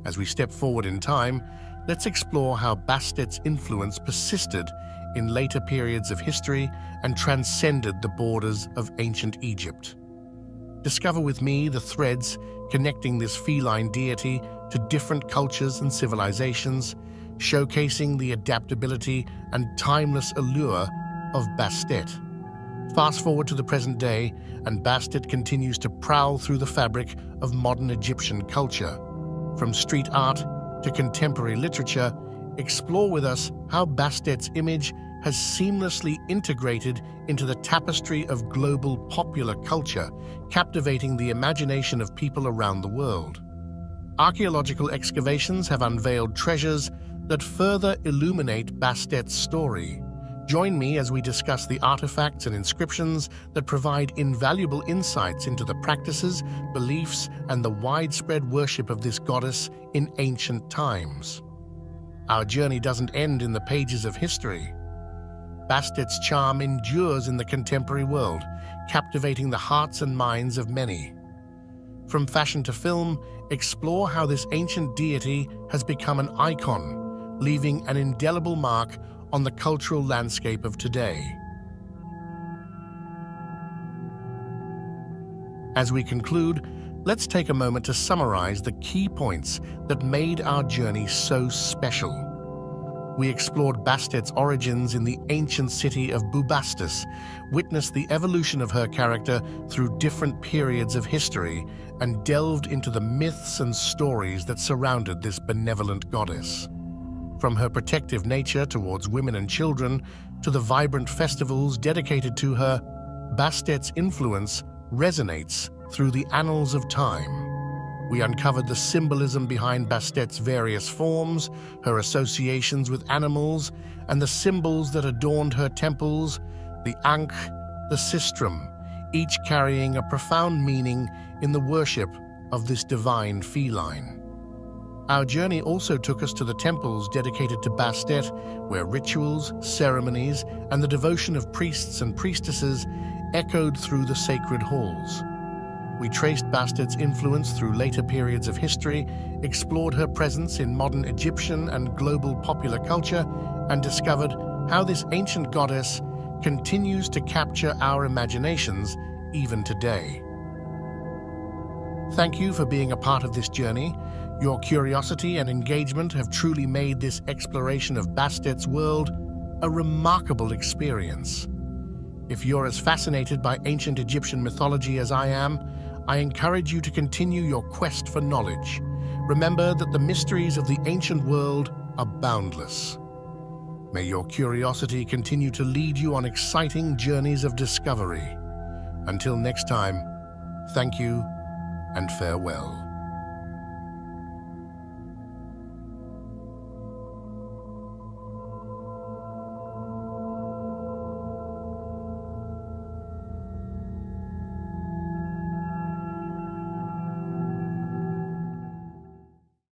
As we step forward in time, let's explore how Bastet's influence persisted in later periods of history and transcended the borders of ancient Egypt. Discover with me the threads connecting this feline deity to different cultures and civilizations, showcasing the adaptability and timeless allure of Bastet. Fast forward to the present day, and Bastet continues to prowl through the fabric of modern Egyptian culture. From street art to contemporary literature, explore with us how Bastet's image has seamlessly integrated into the tapestry of global popular culture, captivating the imagination of people around the world. Archaeological excavations have unveiled treasures that further illuminate Bastet's story. Join me as we discuss the artifacts and inscriptions that provide invaluable insights into the practices, beliefs, and the widespread worship of this goddess in ancient times. Our journey doesn't end in the pages of history. Bastet's charm endures in the contemporary world, captivating the hearts and minds of many. From fashion to film, explore how this ancient deity has become an icon, leaving an indelible mark on the cultural landscape of today. As we conclude, let's take a moment to summarize the key points that made our journey so special. We explored Bastet's origins in the ancient city of Bubastis, witnessed the evolution of her character through different periods of history, and delved into the myths and stories that surrounded this benevolent goddess. From her protective nature towards women and children to the vibrant festivals dedicated to her, Bastet's influence resonates through the annals of time. We uncovered the symbolism behind Bastet's various forms, her associations with animals, and the symbols that adorned her temples, the Ankh, the Sistrum, each carrying a profound meaning in the worship of this divine feline. Our journey also took us to the temples dedicated to Bastet, where rituals, ceremonies, and the devotion of priests and priestesses echoed through the sacred halls. We traced Bastet's influence through later periods of history, explored her presence in modern Egyptian and global popular culture, and discovered how this ancient goddess continues to capture our imaginations even today. Thank you for being a part of this journey. Your curiosity and engagement have truly made this exploration of Bastet's world a remarkable experience. If you're as fascinated by ancient Egyptian mythology as I am, I encourage you to continue your quest for knowledge. Remember that the mysteries of the ancient world are boundless. May your curiosity continue to lead you on exciting journeys of discovery. Until next time, thank you and farewell.